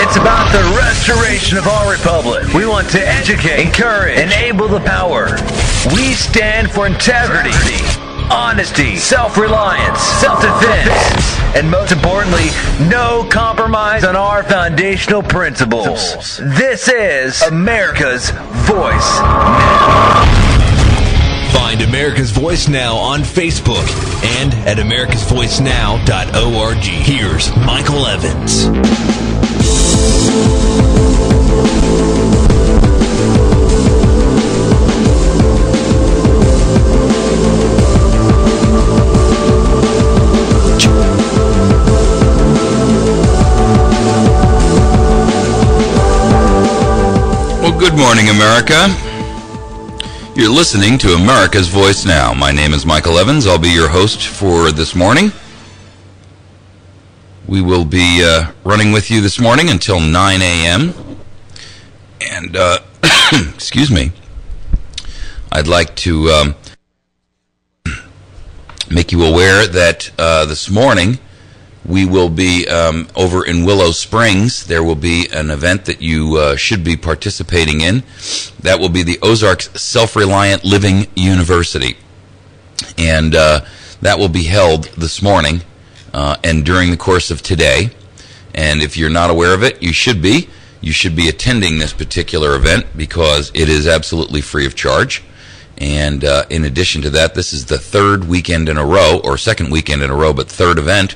It's about the restoration of our republic. We want to educate, encourage, enable the power. We stand for integrity, honesty, self-reliance, self-defense, and most importantly, no compromise on our foundational principles. This is America's Voice Now. Find America's Voice Now on Facebook and at americasvoicenow.org. Here's Michael Evans. Well, good morning, America. You're listening to America's Voice Now. My name is Michael Evans. I'll be your host for this morning. We will be running with you this morning until 9 a.m. And, excuse me, I'd like to make you aware that this morning we will be over in Willow Springs. There will be an event that you should be participating in. That will be the Ozarks Self-Reliant Living University. And that will be held this morning and during the course of today. And if you're not aware of it, you should be. You should be attending this particular event because it is absolutely free of charge. And in addition to that, this is the third weekend in a row, or second weekend in a row, but third event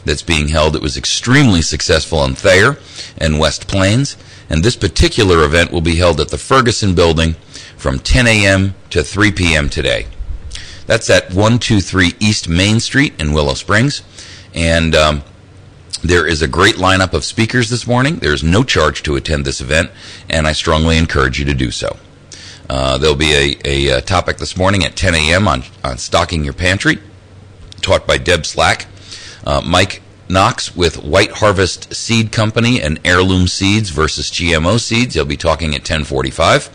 that's being held. It was extremely successful in Thayer and West Plains, and this particular event will be held at the Ferguson Building from 10 a.m. to 3 p.m. today. That's at 123 East Main Street in Willow Springs, and there is a great lineup of speakers this morning. There's no charge to attend this event, and I strongly encourage you to do so. There'll be a topic this morning at 10 a.m. on stocking your pantry, taught by Deb Slack. Mike Knox with White Harvest Seed Company and Heirloom Seeds versus GMO Seeds. He'll be talking at 10:45.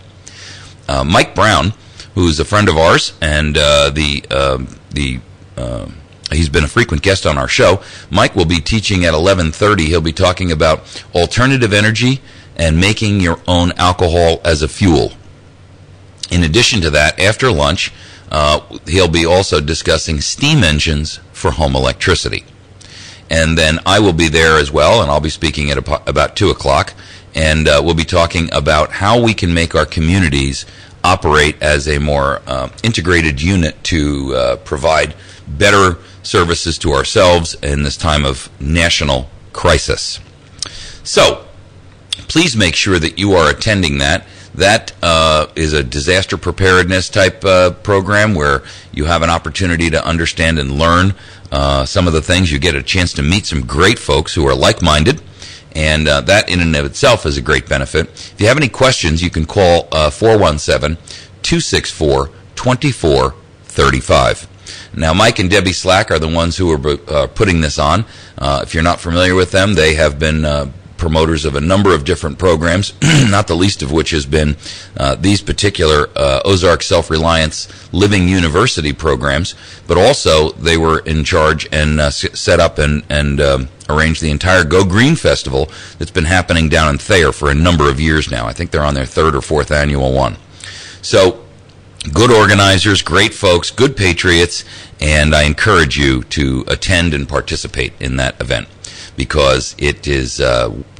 Mike Brown, who's a friend of ours, and he's been a frequent guest on our show. Mike will be teaching at 11:30. He'll be talking about alternative energy and making your own alcohol as a fuel. In addition to that, after lunch, he'll be also discussing steam engines for home electricity. And then I will be there as well, and I'll be speaking at about 2 o'clock, and we'll be talking about how we can make our communities operate as a more integrated unit to provide better services to ourselves in this time of national crisis. So, please make sure that you are attending that. That is a disaster preparedness type program where you have an opportunity to understand and learn some of the things. You get a chance to meet some great folks who are like-minded, and that in and of itself is a great benefit. If you have any questions, you can call 417-264-2435. Now, Mike and Debbie Slack are the ones who are putting this on. If you're not familiar with them, they have been promoters of a number of different programs, not the least of which has been these particular Ozark Self-Reliance Living University programs, but also they were in charge and set up and arranged the entire Go Green Festival that's been happening down in Thayer for a number of years now. I think they're on their third or fourth annual one. So, good organizers, great folks, good patriots, and I encourage you to attend and participate in that event, because it is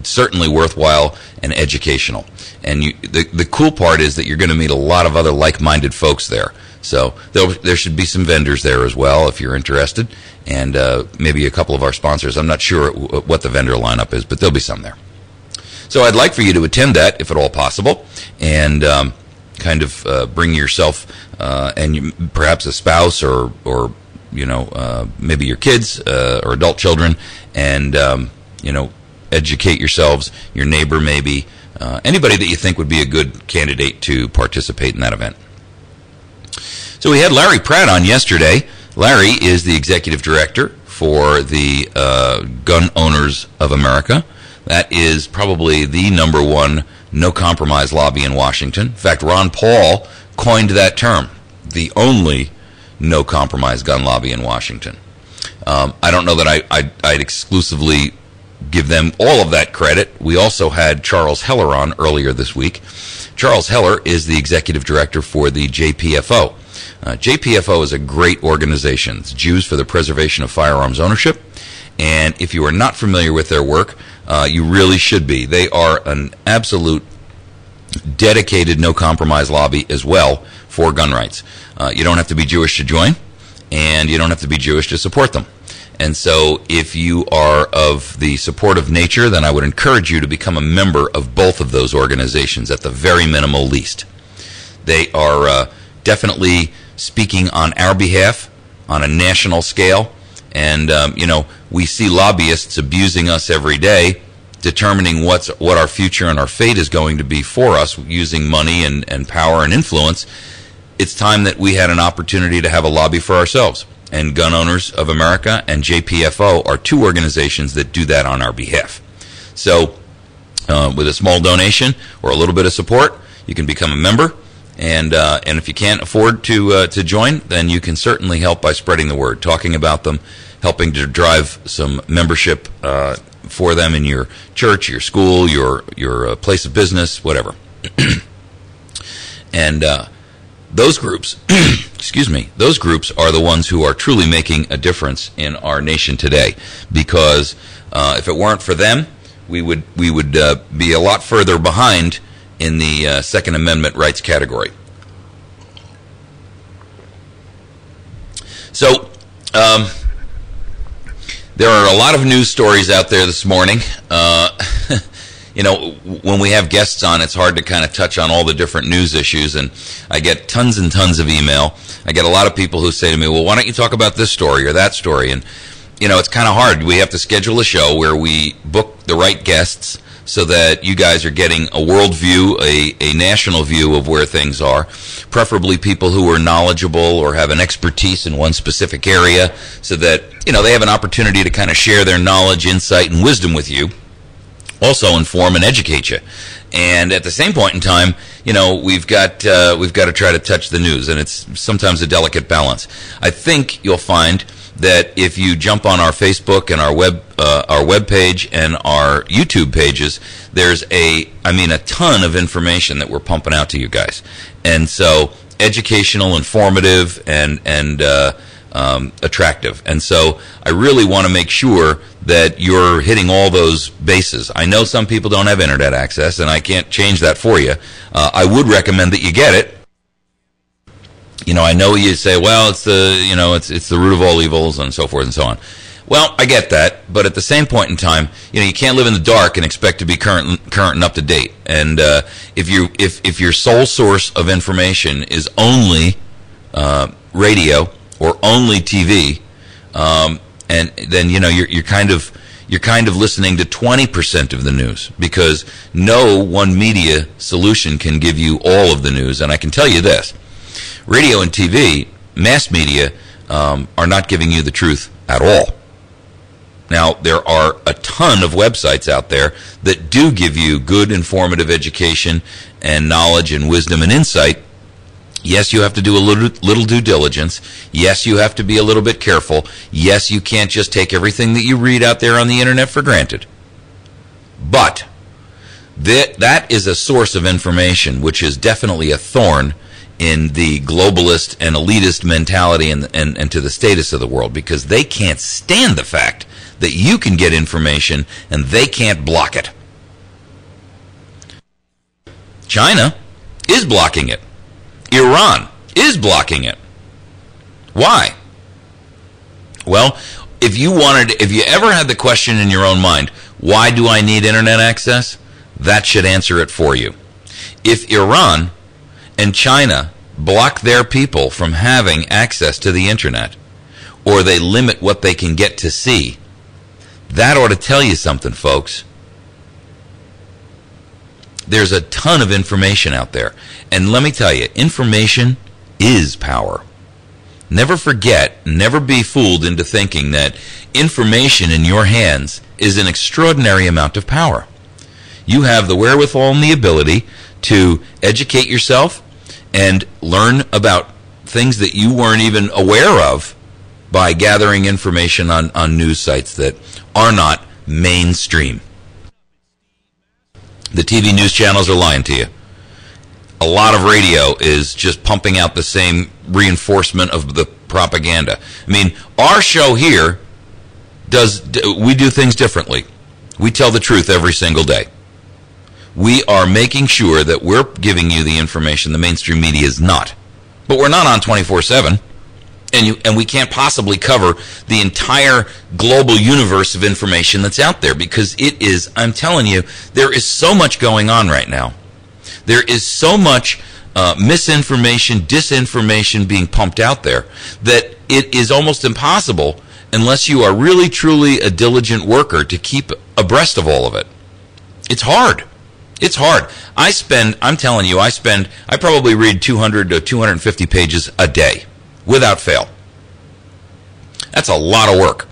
certainly worthwhile and educational. And the cool part is that you're going to meet a lot of other like-minded folks there. So there should be some vendors there as well if you're interested, and maybe a couple of our sponsors. I'm not sure what the vendor lineup is, but there'll be some there. So I'd like for you to attend that, if at all possible, and kind of bring yourself and perhaps a spouse or maybe your kids or adult children, and educate yourselves, your neighbor maybe, anybody that you think would be a good candidate to participate in that event. So we had Larry Pratt on yesterday. Larry is the executive director for the Gun Owners of America. That is probably the number one no-compromise lobby in Washington. In fact, Ron Paul coined that term, the only no-compromise gun lobby in Washington. I don't know that I'd exclusively give them all of that credit. We also had Charles Heller on earlier this week. Charles Heller is the executive director for the JPFO. JPFO is a great organization. It's Jews for the Preservation of Firearms Ownership. And if you are not familiar with their work, you really should be. They are an absolute dedicated, no-compromise lobby as well for gun rights. You don't have to be Jewish to join, and you don't have to be Jewish to support them. And so if you are of the supportive nature, then I would encourage you to become a member of both of those organizations at the very minimal least. They are definitely speaking on our behalf on a national scale. And, we see lobbyists abusing us every day, determining what our future and our fate is going to be for us using money and power and influence. It's time that we had an opportunity to have a lobby for ourselves. And Gun Owners of America and JPFO are two organizations that do that on our behalf. So with a small donation or a little bit of support, you can become a member. And if you can't afford to join, then you can certainly help by spreading the word, talking about them, helping to drive some membership for them in your church, your school, your place of business, whatever. And those groups, those groups are the ones who are truly making a difference in our nation today. Because if it weren't for them, we would be a lot further behind in the Second Amendment rights category. So, there are a lot of news stories out there this morning. When we have guests on, it's hard to kind of touch on all the different news issues, and I get tons and tons of email. I get a lot of people who say to me, well, why don't you talk about this story or that story? And, it's kind of hard. We have to schedule a show where we book the right guests so that you guys are getting a world view, a national view of where things are, preferably people who are knowledgeable or have an expertise in one specific area so that, they have an opportunity to kind of share their knowledge, insight, and wisdom with you. Also inform and educate you. And at the same point in time, we've got to try to touch the news, and it's sometimes a delicate balance. I think you'll find that if you jump on our Facebook and our web page and our YouTube pages, there's a ton of information that we're pumping out to you guys. And so educational, informative, and attractive. And so I really want to make sure that you're hitting all those bases. I know some people don't have internet access, and I can't change that for you. I would recommend that you get it. I know you say, well, it's the root of all evils and so forth and so on. Well, I get that, but at the same point in time, you can't live in the dark and expect to be current and up to date. And if your sole source of information is only radio or only TV, and then you're kind of listening to 20% of the news, because no one media solution can give you all of the news. And I can tell you this: radio and TV, mass media, are not giving you the truth at all. Now, there are a ton of websites out there that do give you good, informative education and knowledge and wisdom and insight. Yes, you have to do a little due diligence. Yes, you have to be a little bit careful. Yes, you can't just take everything that you read out there on the internet for granted. But that is a source of information which is definitely a thorn in the globalist and elitist mentality and to the status of the world, because they can't stand the fact that you can get information and they can't block it. China is blocking it. Iran is blocking it. Why? Well, if you ever had the question in your own mind, why do I need internet access? That should answer it for you. If Iran and China block their people from having access to the internet, or they limit what they can get to see, that ought to tell you something, folks. There's a ton of information out there. And let me tell you, information is power. Never forget, never be fooled into thinking that information in your hands is an extraordinary amount of power. You have the wherewithal and the ability to educate yourself and learn about things that you weren't even aware of by gathering information on news sites that are not mainstream. The TV news channels are lying to you. A lot of radio is just pumping out the same reinforcement of the propaganda. I mean, our show here we do things differently. We tell the truth every single day. We are making sure that we're giving you the information the mainstream media is not. But we're not on 24/7. And we can't possibly cover the entire global universe of information that's out there, because it is, I'm telling you, there is so much going on right now. There is so much misinformation, disinformation being pumped out there that it is almost impossible, unless you are really, truly a diligent worker, to keep abreast of all of it. It's hard. It's hard. I probably read 200 to 250 pages a day. Without fail. That's a lot of work.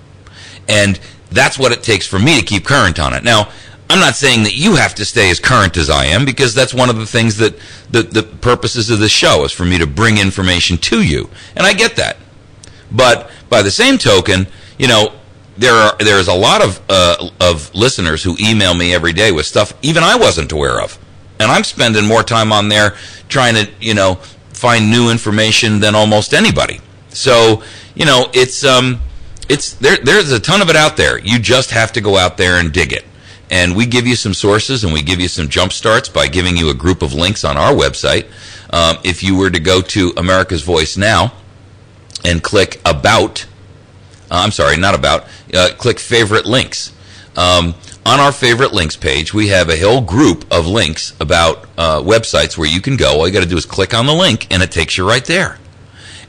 And that's what it takes for me to keep current on it. Now, I'm not saying that you have to stay as current as I am, because that's one of the things that the purposes of this show is for me to bring information to you. And I get that. But by the same token, you know, there's a lot of listeners who email me every day with stuff even I wasn't aware of. And I'm spending more time on there trying to, you know, find new information than almost anybody. So, you know, there's a ton of it out there. You just have to go out there and dig it. And we give you some sources, and we give you some jump starts by giving you a group of links on our website. If you were to go to America's Voice Now and click click favorite links. On our favorite links page, we have a whole group of links about websites where you can go. All you got to do is click on the link, and it takes you right there.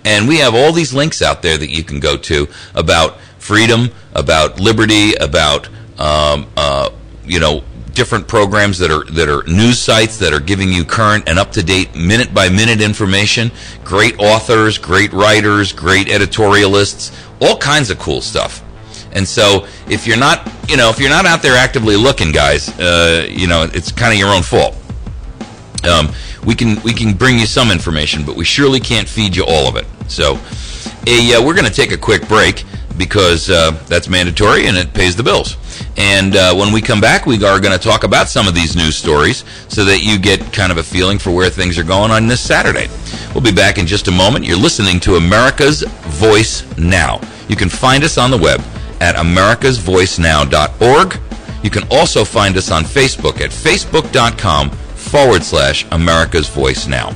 And we have all these links out there that you can go to about freedom, about liberty, about different programs that are news sites that are giving you current and up-to-date, minute-by-minute information. Great authors, great writers, great editorialists, all kinds of cool stuff. And so, if you're not out there actively looking, guys, it's kind of your own fault. We can bring you some information, but we surely can't feed you all of it. So, we're going to take a quick break, because that's mandatory and it pays the bills. And when we come back, we are going to talk about some of these news stories so that you get kind of a feeling for where things are going on this Saturday. We'll be back in just a moment. You're listening to America's Voice Now. You can find us on the web at americasvoicenow.org. You can also find us on Facebook at facebook.com/America's Voice Now.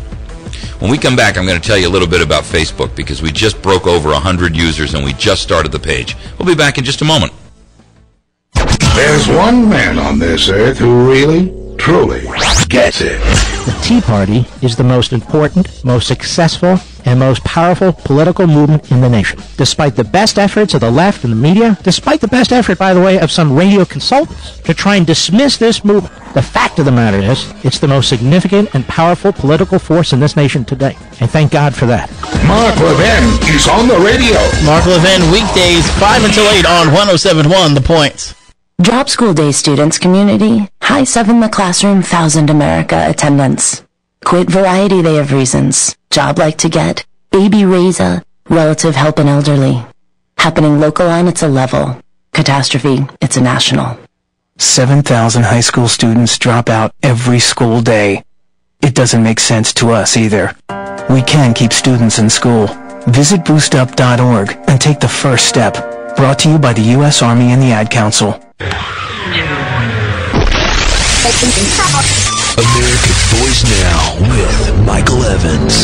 When we come back, I'm going to tell you a little bit about Facebook, because we just broke over 100 users and we just started the page. We'll be back in just a moment. There's one man on this earth who really, truly gets it. The Tea Party is the most important, most successful, and most powerful political movement in the nation. Despite the best efforts of the left and the media, despite the best effort, by the way, of some radio consultants to try and dismiss this movement, the fact of the matter is, it's the most significant and powerful political force in this nation today. And thank God for that. Mark Levin is on the radio. Mark Levin, weekdays 5 until 8 on 107.1 The Points. Drop School Day students community, high 7 the classroom, 1,000 America attendance. Quit variety they have reasons. Job like to get, baby raiser, relative help an elderly. Happening local on it's a level. Catastrophe, it's a national. 7,000 high school students drop out every school day. It doesn't make sense to us either. We can keep students in school. Visit boostup.org and take the first step. Brought to you by the U.S. Army and the Ad Council. America's Voice Now with Michael Evans.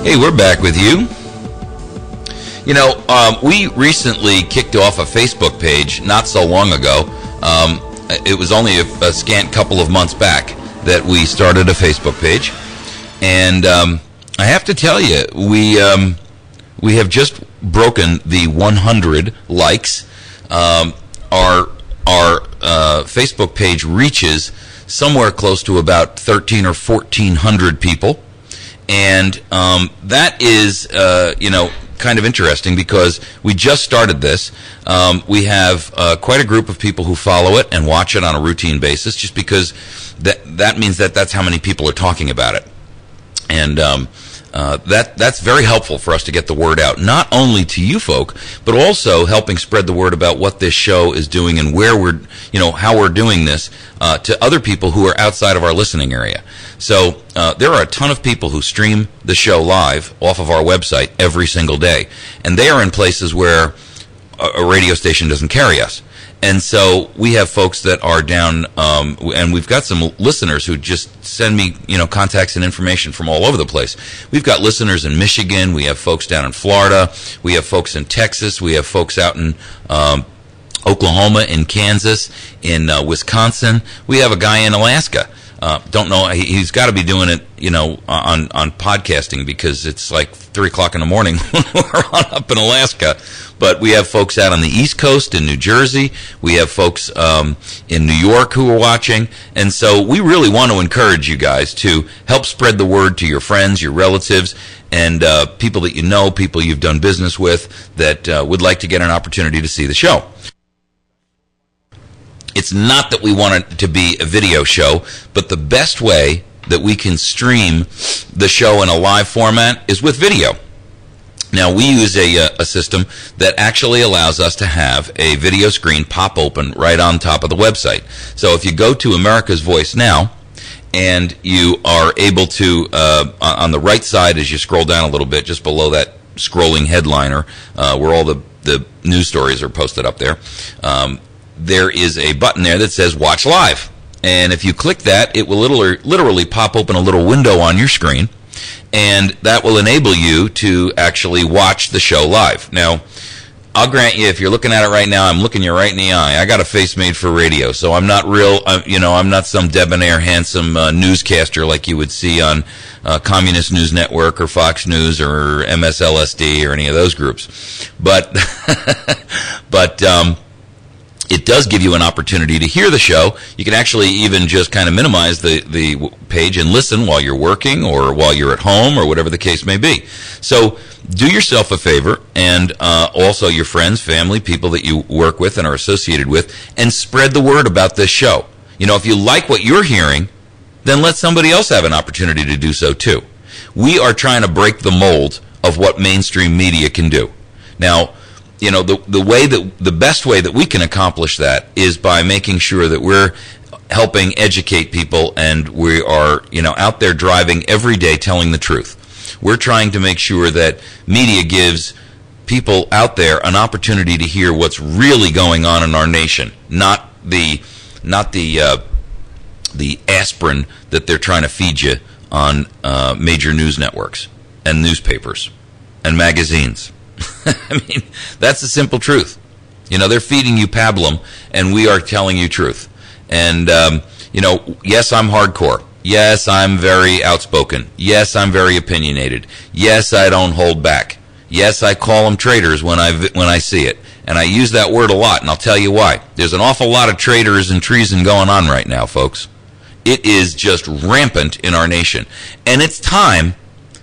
Hey, we're back with you. You know, we recently kicked off a Facebook page not so long ago. It was only a scant couple of months back that we started a Facebook page. And I have to tell you, we have just broken the 100 likes. Our Facebook page reaches somewhere close to about 1,300 or 1,400 people. And that is, kind of interesting because we just started this. We have quite a group of people who follow it and watch it on a routine basis, just because that means that's how many people are talking about it. And that's very helpful for us to get the word out, not only to you folk, but also helping spread the word about what this show is doing and where we're, how we're doing this to other people who are outside of our listening area. So there are a ton of people who stream the show live off of our website every single day, and they are in places where a radio station doesn't carry us. And so we have folks that are down, and we've got some listeners who just send me, contacts and information from all over the place. We've got listeners in Michigan. We have folks down in Florida. We have folks in Texas. We have folks out in Oklahoma, in Kansas, in Wisconsin. We have a guy in Alaska. Don't know. He's got to be doing it, on podcasting, because it's like 3 o'clock in the morning when we're up in Alaska. But we have folks out on the East Coast in New Jersey. We have folks in New York who are watching. And so we really want to encourage you guys to help spread the word to your friends, your relatives, and people that you know, people you've done business with that would like to get an opportunity to see the show. It's not that we want it to be a video show, but the best way that we can stream the show in a live format is with video. Now, we use a system that actually allows us to have a video screen pop open right on top of the website. So if you go to America's Voice Now, and you are able to, on the right side as you scroll down a little bit, just below that scrolling headliner, where all the news stories are posted up there, there is a button there that says Watch Live. And if you click that, it will literally pop open a little window on your screen, and that will enable you to actually watch the show live. Now, I'll grant you, if you're looking at it right now, I'm looking you right in the eye. I got a face made for radio, so I'm not I'm not some debonair, handsome newscaster like you would see on Communist News Network or Fox News or MSLSD or any of those groups. But it does give you an opportunity to hear the show. You can actually even just kind of minimize the page and listen while you're working or while you're at home or whatever the case may be. So do yourself a favor, and also your friends, family, people that you work with and are associated with, and spread the word about this show. If you like what you're hearing, then let somebody else have an opportunity to do so too. We are trying to break the mold of what mainstream media can do. Now, the best way that we can accomplish that is by making sure that we're helping educate people, and we are, out there driving every day telling the truth. We're trying to make sure that media gives people out there an opportunity to hear what's really going on in our nation, not the aspirin that they're trying to feed you on major news networks and newspapers and magazines. I mean, that's the simple truth. They're feeding you pablum, and we are telling you truth. And, yes, I'm hardcore. Yes, I'm very outspoken. Yes, I'm very opinionated. Yes, I don't hold back. Yes, I call them traitors when I see it. And I use that word a lot, and I'll tell you why. There's an awful lot of traitors and treason going on right now, folks. It is just rampant in our nation. And it's time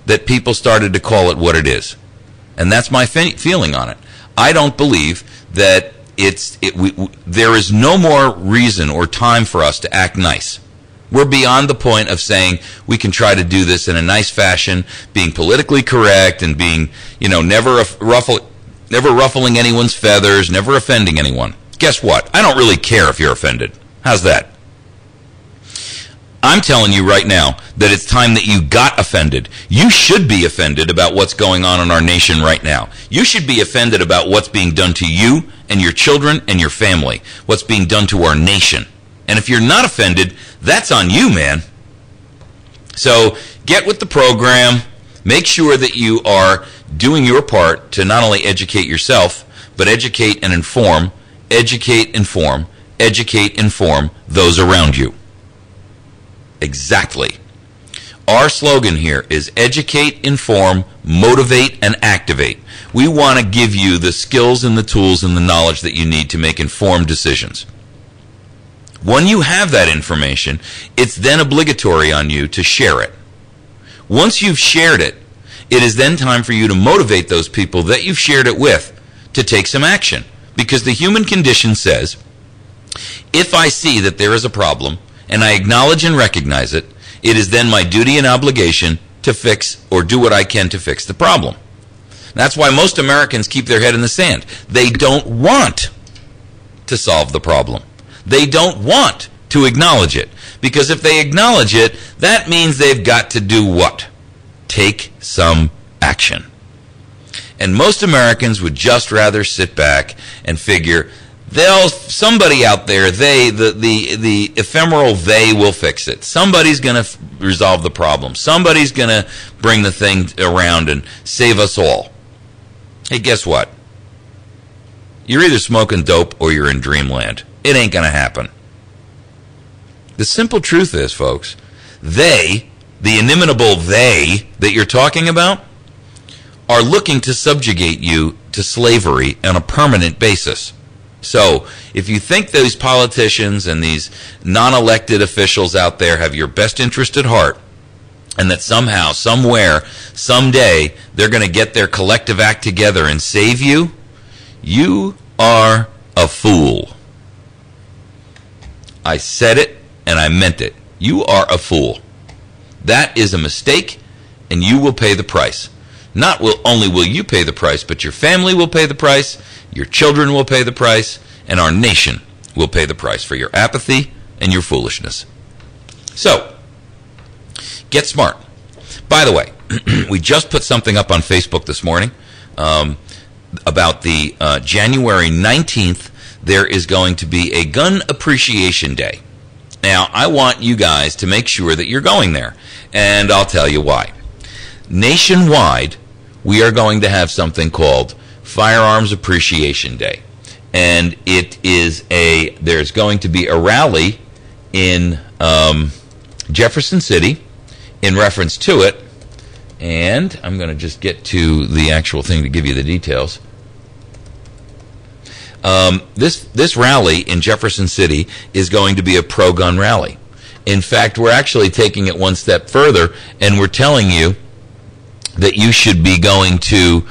that people started to call it what it is. And that's my feeling on it. I don't believe that there is no more reason or time for us to act nice. We're beyond the point of saying we can try to do this in a nice fashion, being politically correct and being, never ruffling anyone's feathers, never offending anyone. Guess what? I don't really care if you're offended. How's that? I'm telling you right now that it's time that you got offended. You should be offended about what's going on in our nation right now. You should be offended about what's being done to you and your children and your family, what's being done to our nation. And if you're not offended, that's on you, man. So get with the program. Make sure that you are doing your part to not only educate yourself, but educate and inform, educate, inform, educate, inform those around you. Exactly. Our slogan here is educate, inform, motivate, and activate. We want to give you the skills and the tools and the knowledge that you need to make informed decisions. When you have that information, it's then obligatory on you to share it. Once you've shared it, it is then time for you to motivate those people that you've shared it with to take some action. Because the human condition says, if I see that there is a problem and I acknowledge and recognize it, it is then my duty and obligation to fix or do what I can to fix the problem. That's why most Americans keep their head in the sand. They don't want to solve the problem. They don't want to acknowledge it. Because if they acknowledge it, that means they've got to do what? Take some action. And most Americans would just rather sit back and figure, somebody out there, the ephemeral they will fix it. Somebody's going to resolve the problem. Somebody's going to bring the thing around and save us all. Hey, guess what? You're either smoking dope or you're in dreamland. It ain't going to happen. The simple truth is, folks, the inimitable they that you're talking about, are looking to subjugate you to slavery on a permanent basis. So, if you think those politicians and these non-elected officials out there have your best interest at heart, and that somehow, somewhere, someday, they're going to get their collective act together and save you, you are a fool. I said it, and I meant it. You are a fool. That is a mistake, and you will pay the price. Not only will you pay the price, but your family will pay the price, your children will pay the price, and our nation will pay the price for your apathy and your foolishness. So, get smart. By the way, we just put something up on Facebook this morning about the January 19th. There is going to be a Gun Appreciation Day. Now, I want you guys to make sure that you're going there, and I'll tell you why. Nationwide, we are going to have something called Firearms Appreciation Day. And there's going to be a rally in Jefferson City in reference to it. And I'm going to just get to the actual thing to give you the details. This rally in Jefferson City is going to be a pro-gun rally. In fact, we're actually taking it one step further, and we're telling you that you should be going to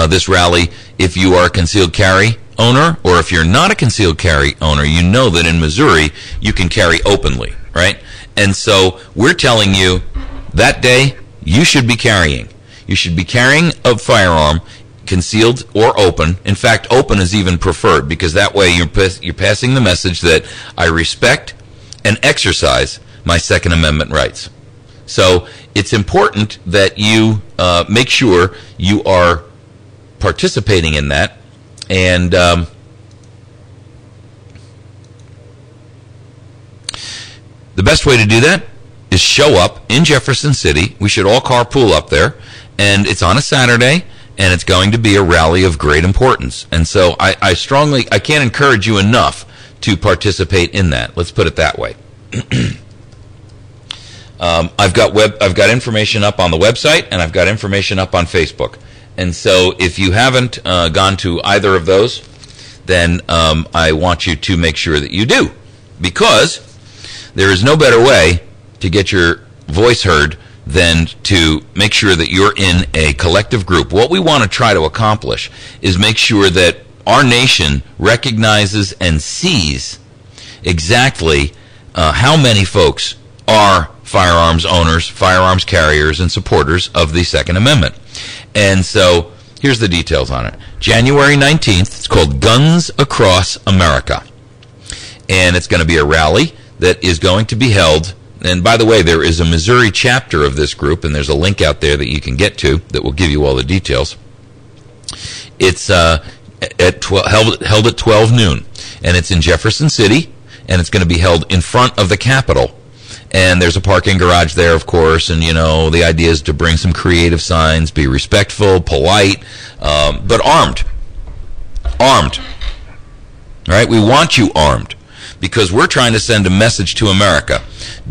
this rally if you are a concealed carry owner, or if you're not a concealed carry owner, you know that in Missouri you can carry openly, right? And so we're telling you that day you should be carrying. You should be carrying a firearm, concealed or open. In fact, open is even preferred, because that way you're passing the message that I respect and exercise my Second Amendment rights. So it's important that you make sure you are participating in that. And the best way to do that is show up in Jefferson City. We should all carpool up there. And it's on a Saturday, and it's going to be a rally of great importance. And so I can't encourage you enough to participate in that. Let's put it that way. I've got information up on the website, and I've got information up on Facebook. And so if you haven't gone to either of those, then I want you to make sure that you do. Because there is no better way to get your voice heard than to make sure that you're in a collective group. What we want to try to accomplish is make sure that our nation recognizes and sees exactly how many folks are firearms owners, firearms carriers, and supporters of the Second Amendment. And so here's the details on it. January 19th, it's called Guns Across America. And it's going to be a rally that is going to be held. And by the way, there is a Missouri chapter of this group, and there's a link out there that you can get to that will give you all the details. It's held at 12 noon, and it's in Jefferson City, and it's going to be held in front of the Capitol. And there's a parking garage there, of course, and, the idea is to bring some creative signs, be respectful, polite, but armed. Armed. All right? We want you armed, because we're trying to send a message to America.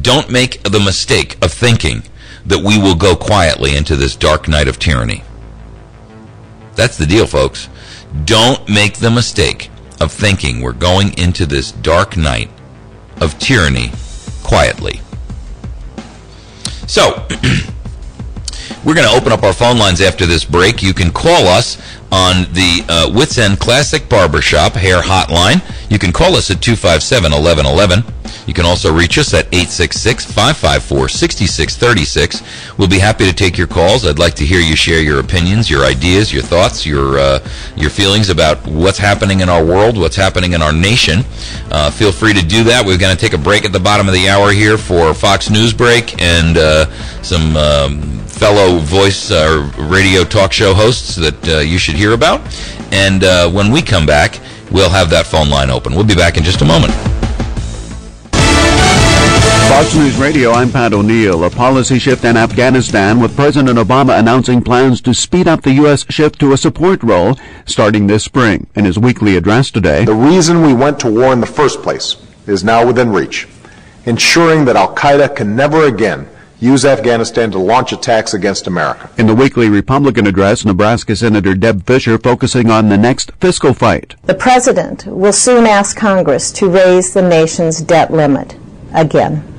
Don't make the mistake of thinking that we will go quietly into this dark night of tyranny. That's the deal, folks. Don't make the mistake of thinking we're going into this dark night of tyranny quietly. So, We're going to open up our phone lines after this break. You can call us on the Wits End Classic Barbershop Hair Hotline. You can call us at 257-1111. You can also reach us at 866-554-6636. We'll be happy to take your calls. I'd like to hear you share your opinions, your ideas, your thoughts, your feelings about what's happening in our world, what's happening in our nation. Feel free to do that. We're going to take a break at the bottom of the hour here for Fox News break and some fellow voice radio talk show hosts that you should hear about. And when we come back, we'll have that phone line open. We'll be back in just a moment. Fox News Radio, I'm Pat O'Neill. A policy shift in Afghanistan, with President Obama announcing plans to speed up the U.S. shift to a support role starting this spring. In his weekly address today, the reason we went to war in the first place is now within reach, ensuring that al-Qaeda can never again use Afghanistan to launch attacks against America. In the weekly Republican address, Nebraska Senator Deb Fischer focusing on the next fiscal fight. The President will soon ask Congress to raise the nation's debt limit again.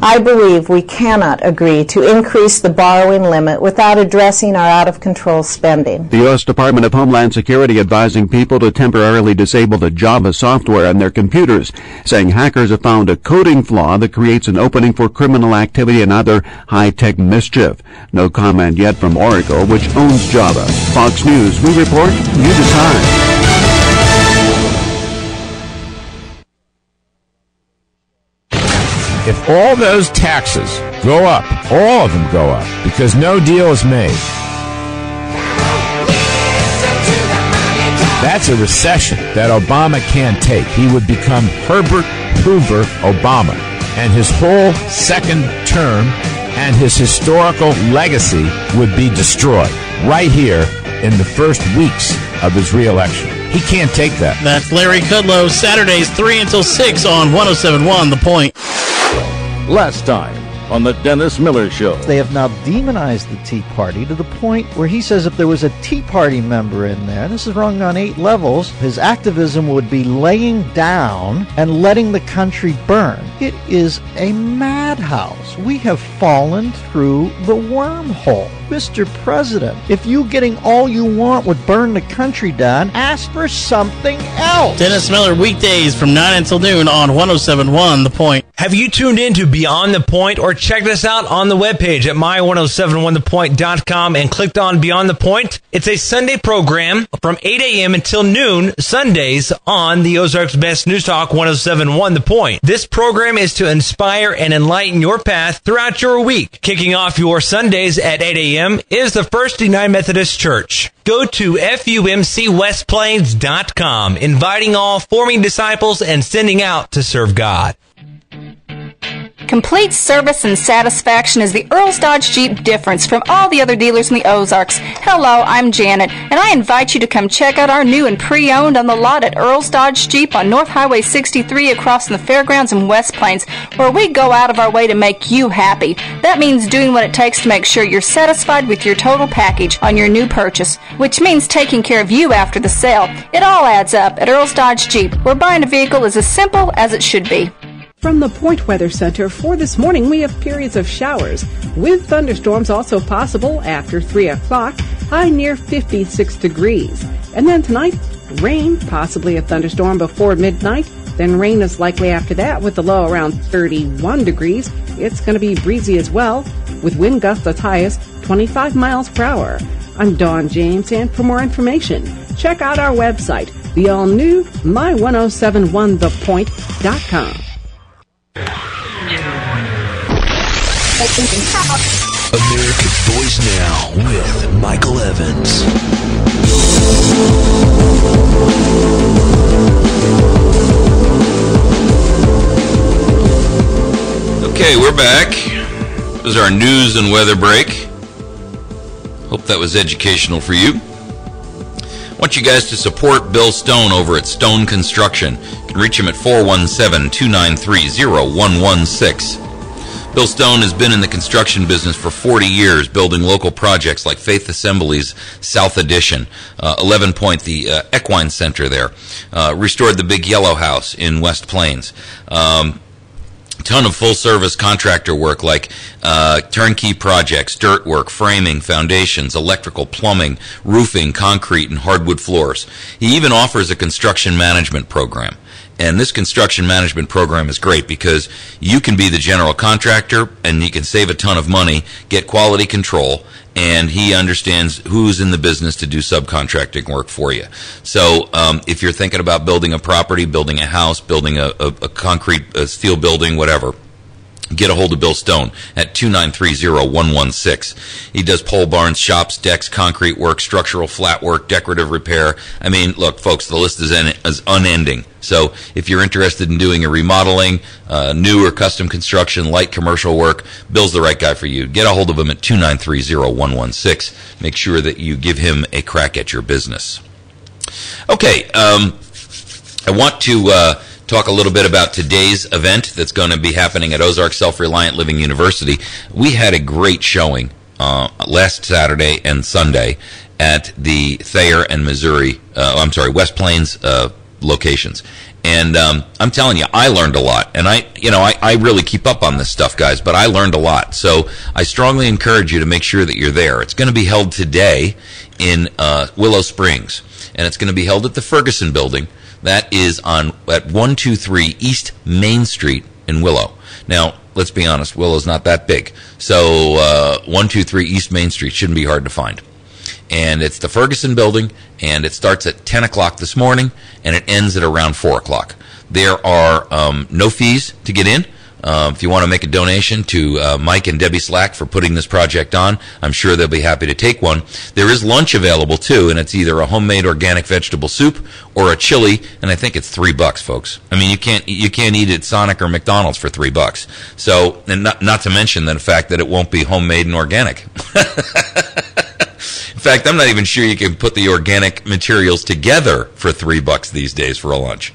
I believe we cannot agree to increase the borrowing limit without addressing our out-of-control spending. The U.S. Department of Homeland Security advising people to temporarily disable the Java software on their computers, saying hackers have found a coding flaw that creates an opening for criminal activity and other high-tech mischief. No comment yet from Oracle, which owns Java. Fox News, we report, you decide. If all those taxes go up, all of them go up, because no deal is made, that's a recession that Obama can't take. He would become Herbert Hoover Obama, and his whole second term and his historical legacy would be destroyed right here in the first weeks of his reelection. He can't take that. That's Larry Kudlow, Saturdays 3 until 6 on 107.1 The Point. Last time on the Dennis Miller Show. They have now demonized the Tea Party to the point where he says if there was a Tea Party member in there, and this is wrong on 8 levels, his activism would be laying down and letting the country burn. It is a madhouse. We have fallen through the wormhole. Mr. President, if you getting all you want would burn the country down, ask for something else. Dennis Miller, weekdays from 9 until noon on 107.1 The Point. Have you tuned in to Beyond the Point or checked us out on the webpage at my1071thepoint.com and clicked on Beyond the Point? It's a Sunday program from 8 a.m. until noon, Sundays, on the Ozarks Best News Talk 107.1 The Point. This program is to inspire and enlighten your path throughout your week. Kicking off your Sundays at 8 a.m. is the First United Methodist Church. Go to FUMCWestPlains.com, inviting all, forming disciples, and sending out to serve God. Complete service and satisfaction is the Earl's Dodge Jeep difference from all the other dealers in the Ozarks. Hello, I'm Janet, and I invite you to come check out our new and pre-owned on the lot at Earl's Dodge Jeep on North Highway 63 across from the fairgrounds in West Plains, where we go out of our way to make you happy. That means doing what it takes to make sure you're satisfied with your total package on your new purchase, which means taking care of you after the sale. It all adds up at Earl's Dodge Jeep, where buying a vehicle is as simple as it should be. From the Point Weather Center, for this morning we have periods of showers, with thunderstorms also possible after 3 o'clock, high near 56 degrees. And then tonight, rain, possibly a thunderstorm before midnight, then rain is likely after that with the low around 31 degrees. It's going to be breezy as well, with wind gusts as high as 25 miles per hour. I'm Dawn James, and for more information, check out our website, the all-new my1071thepoint.com. America's Voice Now with Michael Evans. Okay, we're back. This is our news and weather break. Hope that was educational for you. I want you guys to support Bill Stone over at Stone Construction. You can reach him at 417-293-0116. Bill Stone has been in the construction business for 40 years, building local projects like Faith Assembly's South Addition, 11 Point, the Equine Center there, restored the Big Yellow House in West Plains, ton of full-service contractor work like turnkey projects, dirt work, framing, foundations, electrical, plumbing, roofing, concrete, and hardwood floors. He even offers a construction management program. And this construction management program is great because you can be the general contractor and you can save a ton of money, get quality control, and he understands who's in the business to do subcontracting work for you. So if you're thinking about building a property, building a house, building a concrete steel building, whatever, get a hold of Bill Stone at 2930116. He does pole barns, shops, decks, concrete work, structural flat work, decorative repair. I mean, look, folks, the list is unending. So if you're interested in doing a remodeling, new or custom construction, light commercial work, Bill's the right guy for you. Get a hold of him at 2930116. Make sure that you give him a crack at your business. Okay, I want to talk a little bit about today's event that's going to be happening at Ozark Self-Reliant Living University. We had a great showing last Saturday and Sunday at the Thayer and West Plains locations. And I'm telling you, I learned a lot. And I really keep up on this stuff, guys, but I learned a lot. So I strongly encourage you to make sure that you're there. It's going to be held today in Willow Springs, and it's going to be held at the Ferguson Building. That is at 123 East Main Street in Willow. Now, let's be honest, Willow's not that big. So 123 East Main Street shouldn't be hard to find. And it's the Ferguson Building, and it starts at 10 o'clock this morning, and it ends at around 4 o'clock. There are no fees to get in. If you want to make a donation to Mike and Debbie Slack for putting this project on, I'm sure they'll be happy to take one. There is lunch available, too, and it's either a homemade organic vegetable soup or a chili, and I think it's $3, folks. I mean, you can't eat at Sonic or McDonald's for $3. So, and not to mention the fact that it won't be homemade and organic. In fact, I'm not even sure you can put the organic materials together for $3 these days for a lunch.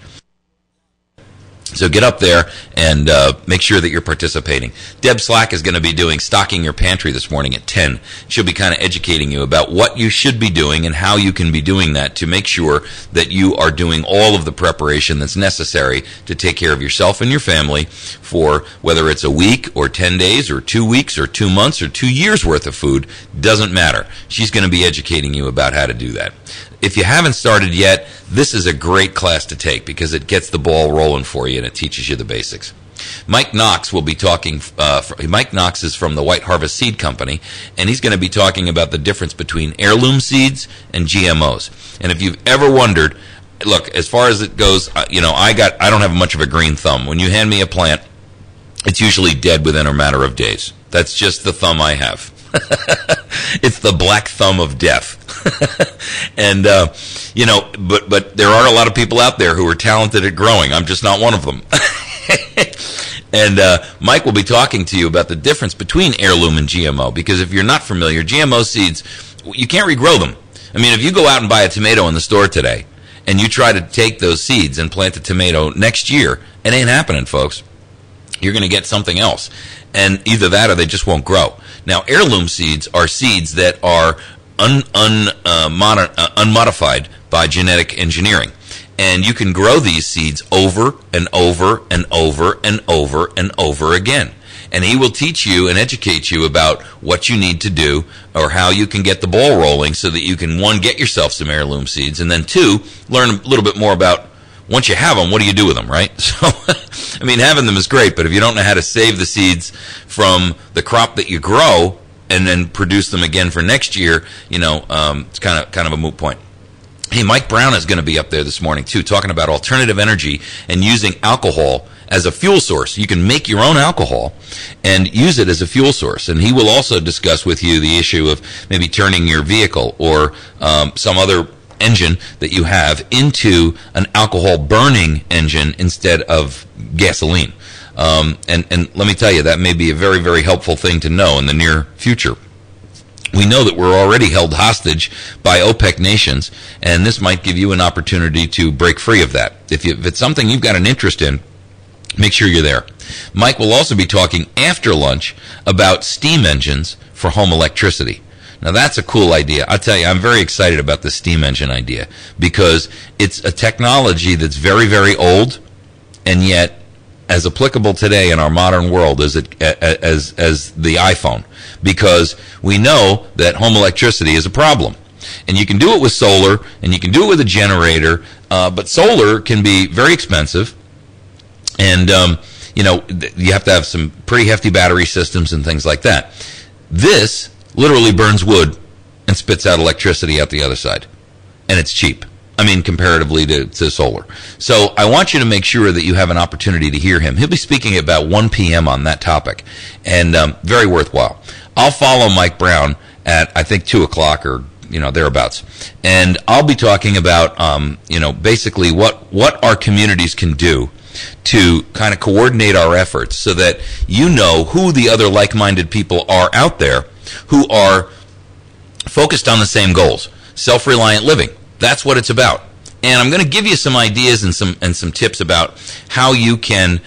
So get up there and make sure that you're participating. Deb Slack is going to be doing Stocking Your Pantry this morning at 10. She'll be kind of educating you about what you should be doing and how you can be doing that to make sure that you are doing all of the preparation that's necessary to take care of yourself and your family for whether it's a week or 10 days or 2 weeks or 2 months or 2 years worth of food. Doesn't matter. She's going to be educating you about how to do that. If you haven't started yet, this is a great class to take because it gets the ball rolling for you and it teaches you the basics. Mike Knox will be talking. Mike Knox is from the White Harvest Seed Company, and he's going to be talking about the difference between heirloom seeds and GMOs. And if you've ever wondered, look, as far as it goes, I don't have much of a green thumb. When you hand me a plant, it's usually dead within a matter of days. That's just the thumb I have. It's the black thumb of death. And, but there are a lot of people out there who are talented at growing. I'm just not one of them. And Mike will be talking to you about the difference between heirloom and GMO, because if you're not familiar, GMO seeds, you can't regrow them. I mean, if you go out and buy a tomato in the store today and you try to take those seeds and plant a tomato next year, it ain't happening, folks. You're going to get something else. And either that or they just won't grow. Now, heirloom seeds are seeds that are unmodified by genetic engineering. And you can grow these seeds over and over and over and over and over again. And he will teach you and educate you about what you need to do or how you can get the ball rolling so that you can, one, get yourself some heirloom seeds, and then two, learn a little bit more about once you have them, what do you do with them, right? So, I mean, having them is great, but if you don't know how to save the seeds from the crop that you grow and then produce them again for next year, it's kind of a moot point. Hey, Mike Brown is going to be up there this morning, too, talking about alternative energy and using alcohol as a fuel source. You can make your own alcohol and use it as a fuel source. And he will also discuss with you the issue of maybe turning your vehicle or some other engine that you have into an alcohol burning engine instead of gasoline. And let me tell you, that may be a very, very helpful thing to know in the near future. We know that we're already held hostage by OPEC nations, and this might give you an opportunity to break free of that. If it's something you've got an interest in, make sure you're there. Mike will also be talking after lunch about steam engines for home electricity. Now, that's a cool idea. I'll tell you, I'm very excited about the steam engine idea because it's a technology that's very, very old, and yet as applicable today in our modern world as the iPhone, because we know that home electricity is a problem. And you can do it with solar, and you can do it with a generator, but solar can be very expensive, and you have to have some pretty hefty battery systems and things like that. This literally burns wood and spits out electricity out the other side, and it's cheap. I mean, comparatively to solar. So I want you to make sure that you have an opportunity to hear him. He'll be speaking at about 1 p.m. on that topic, and very worthwhile. I'll follow Mike Brown at, I think, 2 o'clock or thereabouts, and I'll be talking about basically what our communities can do to kind of coordinate our efforts so that you know who the other like-minded people are out there who are focused on the same goals, self-reliant living. That's what it's about. And I'm going to give you some ideas and some tips about how you can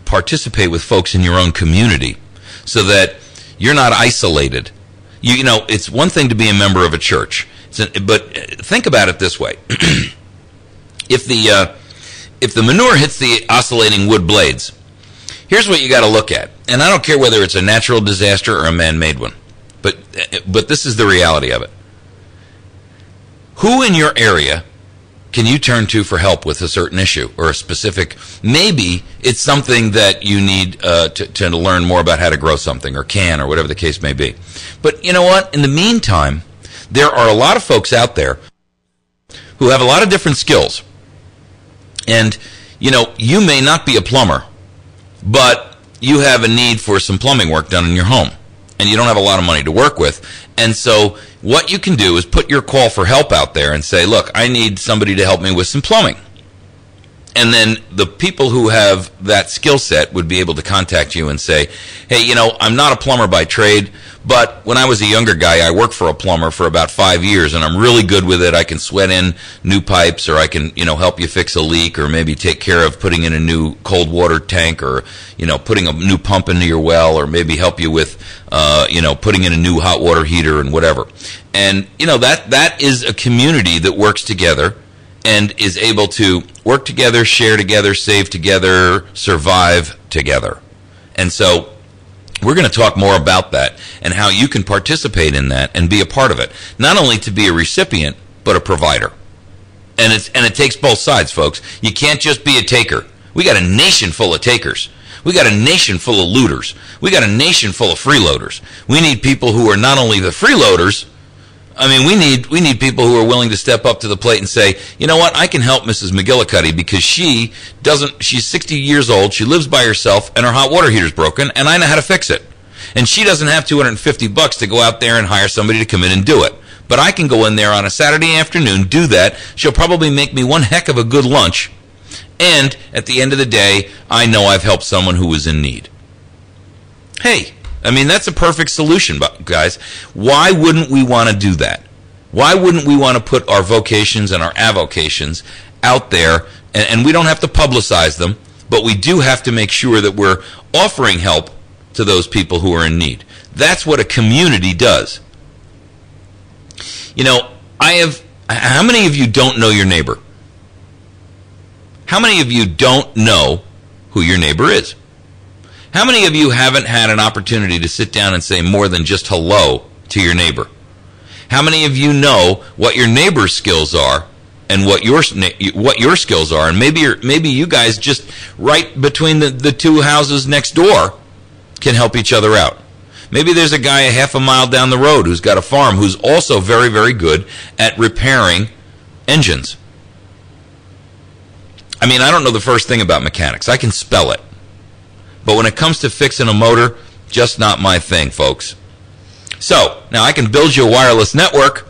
participate with folks in your own community so that you're not isolated. It's one thing to be a member of a church, but think about it this way. If the manure hits the oscillating wood blades, here's what you got to look at. And I don't care whether it's a natural disaster or a man-made one, but this is the reality of it. Who in your area can you turn to for help with a certain issue or a specific? Maybe it's something that you need to learn more about how to grow something or can or whatever the case may be. But you know what? In the meantime, there are a lot of folks out there who have a lot of different skills. And, you may not be a plumber, but you have a need for some plumbing work done in your home. And you don't have a lot of money to work with. And so what you can do is put your call for help out there and say, look, I need somebody to help me with some plumbing. And then the people who have that skill set would be able to contact you and say, hey, I'm not a plumber by trade, but when I was a younger guy, I worked for a plumber for about 5 years, and I'm really good with it. I can sweat in new pipes, or I can, help you fix a leak, or maybe take care of putting in a new cold water tank, or, putting a new pump into your well, or maybe help you with, putting in a new hot water heater and whatever. And, that is a community that works together and is able to work together, share together, save together, survive together. And so we're going to talk more about that and how you can participate in that and be a part of it. Not only to be a recipient, but a provider. And it takes both sides, folks. You can't just be a taker. We got a nation full of takers. We got a nation full of looters. We got a nation full of freeloaders. We need people who are not only the freeloaders. I mean, we need people who are willing to step up to the plate and say, you know what, I can help Mrs. McGillicuddy because she's 60 years old, she lives by herself, and her hot water heater's broken, and I know how to fix it. And she doesn't have $250 to go out there and hire somebody to come in and do it. But I can go in there on a Saturday afternoon, do that. She'll probably make me one heck of a good lunch. And at the end of the day, I know I've helped someone who was in need. Hey, I mean, that's a perfect solution, guys. Why wouldn't we want to do that? Why wouldn't we want to put our vocations and our avocations out there? And we don't have to publicize them, but we do have to make sure that we're offering help to those people who are in need. That's what a community does. How many of you don't know your neighbor? How many of you don't know who your neighbor is? How many of you haven't had an opportunity to sit down and say more than just hello to your neighbor? How many of you know what your neighbor's skills are and what your skills are? And maybe you guys just right between the two houses next door can help each other out. Maybe there's a guy a half a mile down the road who's got a farm who's also very, very good at repairing engines. I mean, I don't know the first thing about mechanics. I can spell it. But when it comes to fixing a motor, just not my thing, folks. So, now I can build you a wireless network.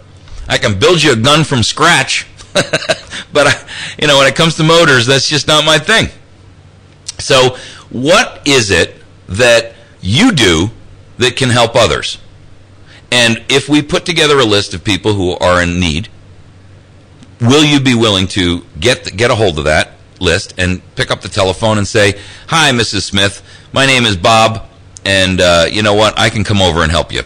I can build you a gun from scratch. But, when it comes to motors, that's just not my thing. So, what is it that you do that can help others? And if we put together a list of people who are in need, will you be willing to get a hold of that list and pick up the telephone and say, hi, Mrs. Smith, my name is Bob, and you know what, I can come over and help you.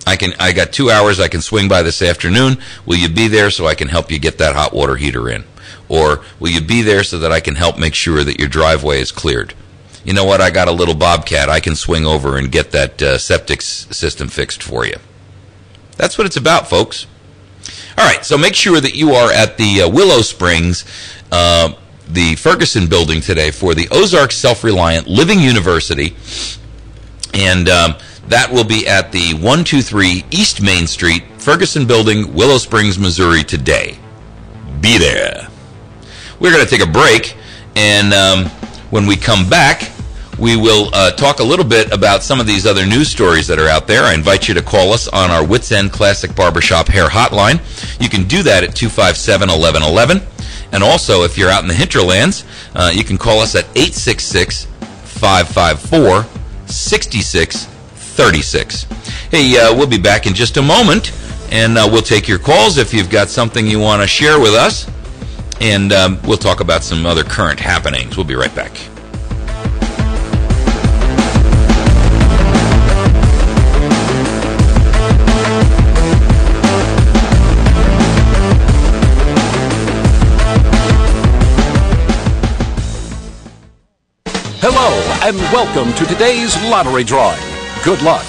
I got 2 hours, I can swing by this afternoon. Will you be there so I can help you get that hot water heater in? Or will you be there so that I can help make sure that your driveway is cleared? You know what? I got a little Bobcat. I can swing over and get that septic system fixed for you. That's what it's about, folks. All right, so make sure that you are at the Willow Springs, the Ferguson building today for the Ozarks Self-Reliant Living University. And that will be at the 123 East Main Street, Ferguson building, Willow Springs, Missouri today. Be there. We're going to take a break, and when we come back, we will talk a little bit about some of these other news stories that are out there. I invite you to call us on our Wits End Classic Barbershop Hair Hotline. You can do that at 257-1111. And also, if you're out in the hinterlands, you can call us at 866-554-6636. Hey, we'll be back in just a moment, and we'll take your calls if you've got something you want to share with us. And we'll talk about some other current happenings. We'll be right back. Hello, and welcome to today's lottery drawing. Good luck.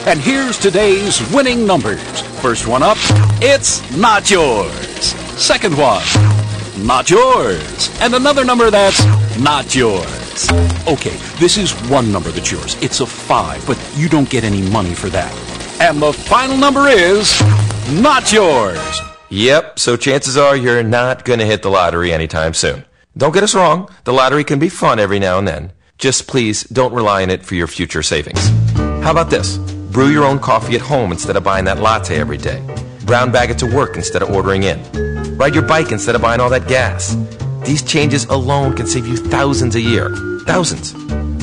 And here's today's winning numbers. First one up, it's not yours. Second one, not yours. And another number that's not yours. Okay, this is one number that's yours. It's a 5, but you don't get any money for that. And the final number is not yours. Yep, so chances are you're not going to hit the lottery anytime soon. Don't get us wrong, the lottery can be fun every now and then. Just please don't rely on it for your future savings. How about this? Brew your own coffee at home instead of buying that latte every day. Brown bag it to work instead of ordering in. Ride your bike instead of buying all that gas. These changes alone can save you thousands a year. Thousands.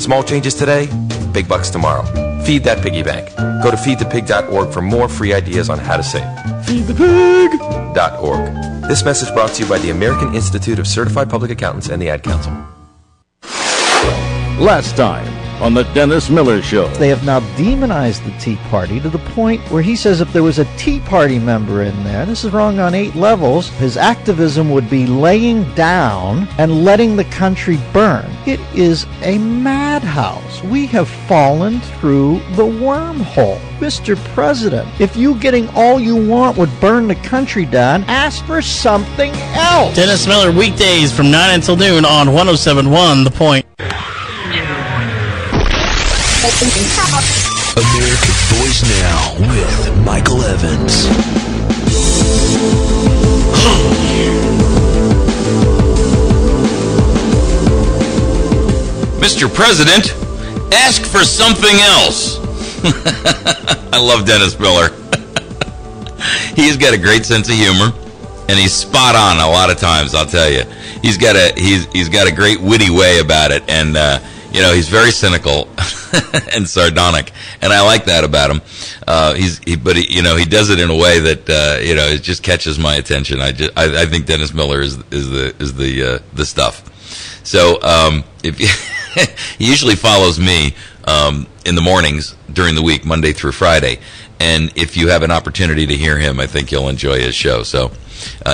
Small changes today, big bucks tomorrow. Feed that piggy bank. Go to feedthepig.org for more free ideas on how to save. Feedthepig.org. This message brought to you by the American Institute of Certified Public Accountants and the Ad Council. Last time on the Dennis Miller Show. They have now demonized the Tea Party to the point where he says if there was a Tea Party member in there, this is wrong on 8 levels, his activism would be laying down and letting the country burn. It is a madhouse. We have fallen through the wormhole. Mr. President, if you getting all you want would burn the country down, ask for something else. Dennis Miller, weekdays from 9 until noon on 107.1 The Point. America's Voice Now with Michael Evans. Mr. President, ask for something else. I love Dennis Miller. He's got a great sense of humor, and he's spot on a lot of times, I'll tell you. He's got a great witty way about it, and he's very cynical and sardonic, and I like that about him. He does it in a way that it just catches my attention. I think Dennis Miller is the stuff. So if you, he usually follows me in the mornings during the week, Monday through Friday, and if you have an opportunity to hear him, I think you'll enjoy his show. So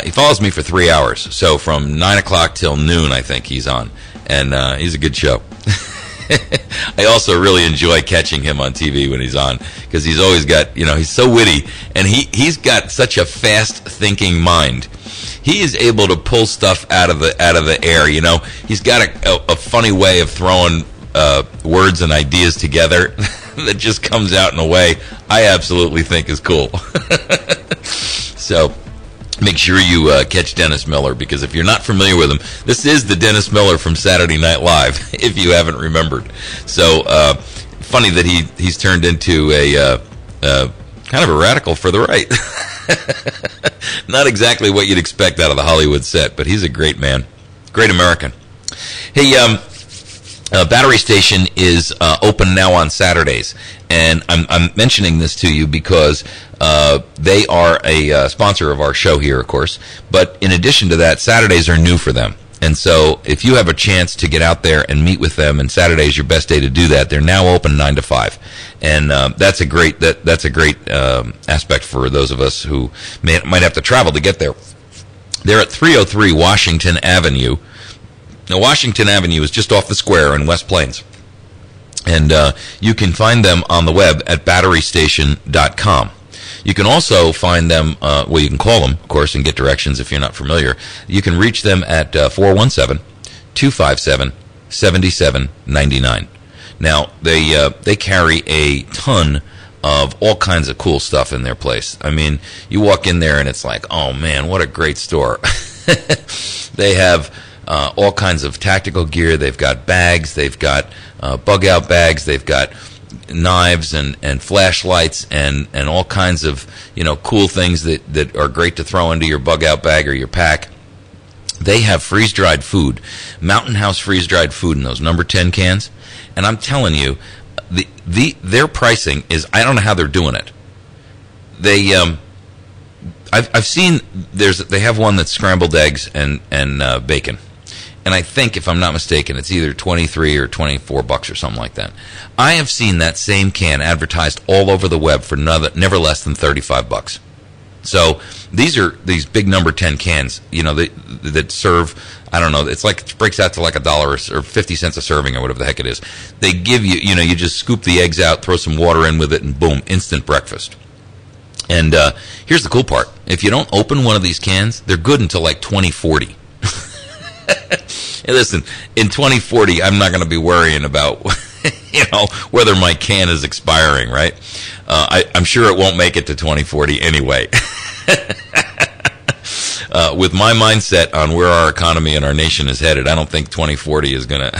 he follows me for 3 hours. So from 9 o'clock till noon, I think he's on, and he's a good show. I also really enjoy catching him on TV when he's on, because he's always got, he's so witty, and he's got such a fast thinking mind. He is able to pull stuff out of the air. He's got a funny way of throwing words and ideas together that just comes out in a way I absolutely think is cool. So make sure you catch Dennis Miller, because if you're not familiar with him, this is the Dennis Miller from Saturday Night Live, if you haven't remembered. So funny that he's turned into a kind of a radical for the right. Not exactly what you'd expect out of the Hollywood set, but he's a great man. Great American. Hey, Battery Station is open now on Saturdays, and I'm mentioning this to you because they are a sponsor of our show here, of course, but in addition to that, Saturdays are new for them. And so if you have a chance to get out there and meet with them, and Saturday is your best day to do that, they're now open 9 to 5. And that's a great aspect for those of us who might have to travel to get there. They're at 303 Washington Avenue. Now, Washington Avenue is just off the square in West Plains. And you can find them on the web at batterystation.com. You can also find them, you can call them, of course, and get directions if you're not familiar. You can reach them at 417-257-7799. Now, they carry a ton of all kinds of cool stuff in their place. I mean, you walk in there and it's like, oh man, what a great store. They have all kinds of tactical gear. They've got bags. They've got bug out bags. They've got knives and flashlights and all kinds of, cool things that are great to throw into your bug out bag or your pack. They have freeze-dried food, Mountain House freeze-dried food in those number 10 cans. And I'm telling you, their pricing is, I don't know how they're doing it. I've seen they have one that's scrambled eggs and bacon. And I think, if I'm not mistaken, it's either $23 or $24 or something like that. I have seen that same can advertised all over the web for never less than $35. So these are these big number 10 cans, that serve, I don't know, it's like, it breaks out to like $1 or 50 cents a serving or whatever the heck it is. They give you, you just scoop the eggs out, throw some water in with it, and boom, instant breakfast. And here's the cool part. If you don't open one of these cans, they're good until like 2040. Hey, listen, in 2040, I'm not going to be worrying about, whether my can is expiring, right? I'm sure it won't make it to 2040 anyway. With my mindset on where our economy and our nation is headed, I don't think 2040 is going to,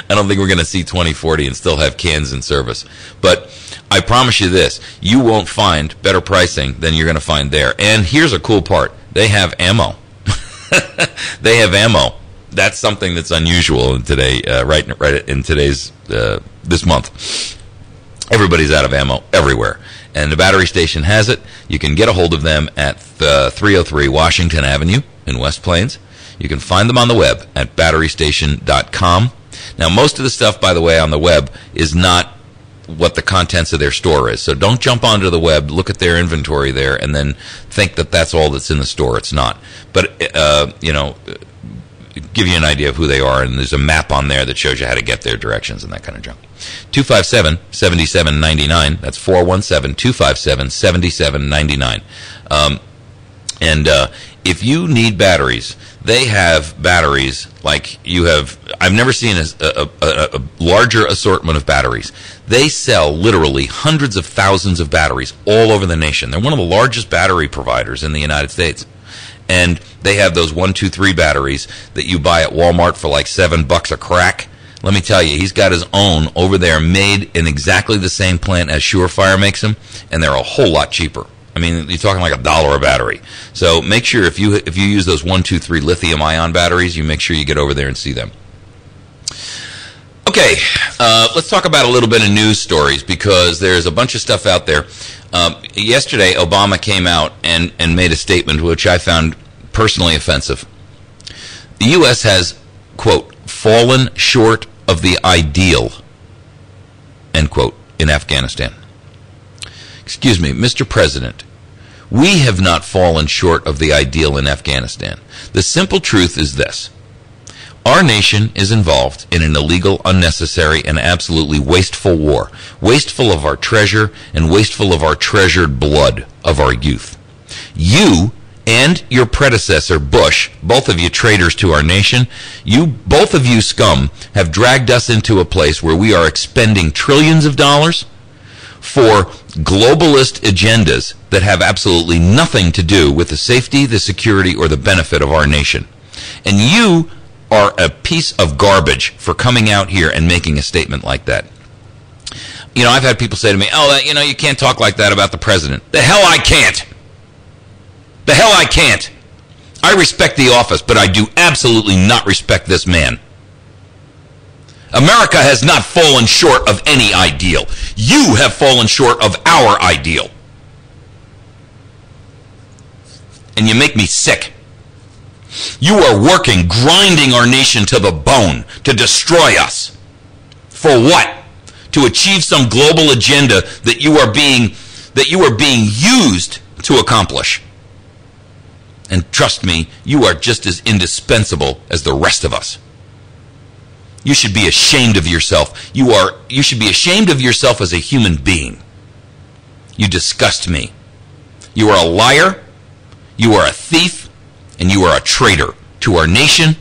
I don't think we're going to see 2040 and still have cans in service. But I promise you this, you won't find better pricing than you're going to find there. And here's a cool part. They have ammo. They have ammo. That's something that's unusual in today, right in today's, this month. Everybody's out of ammo everywhere. And the battery station has it. You can get a hold of them at 303 Washington Avenue in West Plains. You can find them on the web at batterystation.com. Now, most of the stuff, by the way, on the web is not what the contents of their store is. So don't jump onto the web, look at their inventory there, and then think that that's all that's in the store. It's not. But, give you an idea of who they are, and there's a map on there that shows you how to get their directions and that kind of junk. 257-7799. That's 417-257-7799. And if you need batteries, they have batteries like you have. I've never seen a larger assortment of batteries. They sell literally hundreds of thousands of batteries all over the nation. They're one of the largest battery providers in the United States. And they have those 1, 2, 3 batteries that you buy at Walmart for like $7 a crack. Let me tell you, he's got his own over there made in exactly the same plant as Surefire makes them, and they're a whole lot cheaper. I mean, you're talking like $1 a battery. So make sure if you use those 1, 2, 3 lithium-ion batteries, you make sure you get over there and see them. Okay, let's talk about a little bit of news stories because there's a bunch of stuff out there. Yesterday, Obama came out and made a statement which I found personally offensive. The U.S. has, quote, fallen short of the ideal, end quote, in Afghanistan. Excuse me, Mr. President, we have not fallen short of the ideal in Afghanistan. The simple truth is this. Our nation is involved in an illegal, unnecessary, and absolutely wasteful war. Wasteful of our treasure and wasteful of our treasured blood of our youth. You and your predecessor, Bush, both of you traitors to our nation, both of you scum, have dragged us into a place where we are expending trillions of dollars for globalist agendas that have absolutely nothing to do with the safety, the security, or the benefit of our nation. And you are a piece of garbage for coming out here and making a statement like that. I've had people say to me, you can't talk like that about the president. The hell I can't. The hell I can't. I respect the office, but I do absolutely not respect this man. America has not fallen short of any ideal. You have fallen short of our ideal. And you make me sick. You are working, grinding our nation to the bone to destroy us. For what? To achieve some global agenda that you are being used to accomplish. And trust me, you are just as indispensable as the rest of us. You should be ashamed of yourself. You should be ashamed of yourself as a human being. You disgust me. You are a liar, you are a thief, and you are a traitor to our nation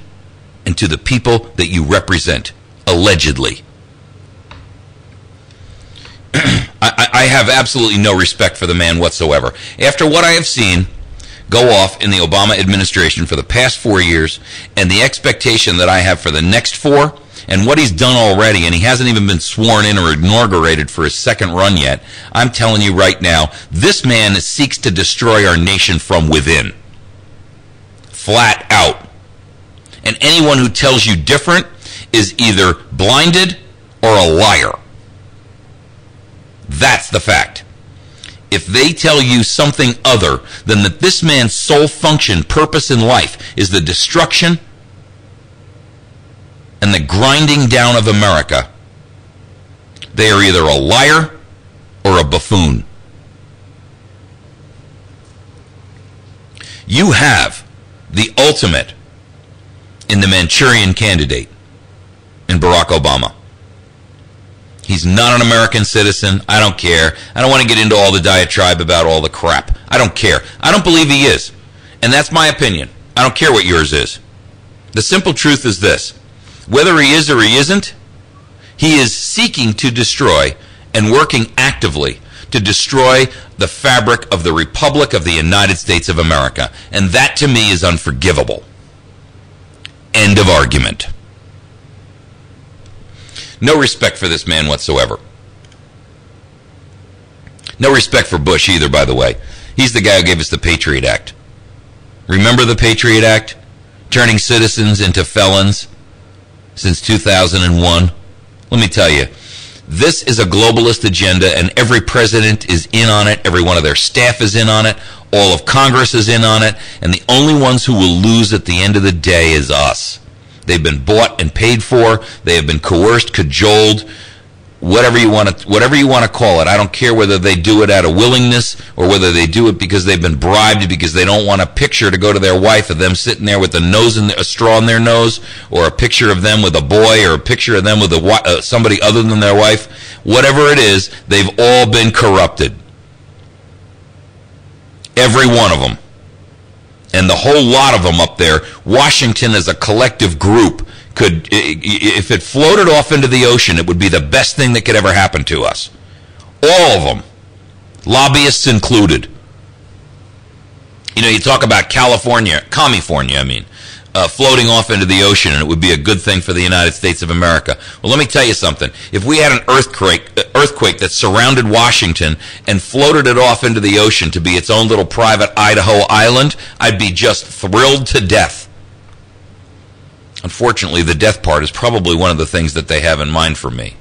and to the people that you represent, allegedly. I have absolutely no respect for the man whatsoever. After what I have seen go off in the Obama administration for the past 4 years, and the expectation that I have for the next 4, and what he's done already, and he hasn't even been sworn in or inaugurated for his second run yet, I'm telling you right now, this man seeks to destroy our nation from within. Flat out. And anyone who tells you different is either blinded or a liar. That's the fact. If they tell you something other than that this man's sole function, purpose in life is the destruction and the grinding down of America, they are either a liar or a buffoon. You have the ultimate in the Manchurian candidate in Barack Obama. He's not an American citizen. I don't care. I don't want to get into all the diatribe about all the crap. I don't care. I don't believe he is. And that's my opinion. I don't care what yours is. The simple truth is this. Whether he is or he isn't, he is seeking to destroy and working actively to destroy the fabric of the Republic of the United States of America. And that, to me, is unforgivable. End of argument. No respect for this man whatsoever. No respect for Bush either, by the way. He's the guy who gave us the Patriot Act. Remember the Patriot Act? Turning citizens into felons since 2001. Let me tell you, this is a globalist agenda, and every president is in on it. Every one of their staff is in on it. All of Congress is in on it. And the only ones who will lose at the end of the day is us. They've been bought and paid for. They have been coerced, cajoled, whatever you want to call it. I don't care whether they do it out of willingness or whether they do it because they've been bribed because they don't want a picture to go to their wife of them sitting there with a straw in their nose, or a picture of them with a boy, or a picture of them with somebody other than their wife. Whatever it is, they've all been corrupted. Every one of them. And the whole lot of them up there, Washington as a collective group, could, if it floated off into the ocean, it would be the best thing that could ever happen to us. All of them. Lobbyists included. You know, you talk about California, floating off into the ocean, and it would be a good thing for the United States of America. Well, let me tell you something. If we had an earthquake that surrounded Washington and floated it off into the ocean to be its own little private Idaho island, I'd be just thrilled to death. Unfortunately, the death part is probably one of the things that they have in mind for me.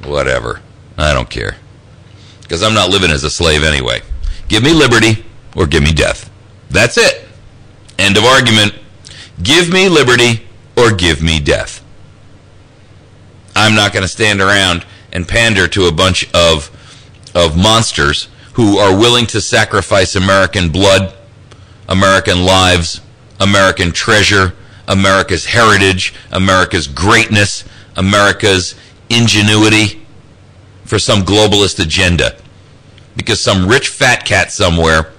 Whatever. I don't care. Because I'm not living as a slave anyway. Give me liberty or give me death. That's it. End of argument. Give me liberty or give me death. I'm not going to stand around and pander to a bunch of monsters who are willing to sacrifice American blood, American lives, American treasure, America's heritage, America's greatness, America's ingenuity for some globalist agenda. Because some rich fat cat somewhere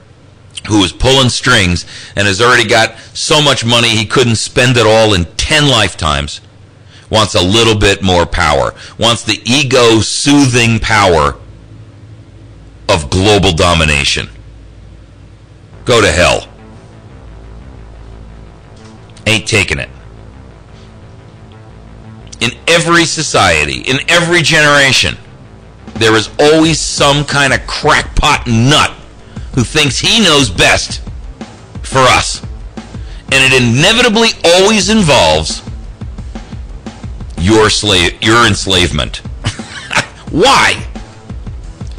who is pulling strings and has already got so much money he couldn't spend it all in 10 lifetimes, wants a little bit more power, wants the ego-soothing power of global domination. Go to hell. Ain't taking it. In every society, in every generation, there is always some kind of crackpot nut who thinks he knows best for us. And it inevitably always involves your enslavement. Why?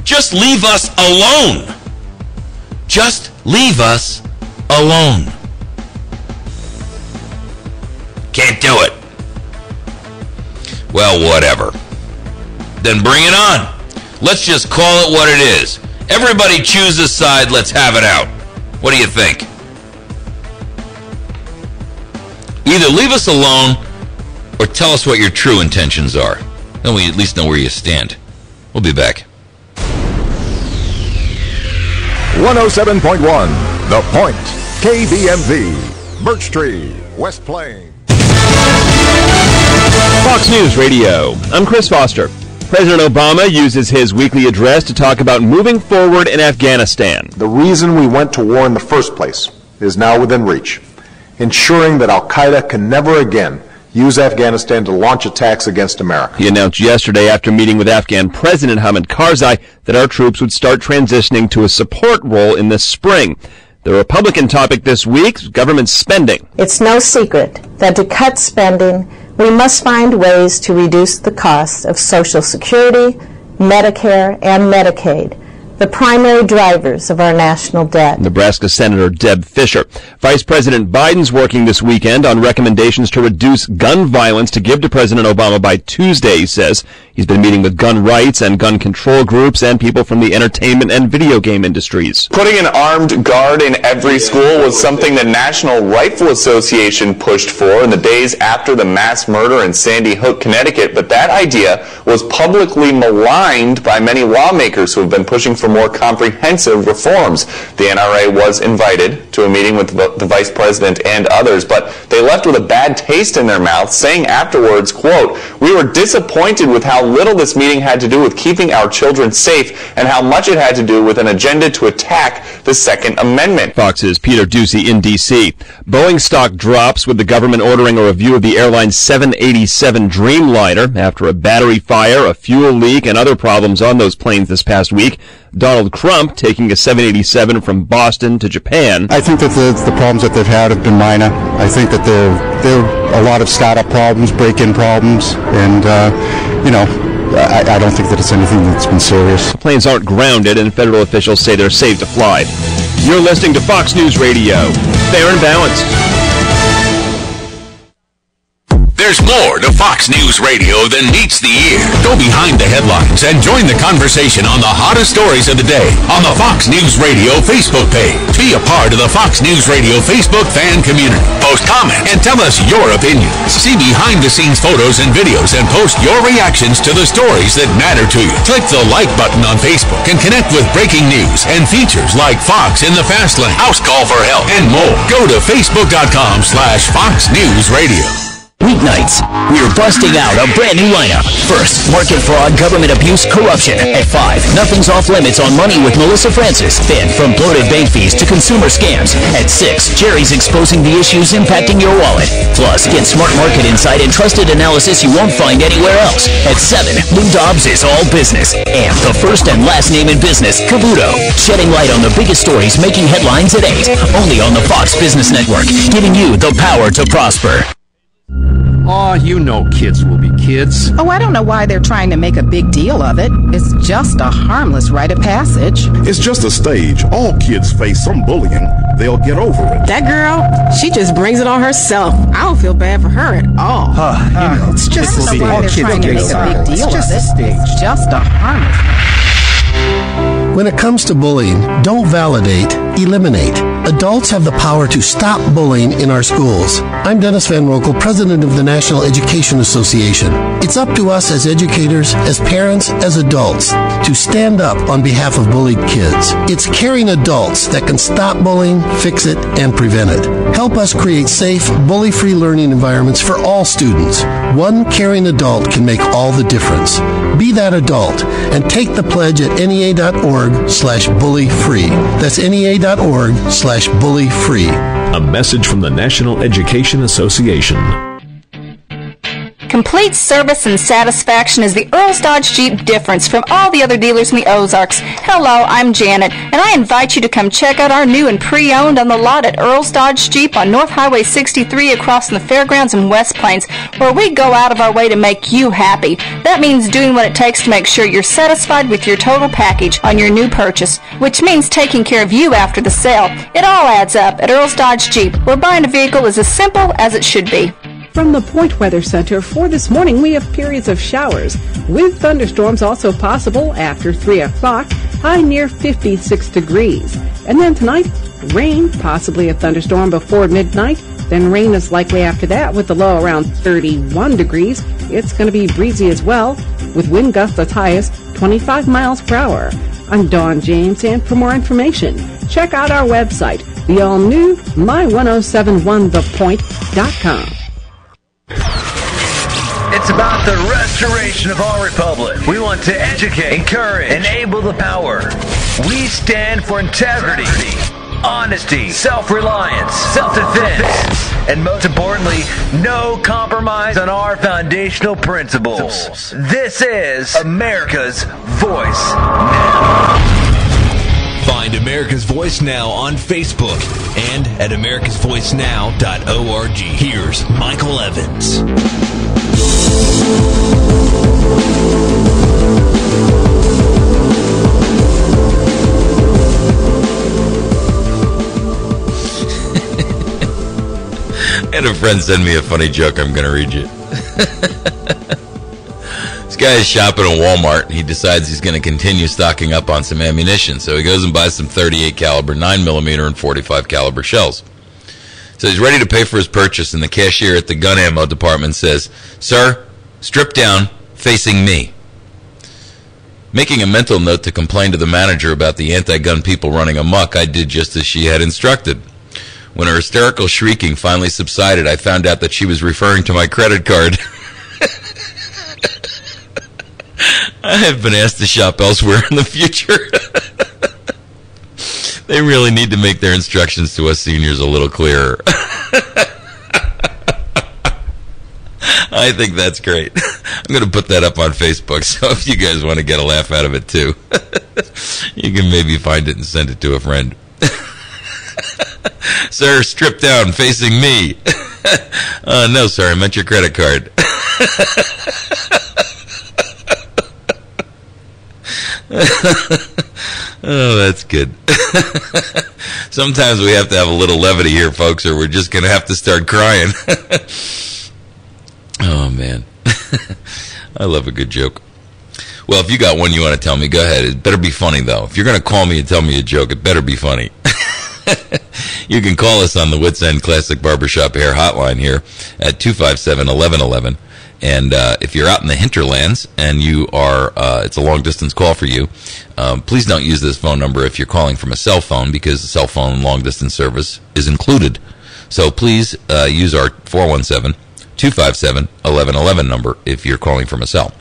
Just leave us alone. Just leave us alone. Can't do it. Well, whatever. Then bring it on. Let's just call it what it is. Everybody choose a side. Let's have it out. What do you think? Either leave us alone or tell us what your true intentions are. Then we at least know where you stand. We'll be back. 107.1, The Point, KBMV, Birch Tree, West Plains. Fox News Radio. I'm Chris Foster. President Obama uses his weekly address to talk about moving forward in Afghanistan. The reason we went to war in the first place is now within reach, ensuring that al-Qaeda can never again use Afghanistan to launch attacks against America. He announced yesterday after meeting with Afghan President Hamid Karzai that our troops would start transitioning to a support role in the spring. The Republican topic this week, government spending. It's no secret that to cut spending, we must find ways to reduce the cost of Social Security, Medicare, and Medicaid, the primary drivers of our national debt. Nebraska Senator Deb Fischer. Vice President Biden's working this weekend on recommendations to reduce gun violence to give to President Obama by Tuesday, he says. He's been meeting with gun rights and gun control groups and people from the entertainment and video game industries. Putting an armed guard in every school was something the National Rifle Association pushed for in the days after the mass murder in Sandy Hook, Connecticut, but that idea was publicly maligned by many lawmakers who have been pushing for more comprehensive reforms. The NRA was invited to a meeting with the Vice President and others, but they left with a bad taste in their mouth, saying afterwards, quote, "We were disappointed with how little this meeting had to do with keeping our children safe and how much it had to do with an agenda to attack the Second Amendment." Fox's Peter Ducey in D.C. Boeing stock drops with the government ordering a review of the airline's 787 Dreamliner after a battery fire, a fuel leak, and other problems on those planes this past week. Donald Trump taking a 787 from Boston to Japan. I think that the problems that they've had have been minor. I think that there are a lot of startup problems, break-in problems, and, I don't think that it's anything that's been serious. The planes aren't grounded, and federal officials say they're safe to fly. You're listening to Fox News Radio. Fair and balanced. There's more to Fox News Radio than meets the ear. Go behind the headlines and join the conversation on the hottest stories of the day on the Fox News Radio Facebook page. Be a part of the Fox News Radio Facebook fan community. Post comments and tell us your opinions. See behind-the-scenes photos and videos and post your reactions to the stories that matter to you. Click the like button on Facebook and connect with breaking news and features like Fox in the Fast Lane, House Call for Help, and more. Go to Facebook.com/Fox News Radio. Weeknights, we're busting out a brand new lineup. First, market fraud, government abuse, corruption. At 5, nothing's off limits on money with Melissa Francis. Then, from bloated bank fees to consumer scams. At 6, Jerry's exposing the issues impacting your wallet. Plus, get smart market insight and trusted analysis you won't find anywhere else. At 7, Lou Dobbs is all business. And the first and last name in business, Cavuto, shedding light on the biggest stories making headlines at 8. Only on the Fox Business Network, giving you the power to prosper. Oh, you know kids will be kids. Oh, I don't know why they're trying to make a big deal of it. It's just a harmless rite of passage. It's just a stage. All kids face some bullying. They'll get over it. That girl, she just brings it on herself. I don't feel bad for her at all. It's just why they're trying to make a big deal of it. It's just a harmless. When it comes to bullying, don't validate, eliminate. Adults have the power to stop bullying in our schools. I'm Dennis Van Rokel, president of the National Education Association. It's up to us as educators, as parents, as adults, to stand up on behalf of bullied kids. It's caring adults that can stop bullying, fix it, and prevent it. Help us create safe, bully-free learning environments for all students. One caring adult can make all the difference. Be that adult and take the pledge at NEA.org/bully-free. That's NEA.org/bully-free. A message from the National Education Association. Complete service and satisfaction is the Earl's Dodge Jeep difference from all the other dealers in the Ozarks. Hello, I'm Janet, and I invite you to come check out our new and pre-owned on the lot at Earl's Dodge Jeep on North Highway 63 across from the fairgrounds in West Plains, where we go out of our way to make you happy. That means doing what it takes to make sure you're satisfied with your total package on your new purchase, which means taking care of you after the sale. It all adds up at Earl's Dodge Jeep, where buying a vehicle is as simple as it should be. From the Point Weather Center for this morning, we have periods of showers, with thunderstorms also possible after 3 o'clock, high near 56 degrees. And then tonight, rain, possibly a thunderstorm before midnight, Then rain is likely after that with the low around 31 degrees. It's going to be breezy as well with wind gusts as high as 25 miles per hour. I'm Dawn James, and for more information, check out our website, the all-new my1071thepoint.com. It's about the restoration of our republic. We want to educate, encourage, enable the power. We stand for integrity, honesty, self-reliance, self-defense, and most importantly, no compromise on our foundational principles. This is America's Voice Now. Find America's Voice Now on Facebook and at americasvoicenow.org. Here's Michael Evans. I had a friend send me a funny joke I'm going to read you. This guy is shopping at Walmart, and he decides he's going to continue stocking up on some ammunition. So he goes and buys some 38 caliber, 9mm, and 45 caliber shells. So he's ready to pay for his purchase, and the cashier at the gun ammo department says, "Sir, strip down, facing me." Making a mental note to complain to the manager about the anti-gun people running amok, I did just as she had instructed. When her hysterical shrieking finally subsided, I found out that she was referring to my credit card. I have been asked to shop elsewhere in the future. They really need to make their instructions to us seniors a little clearer. I think that's great. I'm going to put that up on Facebook, so if you guys want to get a laugh out of it too, you can maybe find it and send it to a friend. Sir, strip down, facing me. No, sir, I meant your credit card. Oh, that's good. Sometimes we have to have a little levity here, folks, or we're just going to have to start crying. Oh, man. I love a good joke. Well, if you got one you want to tell me, go ahead. It better be funny, though. If you're going to call me and tell me a joke, it better be funny. You can call us on the Wits End Classic Barbershop Hair Hotline here at 257-1111. And if you're out in the hinterlands and you are, it's a long-distance call for you, please don't use this phone number if you're calling from a cell phone, because the cell phone long-distance service is included. So please use our 417-257-1111 number if you're calling from a cell.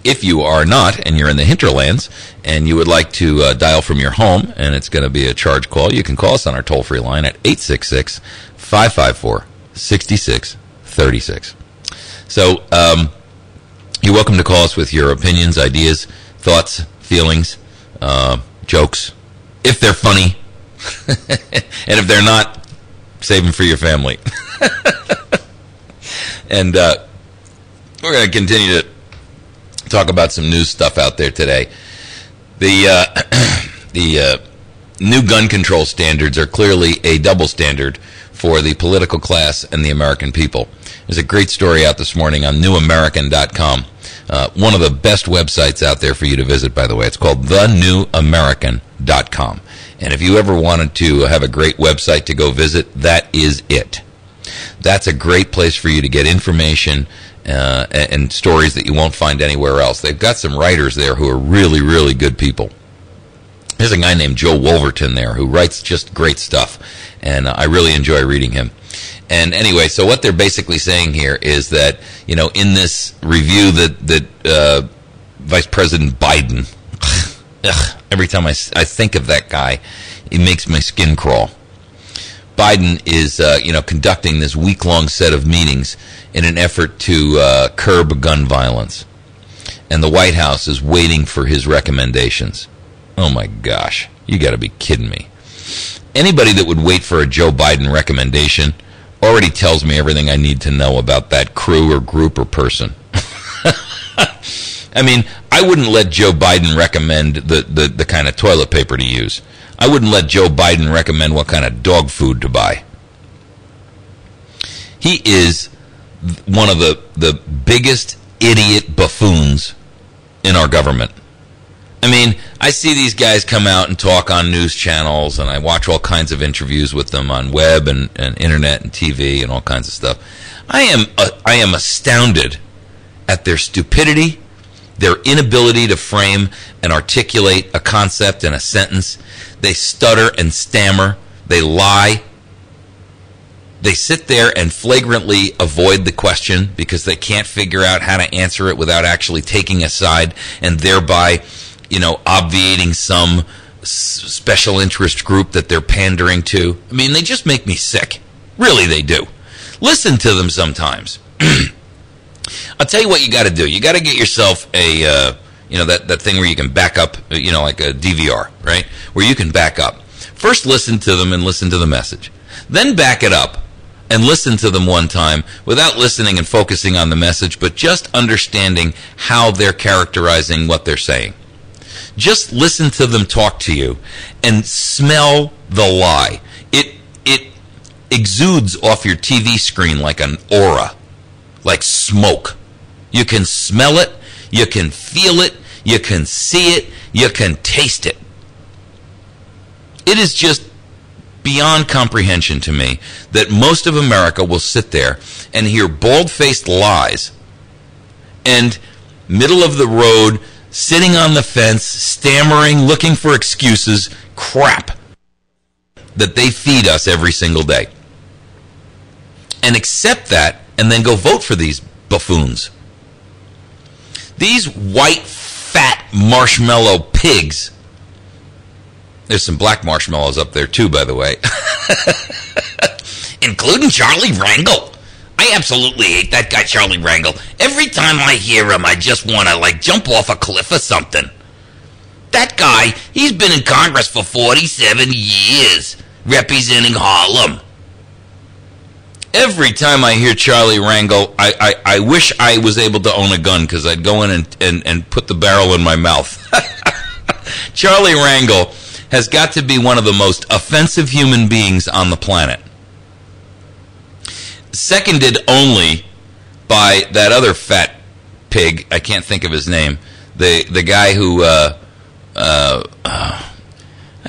If you are not, and you're in the hinterlands, and you would like to dial from your home, and it's going to be a charge call, you can call us on our toll-free line at 866-554-6636. So you're welcome to call us with your opinions, ideas, thoughts, feelings, jokes, if they're funny. And if they're not, save them for your family. And we're going to continue to talk about some news stuff out there today. The new gun control standards are clearly a double standard for the political class and the American people. There's a great story out this morning on newamerican.com. One of the best websites out there for you to visit, by the way. It's called thenewamerican.com. And if you ever wanted to have a great website to go visit, that is it. That's a great place for you to get information and stories that you won't find anywhere else. They've got some writers there who are really, really good people. There's a guy named Joe Wolverton there who writes just great stuff, and I really enjoy reading him. And anyway, so what they're basically saying here is that, you know, in this review that Vice President Biden, every time I think of that guy, it makes my skin crawl. Biden is, conducting this week-long set of meetings in an effort to curb gun violence. And the White House is waiting for his recommendations. Oh, my gosh. You got to be kidding me. Anybody that would wait for a Joe Biden recommendation already tells me everything I need to know about that crew or group or person. I mean, I wouldn't let Joe Biden recommend the kind of toilet paper to use. I wouldn't let Joe Biden recommend what kind of dog food to buy. He is one of the biggest idiot buffoons in our government. I mean, I see these guys come out and talk on news channels, and I watch all kinds of interviews with them on web and internet and TV and all kinds of stuff. I am astounded at their stupidity, their inability to frame and articulate a concept in a sentence. They stutter and stammer. They lie. They sit there and flagrantly avoid the question because they can't figure out how to answer it without actually taking a side and thereby, obviating some special interest group that they're pandering to. I mean, they just make me sick. Really, they do. Listen to them sometimes. I'll tell you what you got to do. You got to get yourself a, that thing where you can back up, like a DVR, right? Where you can back up. First, listen to them and listen to the message. Then back it up and listen to them one time without listening and focusing on the message, but just understanding how they're characterizing what they're saying. Just listen to them talk to you and smell the lie. It exudes off your TV screen like an aura, like smoke. You can smell it, you can feel it, you can see it, you can taste it. It is just beyond comprehension to me that most of America will sit there and hear bald-faced lies and middle of the road, sitting on the fence, stammering, looking for excuses, crap that they feed us every single day. And accept that and then go vote for these buffoons. These white, fat marshmallow pigs. There's some black marshmallows up there too, by the way. Including Charlie Rangel. I absolutely hate that guy, Charlie Rangel. Every time I hear him, I just want to, jump off a cliff or something. That guy, he's been in Congress for 47 years, representing Harlem. Every time I hear Charlie Rangel, I wish I was able to own a gun, because I'd go in and put the barrel in my mouth. Charlie Rangel has got to be one of the most offensive human beings on the planet. Seconded only by that other fat pig, I can't think of his name, the guy who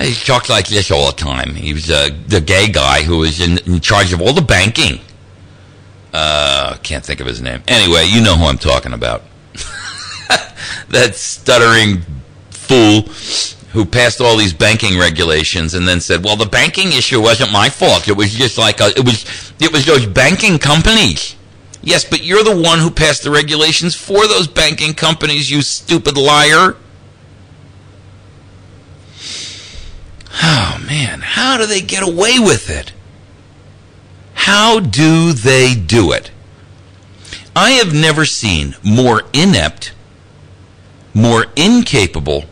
he talked like this all the time. He was the gay guy who was in charge of all the banking. Can't think of his name. Anyway, you know who I'm talking about. That stuttering fool who passed all these banking regulations and then said, well, the banking issue wasn't my fault. It was just it was those banking companies. Yes, but you're the one who passed the regulations for those banking companies, you stupid liar. Oh, man, how do they get away with it? How do they do it? I have never seen more inept, more incapable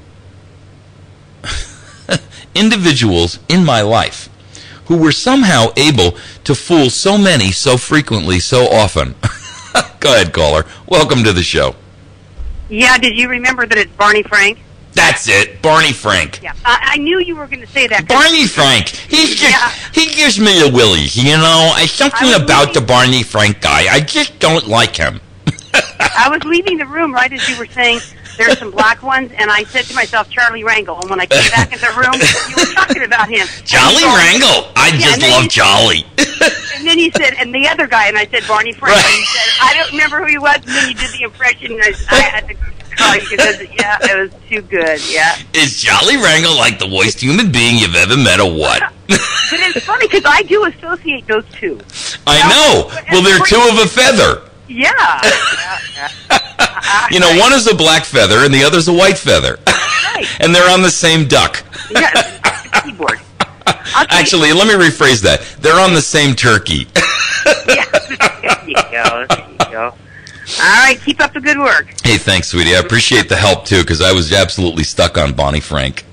individuals in my life who were somehow able to fool so many, so frequently, so often. Go ahead, caller. Welcome to the show. Yeah, did you remember that it's Barney Frank? That's it, Barney Frank. Yeah, I knew you were going to say that. Barney Frank. He gives me the willies, something about the Barney Frank guy. I just don't like him. I was leaving the room right as you were saying there's some black ones, and I said to myself, Charlie Rangel. And when I came back into the room, you were talking about him. Charlie Rangel. I just love Charlie. And then you said, and the other guy, and I said Barney Frank. Right. And you said, I don't remember who he was, and then you did the impression, and I had to call you because, it was too good, yeah. Is Charlie Rangel like the worst human being you've ever met or what? But it's funny, because I do associate those two. I know. Well, they're two of a feather. Yeah. One is a black feather and the other's a white feather. Right. And they're on the same duck. Yeah, keyboard. Actually, let me rephrase that. They're on the same turkey. Yeah, there you go. All right, keep up the good work. Hey, thanks, sweetie. I appreciate the help, too, because I was absolutely stuck on Bonnie Frank.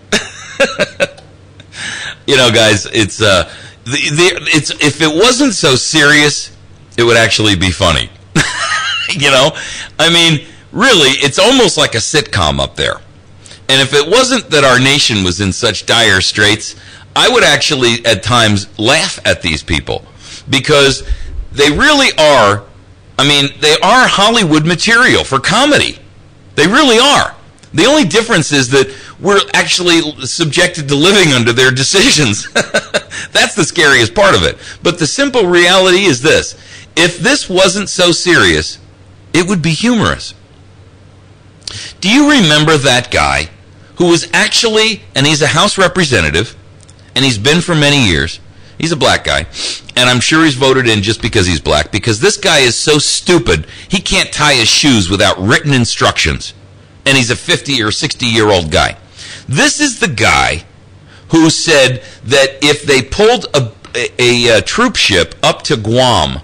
Guys, it's if it wasn't so serious, it would actually be funny. I mean, really, it's almost like a sitcom up there. And if it wasn't that our nation was in such dire straits, I would actually, at times, laugh at these people. Because they really are, they are Hollywood material for comedy. They really are. The only difference is that we're actually subjected to living under their decisions. That's the scariest part of it. But the simple reality is this. If this wasn't so serious, it would be humorous. Do you remember that guy who was actually, and he's a House representative, and he's been for many years. He's a black guy, and I'm sure he's voted in just because he's black, because this guy is so stupid, he can't tie his shoes without written instructions, and he's a 50 or 60-year-old guy. This is the guy who said that if they pulled a troop ship up to Guam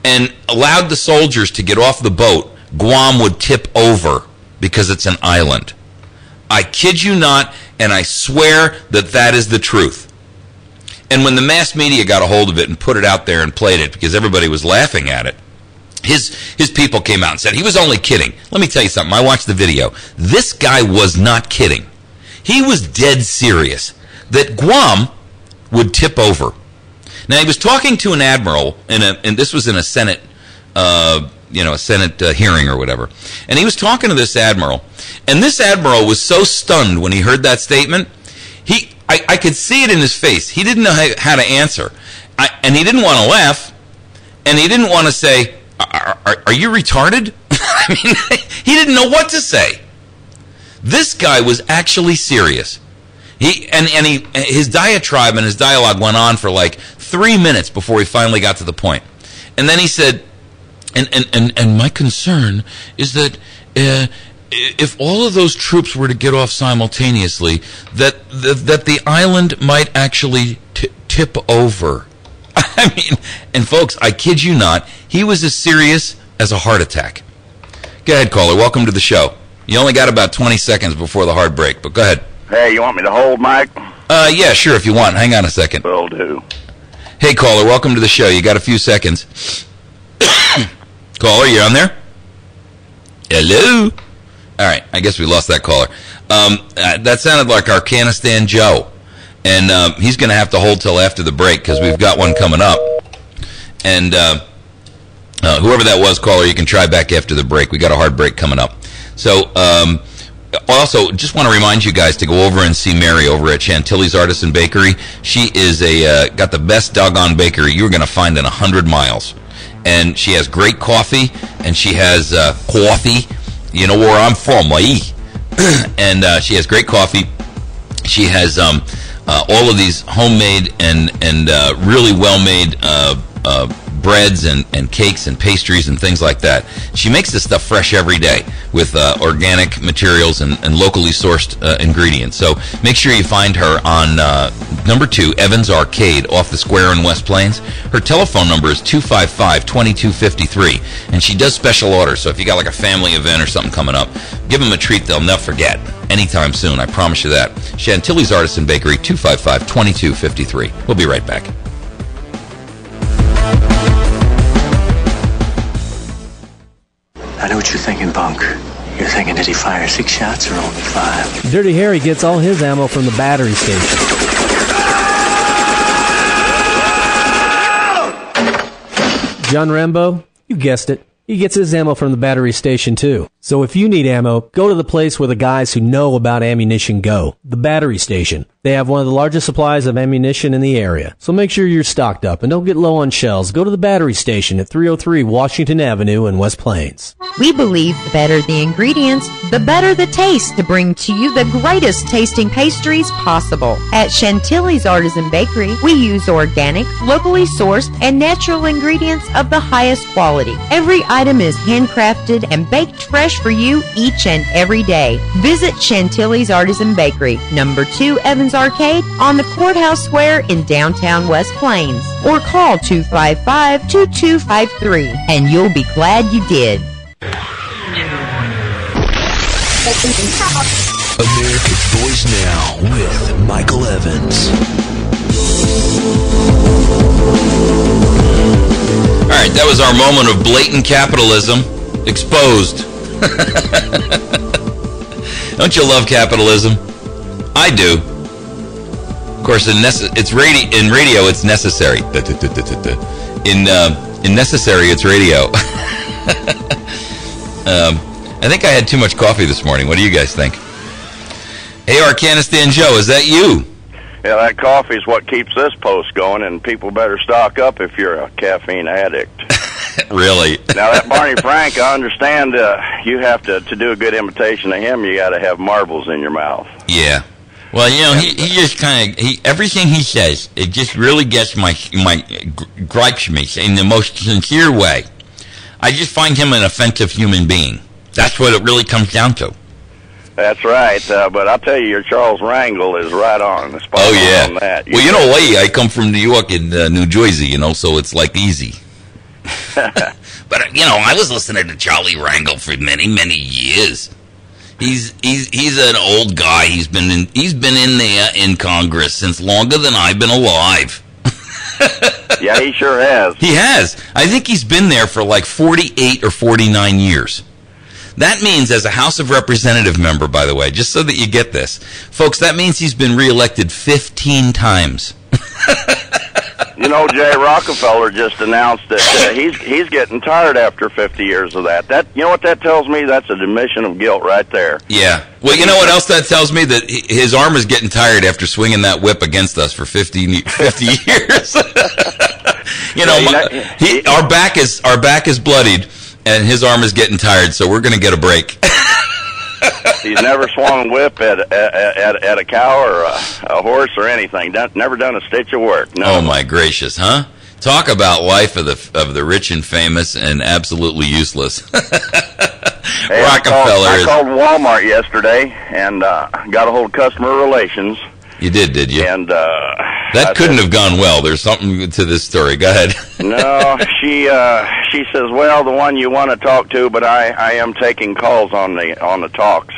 and allowed the soldiers to get off the boat, Guam would tip over because it's an island. I kid you not, and I swear that that is the truth. And when the mass media got a hold of it and put it out there and played it, because everybody was laughing at it, his people came out and said, he was only kidding. Let me tell you something. I watched the video. This guy was not kidding. He was dead serious that Guam would tip over. Now, he was talking to an admiral, and this was in a Senate a Senate hearing or whatever. And he was talking to this admiral. And this admiral was so stunned when he heard that statement, I could see it in his face. He didn't know how to answer. And he didn't want to laugh. And he didn't want to say, are you retarded? I mean, he didn't know what to say. This guy was actually serious. His diatribe and his dialogue went on for like 3 minutes before he finally got to the point. And then he said, and my concern is that if all of those troops were to get off simultaneously, that the island might actually tip over. I mean, and folks, I kid you not, he was as serious as a heart attack. Go ahead, caller. Welcome to the show. You only got about 20 seconds before the hard break, but go ahead. Hey, you want me to hold, Mike? Yeah, sure, if you want. Hang on a second. Will do. Hey, caller, welcome to the show. You got a few seconds. Caller, you on there? Hello? All right, I guess we lost that caller. That sounded like Arcanistan Joe. And he's going to have to hold till after the break because we've got one coming up. And whoever that was, caller, you can try back after the break. We got a hard break coming up. So, also, just want to remind you guys to go over and see Mary over at Chantilly's Artisan Bakery. She is got the best doggone bakery you're going to find in 100 miles. And she has great coffee, and she has coffee. You know where I'm from, and she has great coffee. She has all of these homemade and really well-made breads and cakes and pastries and things like that. She makes this stuff fresh every day with organic materials and locally sourced ingredients. So make sure you find her on number 2 Evans Arcade off the square in West Plains. Her telephone number is 255-2253, and she does special orders. So if you got like a family event or something coming up, give them a treat they'll never forget anytime soon. I promise you that. Chantilly's Artisan Bakery, 255-2253. We'll be right back. I know what you're thinking, punk. You're thinking, did he fire 6 shots or only 5? Dirty Harry gets all his ammo from the battery station. John Rambo, you guessed it. He gets his ammo from the battery station, too. So if you need ammo, go to the place where the guys who know about ammunition go, the battery station. They have one of the largest supplies of ammunition in the area. So make sure you're stocked up and don't get low on shells. Go to the battery station at 303 Washington Avenue in West Plains. We believe the better the ingredients, the better the taste to bring to you the greatest tasting pastries possible. At Chantilly's Artisan Bakery, we use organic, locally sourced, and natural ingredients of the highest quality. Every item is handcrafted and baked fresh for you each and every day. Visit Chantilly's Artisan Bakery, number 2 Evans Arcade on the Courthouse Square in downtown West Plains, or call 255-2253, and you'll be glad you did. America's Voice Now with Michael Evans. All right, that was our moment of blatant capitalism exposed. Don't you love capitalism? I do. Of course, in radio, it's necessary. In necessary, it's radio. I think I had too much coffee this morning. What do you guys think? Hey, Arcanistan Joe, is that you? Yeah, that coffee is what keeps this post going, and people better stock up if you're a caffeine addict. Really? Now, that Barney Frank, I understand you have to do a good imitation of him, you got to have marbles in your mouth. Yeah. Well, you know, he just kind of, everything he says, it just really gets my gripes me in the most sincere way. I just find him an offensive human being. That's what it really comes down to. That's right, but I'll tell you, your Charles Wrangle is right on. On that. Well, you know, I come from New York and New Jersey, you know, so it's like easy. But you know, I was listening to Charlie Wrangle for many years. He's an old guy. He's been in there in Congress since longer than I've been alive. Yeah, he sure has. He has. I think he's been there for like 48 or 49 years. That means, as a House of Representative member, by the way, just so that you get this, folks, that means he's been reelected 15 times. You know, Jay Rockefeller just announced that he's getting tired after 50 years of that. You know what that tells me? That's a admission of guilt right there. Yeah. Well, you know what else that tells me? That his arm is getting tired after swinging that whip against us for 50 years. You know, our back is bloodied, and his arm is getting tired, so we're going to get a break. He's never swung a whip at a cow or a horse or anything. Never done a stitch of work. No. Oh my gracious, huh? Talk about life of the rich and famous and absolutely useless. Hey, Rockefeller. I called Walmart yesterday and got a hold of customer relations. You did you? And that couldn't have gone well. There's something to this story. Go ahead. No, she says, well, the one you want to talk to, but I am taking calls on the talks.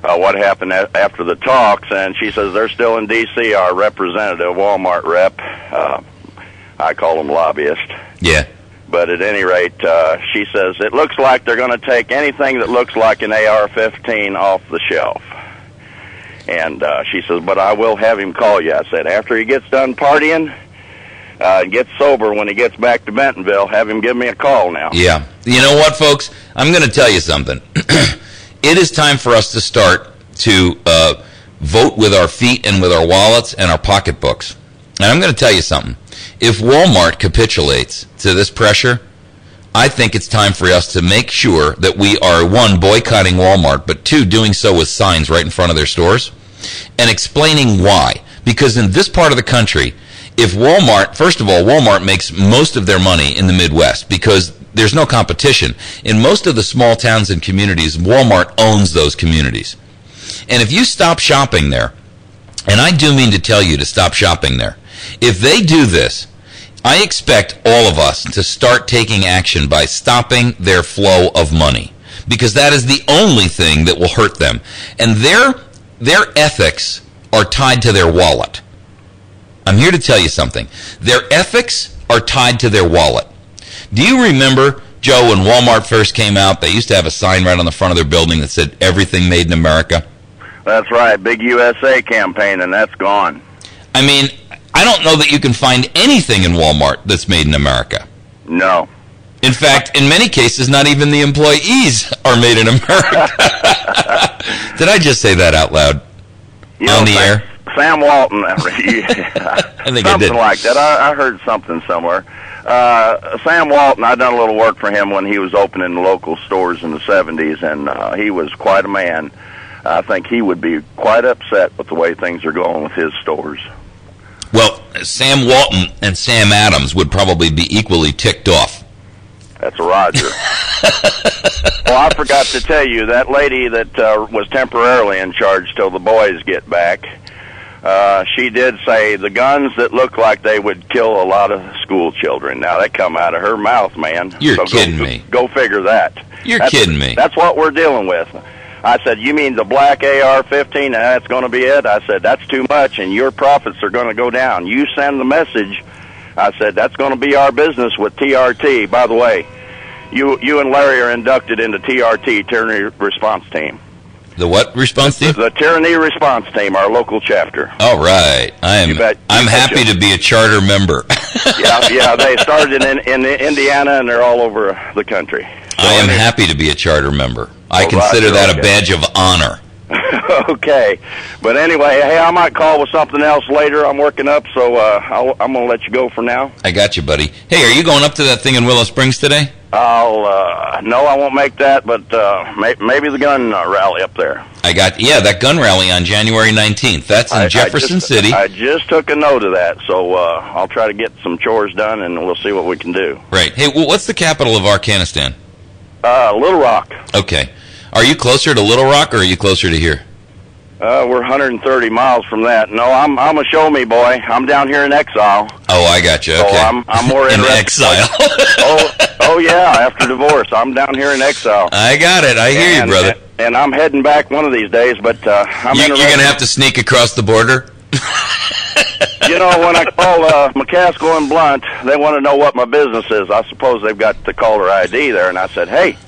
What happened after the talks? And she says they're still in D.C. Our representative, Walmart rep. I call them lobbyist. Yeah. But at any rate, she says it looks like they're going to take anything that looks like an AR-15 off the shelf. And she says, but I will have him call you. I said, after he gets done partying, gets sober when he gets back to Bentonville, have him give me a call now. Yeah. You know what, folks? I'm going to tell you something. It is time for us to start to vote with our feet and with our wallets and our pocketbooks. And I'm going to tell you something. If Walmart capitulates to this pressure, I think it's time for us to make sure that we are, one, boycotting Walmart, but two, doing so with signs right in front of their stores and explaining why. Because in this part of the country, if Walmart, first of all, Walmart makes most of their money in the Midwest because there's no competition. In most of the small towns and communities, Walmart owns those communities. And if you stop shopping there, and I do mean to tell you to stop shopping there, if they do this, I expect all of us to start taking action by stopping their flow of money, because that is the only thing that will hurt them. And their ethics are tied to their wallet. I'm here to tell you something. Their ethics are tied to their wallet. Do you remember, Joe, when Walmart first came out, they used to have a sign right on the front of their building that said, everything made in America? That's right, big USA campaign, and that's gone. I mean, I don't know that you can find anything in Walmart that's made in America. No. In fact, in many cases, not even the employees are made in America. Did I just say that out loud on the air? Sam Walton. I think something I did. Like that. I heard something somewhere. Sam Walton, I done a little work for him when he was opening local stores in the 70s, and he was quite a man. I think he would be quite upset with the way things are going with his stores. Well, Sam Walton and Sam Adams would probably be equally ticked off. That's a Roger. Well, I forgot to tell you, that lady that was temporarily in charge till the boys get back, she did say the guns that look like they would kill a lot of school children. Now, that come out of her mouth, man. You're kidding me. Go figure that. You're kidding me. That's what we're dealing with. I said, you mean the black AR-15 and that's going to be it? I said, that's too much, and your profits are going to go down. You send the message. I said, that's going to be our business with TRT. By the way, you and Larry are inducted into TRT, Tyranny Response Team. The what response team? The Tyranny Response Team, our local chapter. All right. I'm happy to be a charter member. yeah, they started in Indiana, and they're all over the country. So I am happy to be a charter member. I consider that a badge of honor. Okay. But anyway, hey, I might call with something else later. I'm working up, so I'm going to let you go for now. I got you, buddy. Hey, are you going up to that thing in Willow Springs today? No, I won't make that, but maybe the gun rally up there. That gun rally on January 19th. That's in Jefferson City. I just took a note of that, so I'll try to get some chores done, and we'll see what we can do. Right. Hey, what's the capital of Arkanistan? Little Rock. Okay. Are you closer to Little Rock, or are you closer to here? We're 130 miles from that. No, I'm a show me boy. I'm down here in exile. Oh, I got you. Okay. So I'm more in interested. exile. Oh yeah. After divorce, I'm down here in exile. I got it. I hear you, brother. And I'm heading back one of these days. But you're going to have to sneak across the border. You know, when I call McCaskill and Blunt, they want to know what my business is. I suppose they've got the caller ID there, and I said, hey,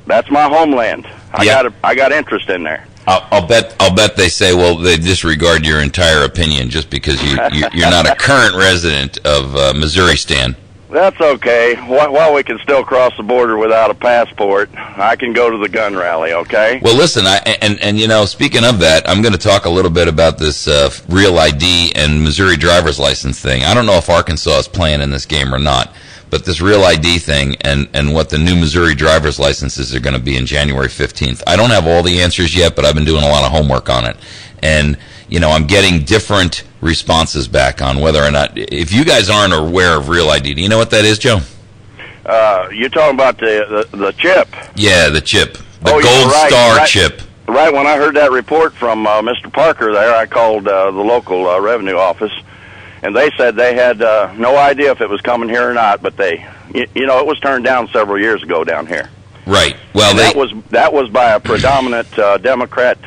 that's my homeland. I got interest in there. I'll bet they say, well, they disregard your entire opinion just because you're not a current resident of Missouri, Stan. That's okay. While we can still cross the border without a passport, I can go to the gun rally, okay? Well, listen, and you know, speaking of that, I'm going to talk a little bit about this Real ID and Missouri driver's license thing. I don't know if Arkansas is playing in this game or not, but this Real ID thing and what the new Missouri driver's licenses are going to be in January 15th. I don't have all the answers yet, but I've been doing a lot of homework on it. And, you know, I'm getting different responses back on whether or not, if you guys aren't aware of Real ID, do you know what that is, Joe? You're talking about the chip. Yeah, the chip. The Gold Star chip. Right, when I heard that report from Mr. Parker there, I called the local revenue office, and they said they had no idea if it was coming here or not, but it was turned down several years ago down here. Right. Well, that was by a predominant Democrat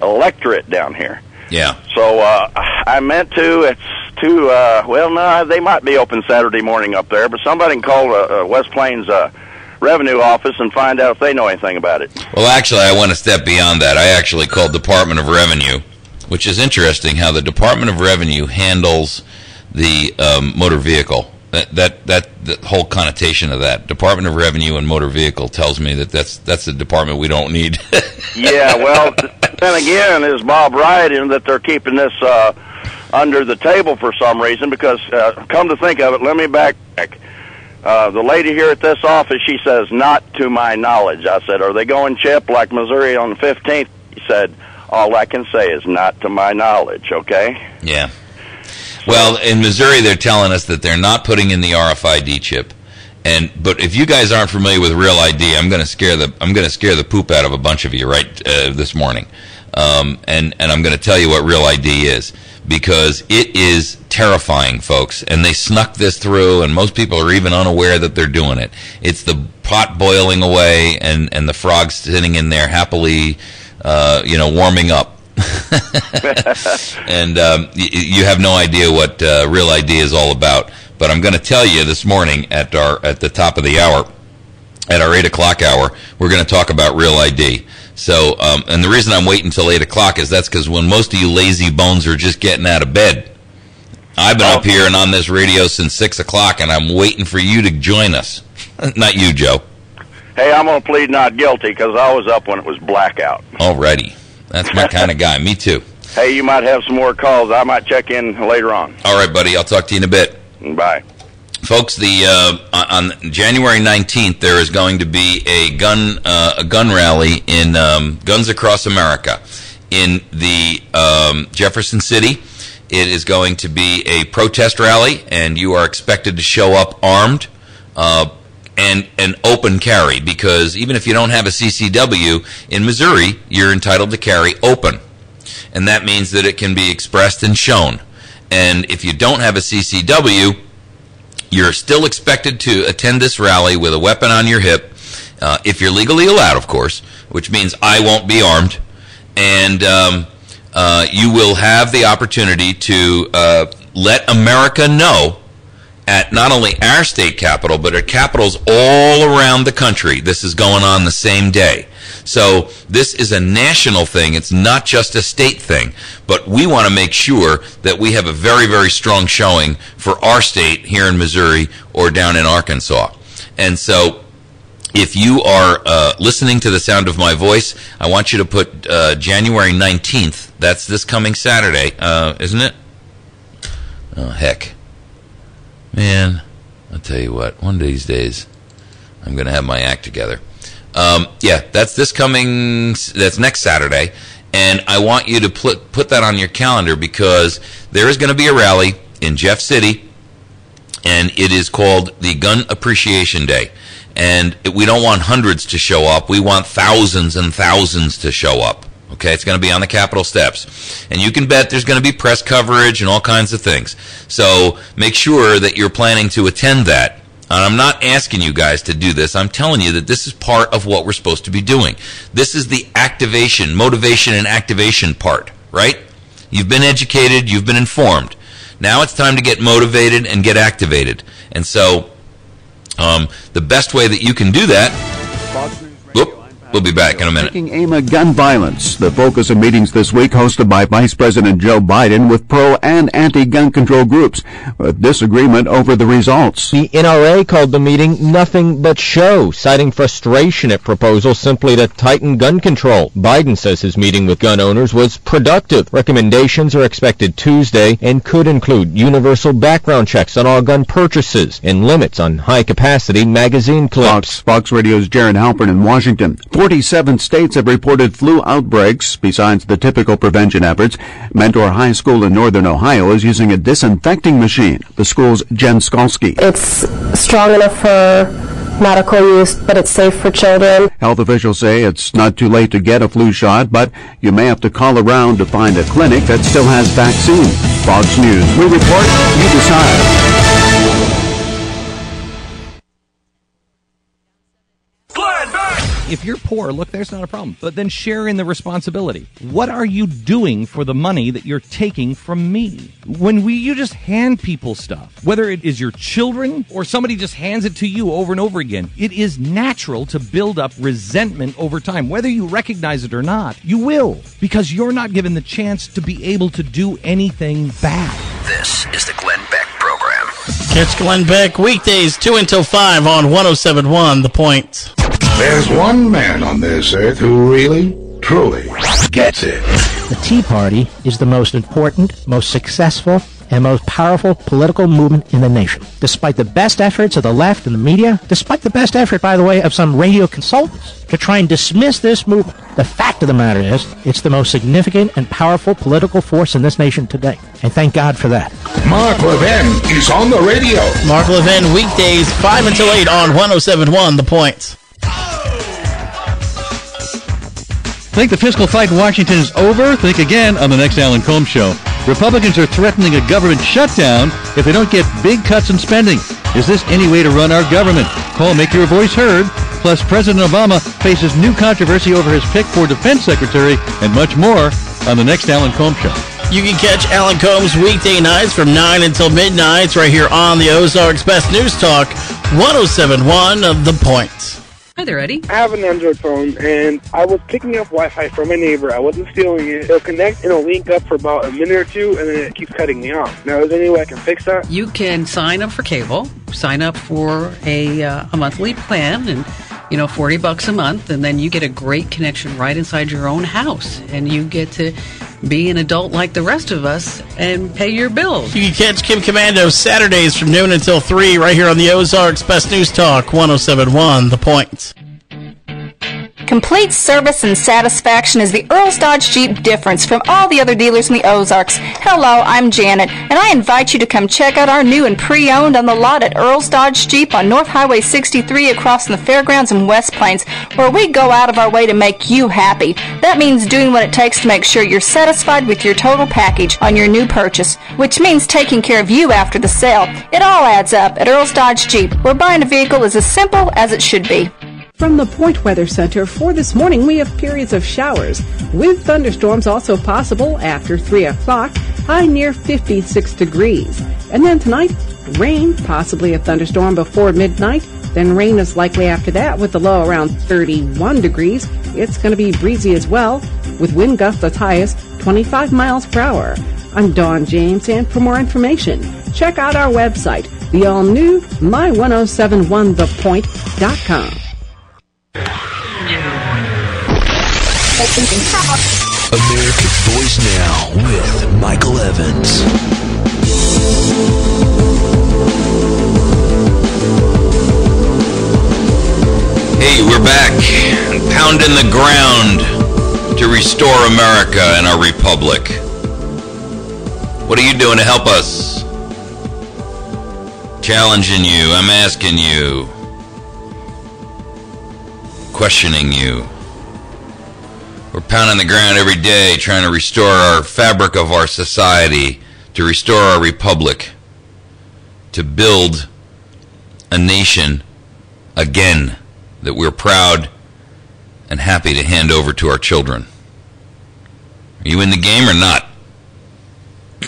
electorate down here. Yeah. So I meant to. It's too. No, they might be open Saturday morning up there, but somebody can call West Plains revenue office and find out if they know anything about it. Well, actually, I went a step beyond that. I actually called Department of Revenue, which is interesting how the Department of Revenue handles the motor vehicle. That whole connotation of that Department of Revenue and motor vehicle tells me that's a department we don't need. Yeah, well, then again, is Bob right in that they're keeping this under the table for some reason? Because come to think of it, let me backtrack. The lady here at this office, she says, not to my knowledge. I said, are they going chip like Missouri on the 15th? He said, all I can say is not to my knowledge, okay? Yeah. Well, in Missouri, they're telling us that they're not putting in the RFID chip, but if you guys aren't familiar with Real ID, I'm going to scare the poop out of a bunch of you this morning, and I'm going to tell you what Real ID is, because it is terrifying, folks. And they snuck this through, and most people are even unaware that they're doing it. It's the pot boiling away, and the frogs sitting in there happily, warming up. And you have no idea what Real ID is all about. But I'm going to tell you this morning at the top of the hour, at our 8 o'clock hour, we're going to talk about Real ID. So, and the reason I'm waiting until 8 o'clock is that's because when most of you lazy bones are just getting out of bed, I've been up here and on this radio since 6 o'clock, and I'm waiting for you to join us. Not you, Joe. Hey, I'm going to plead not guilty because I was up when it was blackout. Alrighty. That's my kind of guy. Me too. Hey, you might have some more calls. I might check in later on. All right, buddy. I'll talk to you in a bit. Bye. Folks, on January 19th, there is going to be a gun rally in Guns Across America in the Jefferson City. It is going to be a protest rally, and you are expected to show up armed and open carry, because even if you don't have a CCW in Missouri, you're entitled to carry open, and that means that it can be expressed and shown. And if you don't have a CCW, you're still expected to attend this rally with a weapon on your hip, if you're legally allowed, of course, which means I won't be armed, and you will have the opportunity to let America know at not only our state capital, but at capitals all around the country. This is going on the same day. So this is a national thing. It's not just a state thing. But we want to make sure that we have a very, very strong showing for our state here in Missouri or down in Arkansas. And so If you are listening to the sound of my voice, I want you to put January 19th. That's this coming Saturday, isn't it? Oh, heck. Man, I'll tell you what. One of these days, I'm going to have my act together. That's next Saturday. And I want you to put that on your calendar because there is going to be a rally in Jeff City, and it is called the Gun Appreciation Day. And we don't want hundreds to show up. We want thousands and thousands to show up. Okay, it's going to be on the Capitol steps. And you can bet there's going to be press coverage and all kinds of things. So make sure that you're planning to attend that. And I'm not asking you guys to do this. I'm telling you that this is part of what we're supposed to be doing. This is the activation, motivation and activation part, right? You've been educated. You've been informed. Now it's time to get motivated and get activated. And so the best way that you can do that... We'll be back in a minute. Taking aim at gun violence. The focus of meetings this week hosted by Vice President Joe Biden with pro and anti-gun control groups with disagreement over the results. The NRA called the meeting nothing but show, citing frustration at proposals simply to tighten gun control. Biden says his meeting with gun owners was productive. Recommendations are expected Tuesday and could include universal background checks on all gun purchases and limits on high-capacity magazine clips. Fox Radio's Jared Halpern in Washington. 47 states have reported flu outbreaks. Besides the typical prevention efforts, Mentor High School in northern Ohio is using a disinfecting machine. The school's Jen Skalski. It's strong enough for medical use, but it's safe for children. Health officials say it's not too late to get a flu shot, but you may have to call around to find a clinic that still has vaccine. Fox News. We report, you decide. If you're poor, look, there's not a problem. But then share in the responsibility. What are you doing for the money that you're taking from me? When you just hand people stuff, whether it is your children or somebody just hands it to you over and over again, it is natural to build up resentment over time. Whether you recognize it or not, you will, because you're not given the chance to be able to do anything back. This is the Glenn Beck Program. Catch Glenn Beck weekdays 2 until 5 on 107.1 The Point. There's one man on this earth who really, truly gets it. The Tea Party is the most important, most successful, and most powerful political movement in the nation. Despite the best efforts of the left and the media, despite the best effort, by the way, of some radio consultants to try and dismiss this movement, the fact of the matter is, it's the most significant and powerful political force in this nation today. And thank God for that. Mark Levin is on the radio. Mark Levin, weekdays 5 until 8 on 107.1 The Point. Think the fiscal fight in Washington is over? Think again on the next Alan Combs Show. Republicans are threatening a government shutdown if they don't get big cuts in spending. Is this any way to run our government? Call, make your voice heard. Plus, President Obama faces new controversy over his pick for defense secretary and much more on the next Alan Combs Show. You can catch Alan Combs weekday nights from 9 until midnight right here on the Ozarks Best News Talk, 107.1 The Point. Hi there, Eddie. I have an Android phone, and I was picking up Wi-Fi from my neighbor. I wasn't stealing it. It'll connect and it'll link up for about a minute or two, and then it keeps cutting me off. Now, is there any way I can fix that? You can sign up for cable, sign up for a monthly plan, and $40 a month, and then you get a great connection right inside your own house, and you get to be an adult like the rest of us and pay your bills. You can catch Kim Commando Saturdays from noon until 3 right here on the Ozarks Best News Talk, 107.1 The Point. Complete service and satisfaction is the Earl's Dodge Jeep difference from all the other dealers in the Ozarks. Hello, I'm Janet, and I invite you to come check out our new and pre-owned on the lot at Earl's Dodge Jeep on North Highway 63 across from the fairgrounds in West Plains, where we go out of our way to make you happy. That means doing what it takes to make sure you're satisfied with your total package on your new purchase, which means taking care of you after the sale. It all adds up at Earl's Dodge Jeep, where buying a vehicle is as simple as it should be. From the Point Weather Center for this morning, we have periods of showers, with thunderstorms also possible after 3 o'clock, high near 56 degrees. And then tonight, rain, possibly a thunderstorm before midnight. Then rain is likely after that, with the low around 31 degrees. It's going to be breezy as well, with wind gusts as high as 25 miles per hour. I'm Dawn James, and for more information, check out our website, the all-new My1071thepoint.com. America's Voice Now with Michael Evans. Hey, we're back, pounding the ground to restore America and our republic. What are you doing to help us? Challenging you, I'm asking you, questioning you. We're pounding the ground every day trying to restore our fabric of our society, to restore our republic, to build a nation again that we're proud and happy to hand over to our children. Are you in the game or not?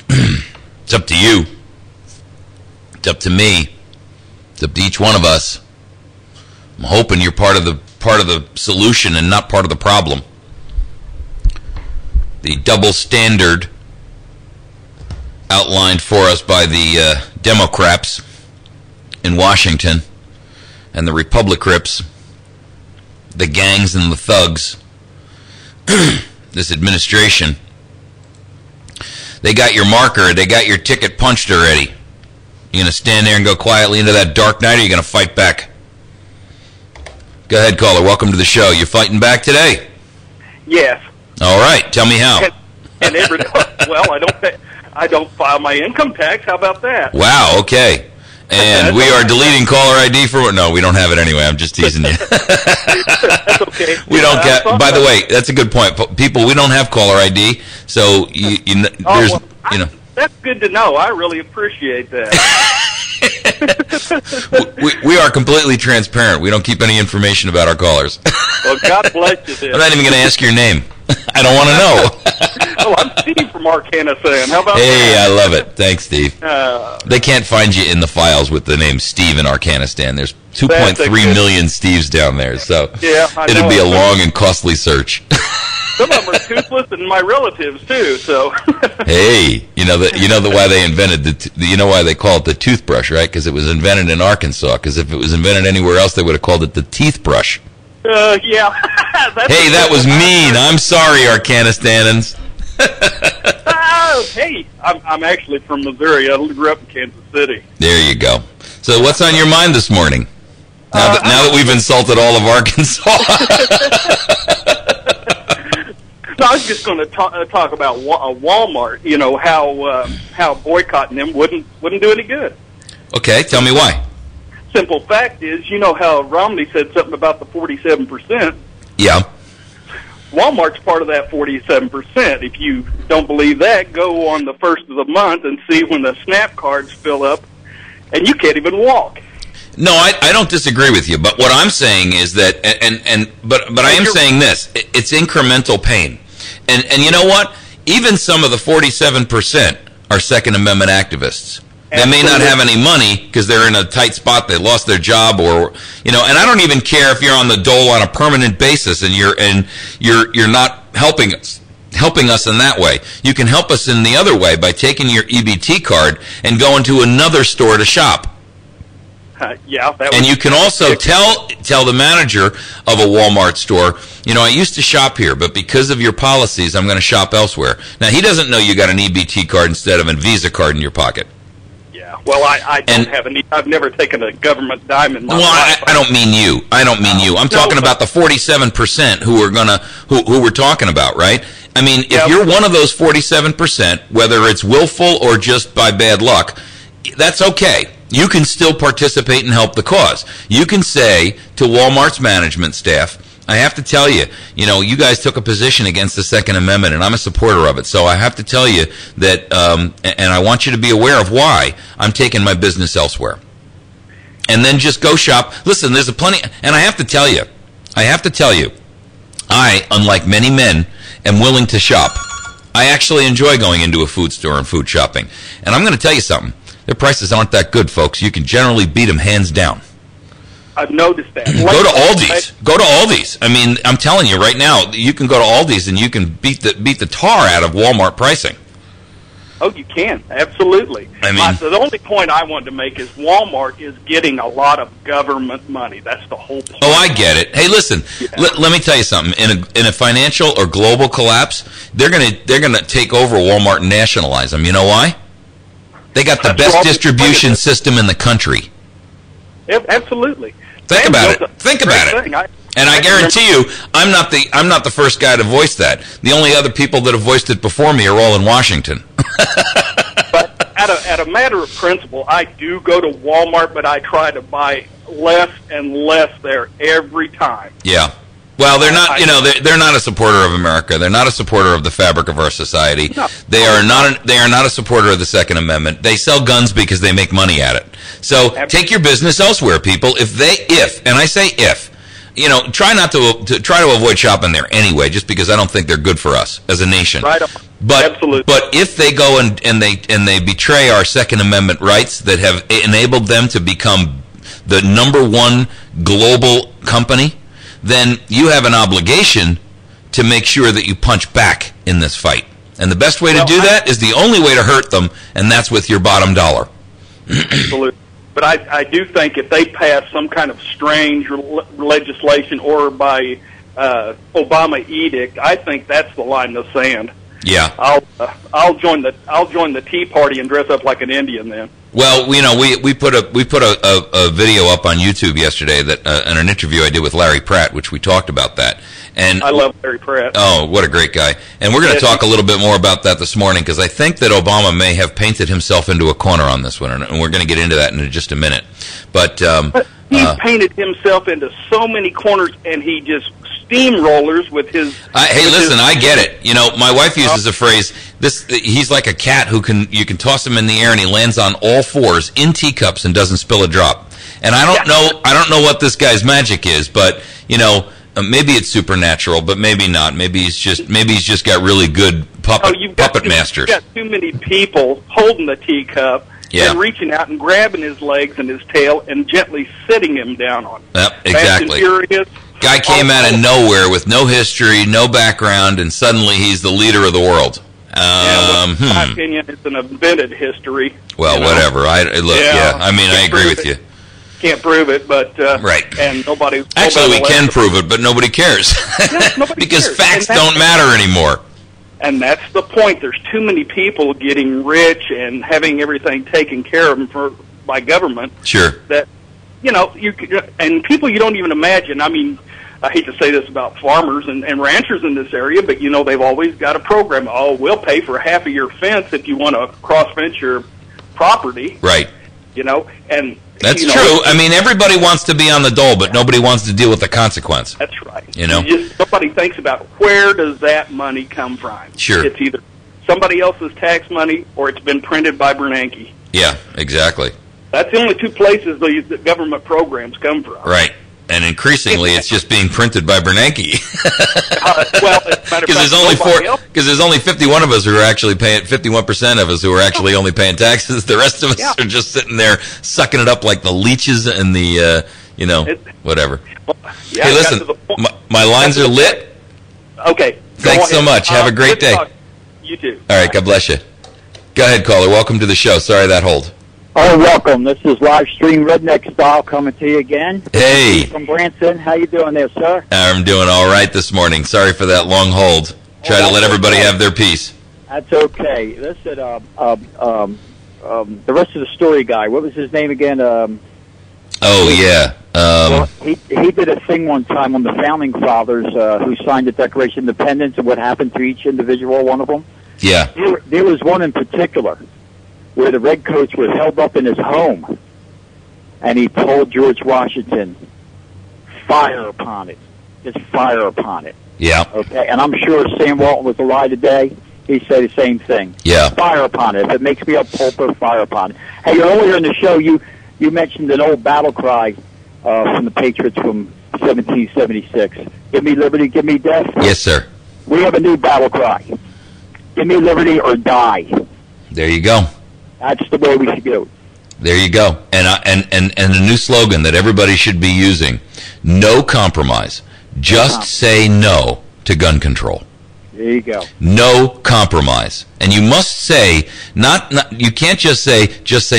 It's up to you. It's up to me. It's up to each one of us. I'm hoping you're part of the solution and not part of the problem. The double standard outlined for us by the Democrats in Washington and the Republicans, the gangs and the thugs, this administration, they got your marker, they got your ticket punched already. You going to stand there and go quietly into that dark night, or are you going to fight back? Go ahead, caller. Welcome to the show. You fighting back today? Yes. All right. Tell me how. And well, I don't file my income tax. How about that? Wow. Okay. And we are deleting caller ID for... No, we don't have it anyway. I'm just teasing you. That's okay. We don't get... By the way, that's a good point. People, we don't have caller ID, so That's good to know. I really appreciate that. we are completely transparent. We don't keep any information about our callers. Well, God bless you then. I'm not even going to ask your name. I don't want to know. Oh, I'm Steve from Arkansas. How about Hey, that? I love it. Thanks, Steve. They can't find you in the files with the name Steve in Arkansas. There's 2.3 million Steves down there, so Yeah, it'd be a long and costly search. Some of them are toothless, and my relatives too. So. Hey, why they invented why they call it the toothbrush, right? Because it was invented in Arkansas. Because if it was invented anywhere else, they would have called it the teeth brush. Yeah. Hey, that was mean. I'm sorry, Arkanistans. Hey, I'm actually from Missouri. I grew up in Kansas City. There you go. So what's on your mind this morning? Now that we've insulted all of Arkansas. No, I was just going to talk about Walmart. You know how boycotting them wouldn't do any good. Okay, tell me why. Simple fact is, you know how Romney said something about the 47%. Yeah. Walmart's part of that 47%. If you don't believe that, go on the first of the month and see when the SNAP cards fill up, and you can't even walk. No, I don't disagree with you, but what I'm saying is that, but I am saying this: it's incremental pain, and you know what? Even some of the 47% are Second Amendment activists. They may not have any money because they're in a tight spot. They lost their job, or and I don't even care if you're on the dole on a permanent basis and you're not helping us in that way. You can help us in the other way by taking your EBT card and going to another store to shop. Yeah, and you can also tell the manager of a Walmart store, I used to shop here, but because of your policies, I'm going to shop elsewhere. Now, he doesn't know you got an EBT card instead of a Visa card in your pocket. Well, I don't have any. I've never taken a government dime in my life. I don't mean you. I'm talking about the 47% who we're talking about, right? I mean, if you're one of those 47%, whether it's willful or just by bad luck, that's okay. You can still participate and help the cause. You can say to Walmart's management staff, I have to tell you, you guys took a position against the Second Amendment, and I'm a supporter of it. So I have to tell you that, and I want you to be aware of why I'm taking my business elsewhere. And then just go shop. Listen, there's plenty, and I have to tell you, I, unlike many men, am willing to shop. I actually enjoy going into a food store and food shopping. And I'm going to tell you something. Their prices aren't that good, folks. You can generally beat them hands down. I've noticed that. Go to Aldi's. Go to Aldi's. I mean, I'm telling you right now, you can go to Aldi's and you can beat the tar out of Walmart pricing. Oh, you can. Absolutely. I mean, the only point I wanted to make is Walmart is getting a lot of government money. That's the whole point. Oh, I get it. Hey, listen, let me tell you something. In a financial or global collapse, they're gonna take over Walmart and nationalize them. You know why? They got the best distribution system in the country. Absolutely. Think about it. And I guarantee you, I'm not the first guy to voice that. The only other people that have voiced it before me are all in Washington. But at a matter of principle, I do go to Walmart, but I try to buy less and less there every time. Yeah. Well, they're not. They're not a supporter of America. They're not a supporter of the fabric of our society. No. They are not a supporter of the Second Amendment. They sell guns because they make money at it. So take your business elsewhere, people. If and I say if. Try not to avoid shopping there anyway, just because I don't think they're good for us as a nation. Right on. But absolutely. But if they go and they betray our Second Amendment rights that have enabled them to become the number one global company, then you have an obligation to make sure that you punch back in this fight. And the best way to do that is the only way to hurt them, and that's with your bottom dollar. Absolutely. But I do think if they pass some kind of strange legislation or by Obama edict, I think that's the line in the sand. Yeah. I'll join the Tea Party and dress up like an Indian then. Well, we put a video up on YouTube yesterday that in an interview I did with Larry Pratt, which we talked about that. And I love Larry Pratt. Oh, what a great guy! And we're going to talk a little bit more about that this morning because I think that Obama may have painted himself into a corner on this one, and we're going to get into that in just a minute. But he painted himself into so many corners, and he just steamrollers with his. I get it. My wife uses a phrase. He's like a cat who you can toss him in the air and he lands on all fours in teacups and doesn't spill a drop. And I don't know what this guy's magic is, but maybe it's supernatural, but maybe not. Maybe he's just got really good puppet masters. You've got too many people holding the teacup. Yeah. And reaching out and grabbing his legs and his tail and gently sitting him down on. Yep, exactly. Fast and Furious. Guy came out of nowhere with no history, no background, and suddenly he's the leader of the world. In my opinion, it's an invented history. Well, whatever. I agree with you. Can't prove it, but right. And nobody. Actually, we can prove it, but nobody cares. Nobody because cares. Facts don't matter anymore. And that's the point. There's too many people getting rich and having everything taken care of them by government. Sure. That and people you don't even imagine. I mean, I hate to say this about farmers and ranchers in this area, but they've always got a program. Oh, we'll pay for half of your fence if you want to cross fence your property. Right. And that's true. I mean, everybody wants to be on the dole, but nobody wants to deal with the consequence. That's right. Nobody thinks about where does that money come from. Sure. It's either somebody else's tax money or it's been printed by Bernanke. Yeah, exactly. That's the only two places the government programs come from. Right. And increasingly, it's just being printed by Bernanke. Because there's only 51 of us who are actually paying 51% of us who are actually only paying taxes. The rest of us are just sitting there sucking it up like the leeches and the whatever. Hey, listen, my lines are lit. Okay. Thanks so much. Have a great day. You too. All right. God bless you. Go ahead, caller. Welcome to the show. Sorry that hold. Oh, welcome. This is live stream redneck style coming to you again. Hey. From Branson. How you doing there, sir? I'm doing all right this morning. Sorry for that long hold. Try to let everybody have their piece. That's okay. Listen, the rest of the story guy, what was his name again? Yeah. Well, he did a thing one time on the Founding Fathers who signed the Declaration of Independence and what happened to each individual one of them. Yeah. There was one in particular where the redcoats were held up in his home, and he told George Washington, fire upon it. Just fire upon it. Yeah. Okay, and I'm sure if Sam Walton was alive today, he'd say the same thing. Yeah. Fire upon it. If it makes me a pulper, fire upon it. Hey, earlier in the show, you mentioned an old battle cry from the Patriots from 1776. Give me liberty, give me death. Yes, sir. We have a new battle cry. Give me liberty or die. There you go. That's the way we should go. There you go. And a new slogan that everybody should be using. No compromise. Just say no to gun control. There you go. No compromise. And you must say, you can't just say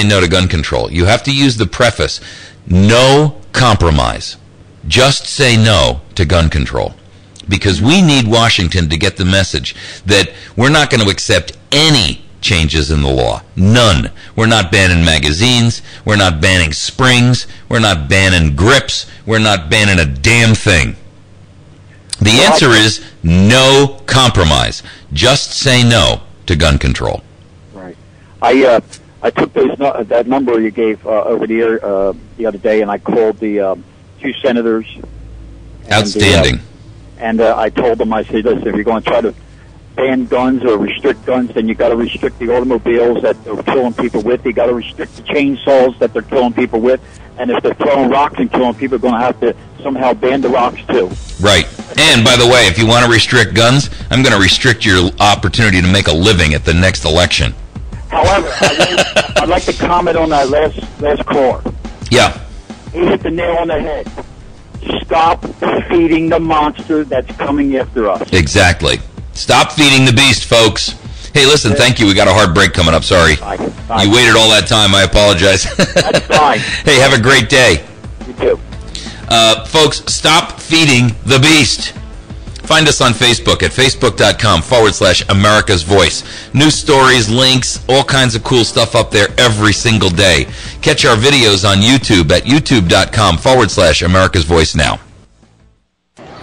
no to gun control. You have to use the preface, no compromise. Just say no to gun control. Because we need Washington to get the message that we're not going to accept any changes in the law. None. We're not banning magazines. We're not banning springs. We're not banning grips. We're not banning a damn thing. The answer is no compromise. Just say no to gun control. Right. I took that number you gave over the air the other day, and I called the 2 senators. Outstanding. And I told them, I said, listen, if you're going to try to ban guns or restrict guns, then you got to restrict the automobiles that they're killing people with. You got to restrict the chainsaws that they're killing people with. And if they're throwing rocks and killing people, they're going to have to somehow ban the rocks too. Right. And by the way, if you want to restrict guns, I'm going to restrict your opportunity to make a living at the next election. However, I'd like to comment on that last caller. Yeah. He hit the nail on the head. Stop feeding the monster that's coming after us. Exactly. Stop feeding the beast, folks. Hey, listen, thank you. We got a hard break coming up. Sorry. Fine. You waited all that time. I apologize. That's fine. Hey, have a great day. You too. Folks, stop feeding the beast. Find us on Facebook at facebook.com/America's Voice. News stories, links, all kinds of cool stuff up there every single day. Catch our videos on YouTube at youtube.com/America's Voice now.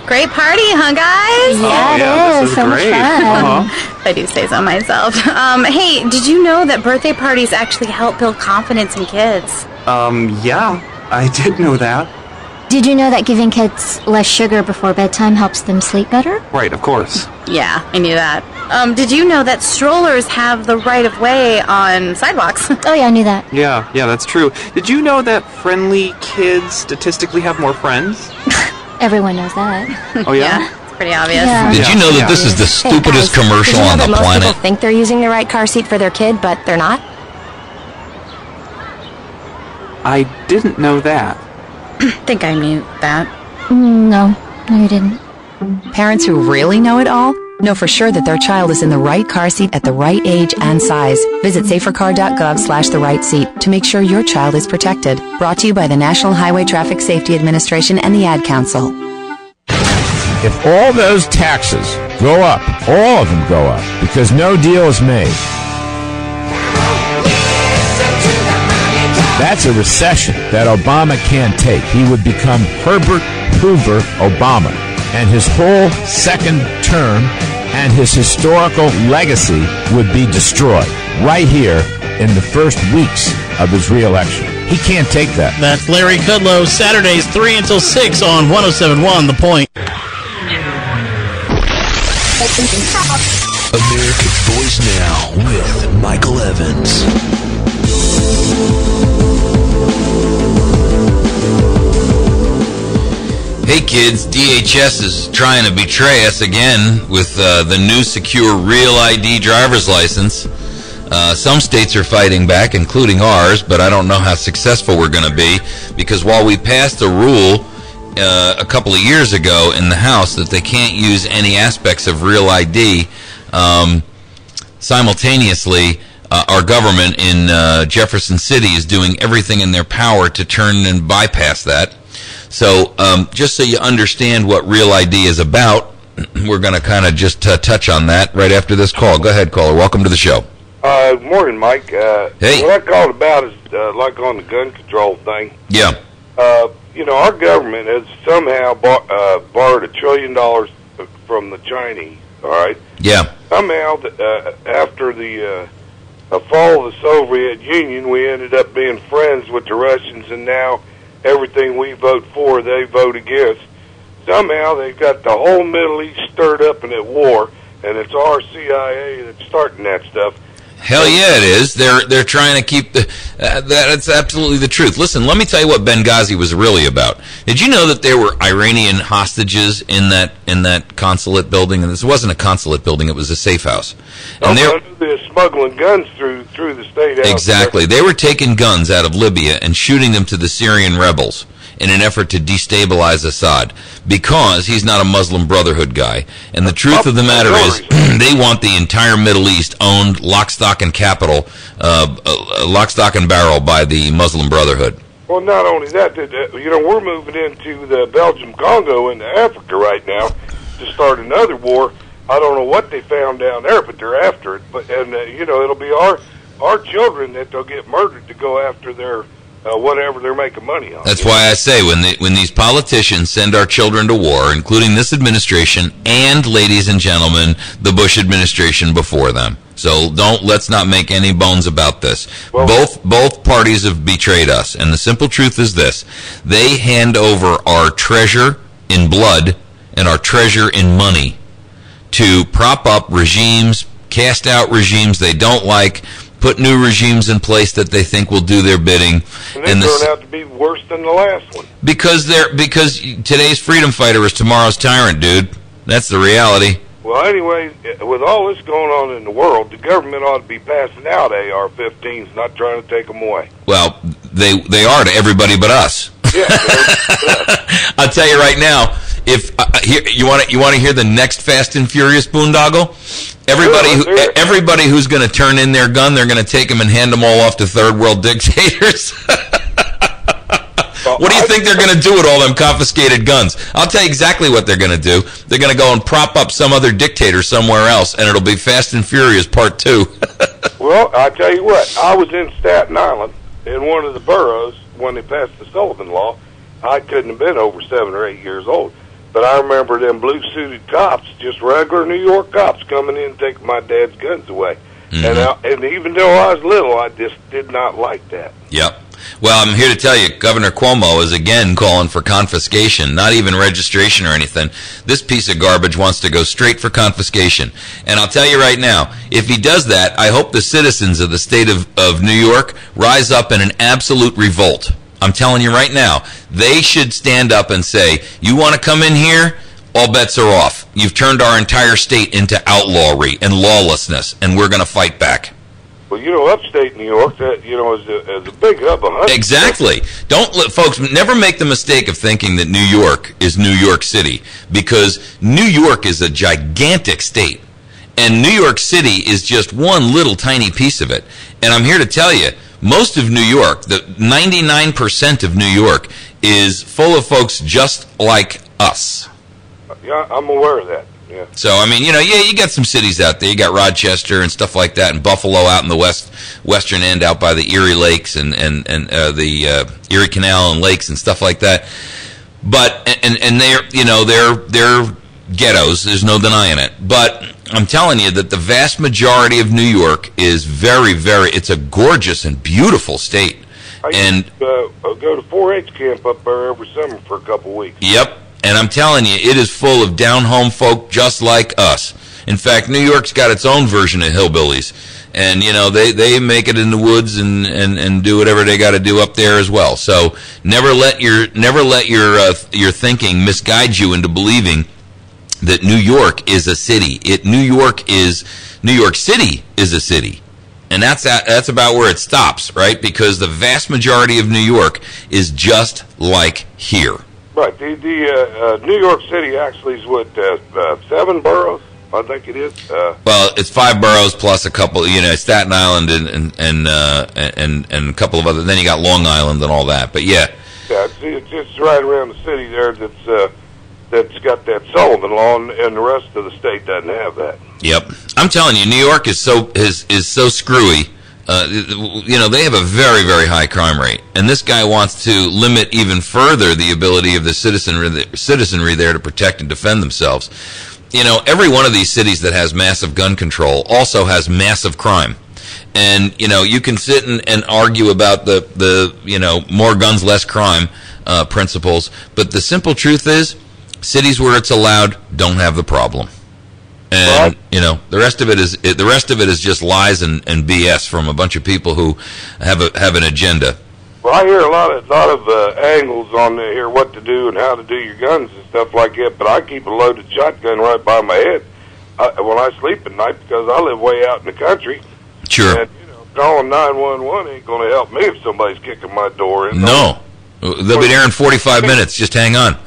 Great party, huh, guys? Yeah, it is. So much fun. I do say so myself. Hey, did you know that birthday parties actually help build confidence in kids? Yeah, I did know that. Did you know that giving kids less sugar before bedtime helps them sleep better? Right, of course. Yeah, I knew that. Did you know that strollers have the right of way on sidewalks? Oh yeah, I knew that. Yeah, that's true. Did you know that friendly kids statistically have more friends? Everyone knows that. Oh yeah? Yeah, it's pretty obvious. Yeah. Did you know that this is the stupidest commercial on the most planet? People think they're using the right car seat for their kid, but they're not? I didn't know that. Think I knew that. No, you didn't. Parents who really know it all know for sure that their child is in the right car seat at the right age and size. Visit safercar.gov/the-right-seat to make sure your child is protected. Brought to you by the National Highway Traffic Safety Administration and the Ad Council. If all those taxes go up, all of them go up, because no deal is made, that's a recession that Obama can't take. He would become Herbert Hoover Obama, and his whole second term and his historical legacy would be destroyed right here in the first weeks of his re-election. He can't take that. That's Larry Kudlow, Saturdays 3 until 6 on 107.1 The Point. America's Voice Now with Michael Evans. Hey kids, DHS is trying to betray us again with the new secure Real ID driver's license. Some states are fighting back, including ours, but I don't know how successful we're going to be, because while we passed a rule a couple of years ago in the House that they can't use any aspects of Real ID, simultaneously our government in Jefferson City is doing everything in their power to turn and bypass that. So just so you understand what Real ID is about, we're going to kind of just touch on that right after this call. Go ahead, caller. Welcome to the show. Morning, Mike. Hey. What I called about is like on the gun control thing. Yeah. Our government has somehow borrowed $1 trillion from the Chinese, all right? Yeah. Somehow, after the fall of the Soviet Union, we ended up being friends with the Russians, and now everything we vote for, they vote against. Somehow they've got the whole Middle East stirred up in at war, and it's our CIA that's starting that stuff. Hell yeah, it is. They're trying to keep that's absolutely the truth. Listen, let me tell you what Benghazi was really about. Did you know that there were Iranian hostages in that consulate building? And this wasn't a consulate building; it was a safe house. And they're smuggling guns through the state house. Exactly. They were taking guns out of Libya and shooting them to the Syrian rebels. in an effort to destabilize Assad, because he's not a Muslim Brotherhood guy. And the truth of the matter is, they want the entire Middle East owned lock, stock, and barrel by the Muslim Brotherhood. Well, not only that, we're moving into the Belgium Congo into Africa right now to start another war. I don't know what they found down there, but they're after it. It'll be our children that they'll get murdered to go after their whatever they're making money on. That's why I say when these politicians send our children to war, including this administration and, ladies and gentlemen, the Bush administration before them. So let's not make any bones about this. Well, both parties have betrayed us, and the simple truth is this: they hand over our treasure in blood and our treasure in money to prop up regimes, cast out regimes they don't like, put new regimes in place that they think will do their bidding. And they turn out to be worse than the last one. Because today's freedom fighter is tomorrow's tyrant, dude. That's the reality. Well, anyway, with all this going on in the world, the government ought to be passing out AR-15s, not trying to take them away. Well, they are to everybody but us. Yeah. I'll tell you right now, if you want to hear the next Fast and Furious boondoggle, everybody who's going to turn in their gun, they're going to take them and hand them all off to third world dictators. What do you think they're going to do with all them confiscated guns? I'll tell you exactly what they're going to do. They're going to go and prop up some other dictator somewhere else, and it'll be Fast and Furious Part 2. Well, I tell you what, I was in Staten Island in one of the boroughs when they passed the Sullivan Law. I couldn't have been over 7 or 8 years old. But I remember them blue-suited cops, just regular New York cops, coming in and taking my dad's guns away. Mm-hmm. And even though I was little, I just did not like that. Yep. Well, I'm here to tell you, Governor Cuomo is again calling for confiscation, not even registration or anything. This piece of garbage wants to go straight for confiscation. And I'll tell you right now, if he does that, I hope the citizens of the state of New York rise up in an absolute revolt. I'm telling you right now, they should stand up and say, you want to come in here? All bets are off. You've turned our entire state into outlawry and lawlessness, and we're going to fight back. Well, upstate New York, that is a big hub of hunting. Exactly. Folks, never make the mistake of thinking that New York is New York City, because New York is a gigantic state, and New York City is just one little tiny piece of it. And I'm here to tell you, most of New York, the 99% of New York, is full of folks just like us. Yeah, I'm aware of that. Yeah. So, I mean, you got some cities out there. You got Rochester and stuff like that, and Buffalo out in the western end, out by the Erie Lakes and the Erie Canal and lakes and stuff like that. But and they're ghettos. There's no denying it. But I'm telling you that the vast majority of New York is very, very. It's a gorgeous and beautiful state. I used to go to 4-H camp up there every summer for a couple weeks. Yep. And I'm telling you, it is full of down-home folk just like us. In fact, New York's got its own version of hillbillies. And, they make it in the woods and do whatever they got to do up there as well. So never let your thinking misguide you into believing that New York is a city. New York City is a city. And that's about where it stops, right? Because the vast majority of New York is just like here. Right. The New York City actually is 7 boroughs, I think it is. Well, it's 5 boroughs plus a couple, Staten Island and a couple of other. Then you got Long Island and all that. But yeah. Yeah, it's just right around the city there that's got that Sullivan Law, and the rest of the state doesn't have that. Yep. I'm telling you, New York is so screwy. They have a very, very high crime rate, and this guy wants to limit even further the ability of the citizenry there to protect and defend themselves. Every one of these cities that has massive gun control also has massive crime. And, you can sit and argue about the more guns, less crime principles, but the simple truth is, cities where it's allowed don't have the problem. And the rest of it is just lies and BS from a bunch of people who have an agenda. Well, I hear a lot of angles on here, what to do and how to do your guns and stuff like that. But I keep a loaded shotgun right by my head when I sleep at night, because I live way out in the country. Sure. And calling 911 ain't going to help me if somebody's kicking my door in. No. They'll be there in 45 minutes. Just hang on.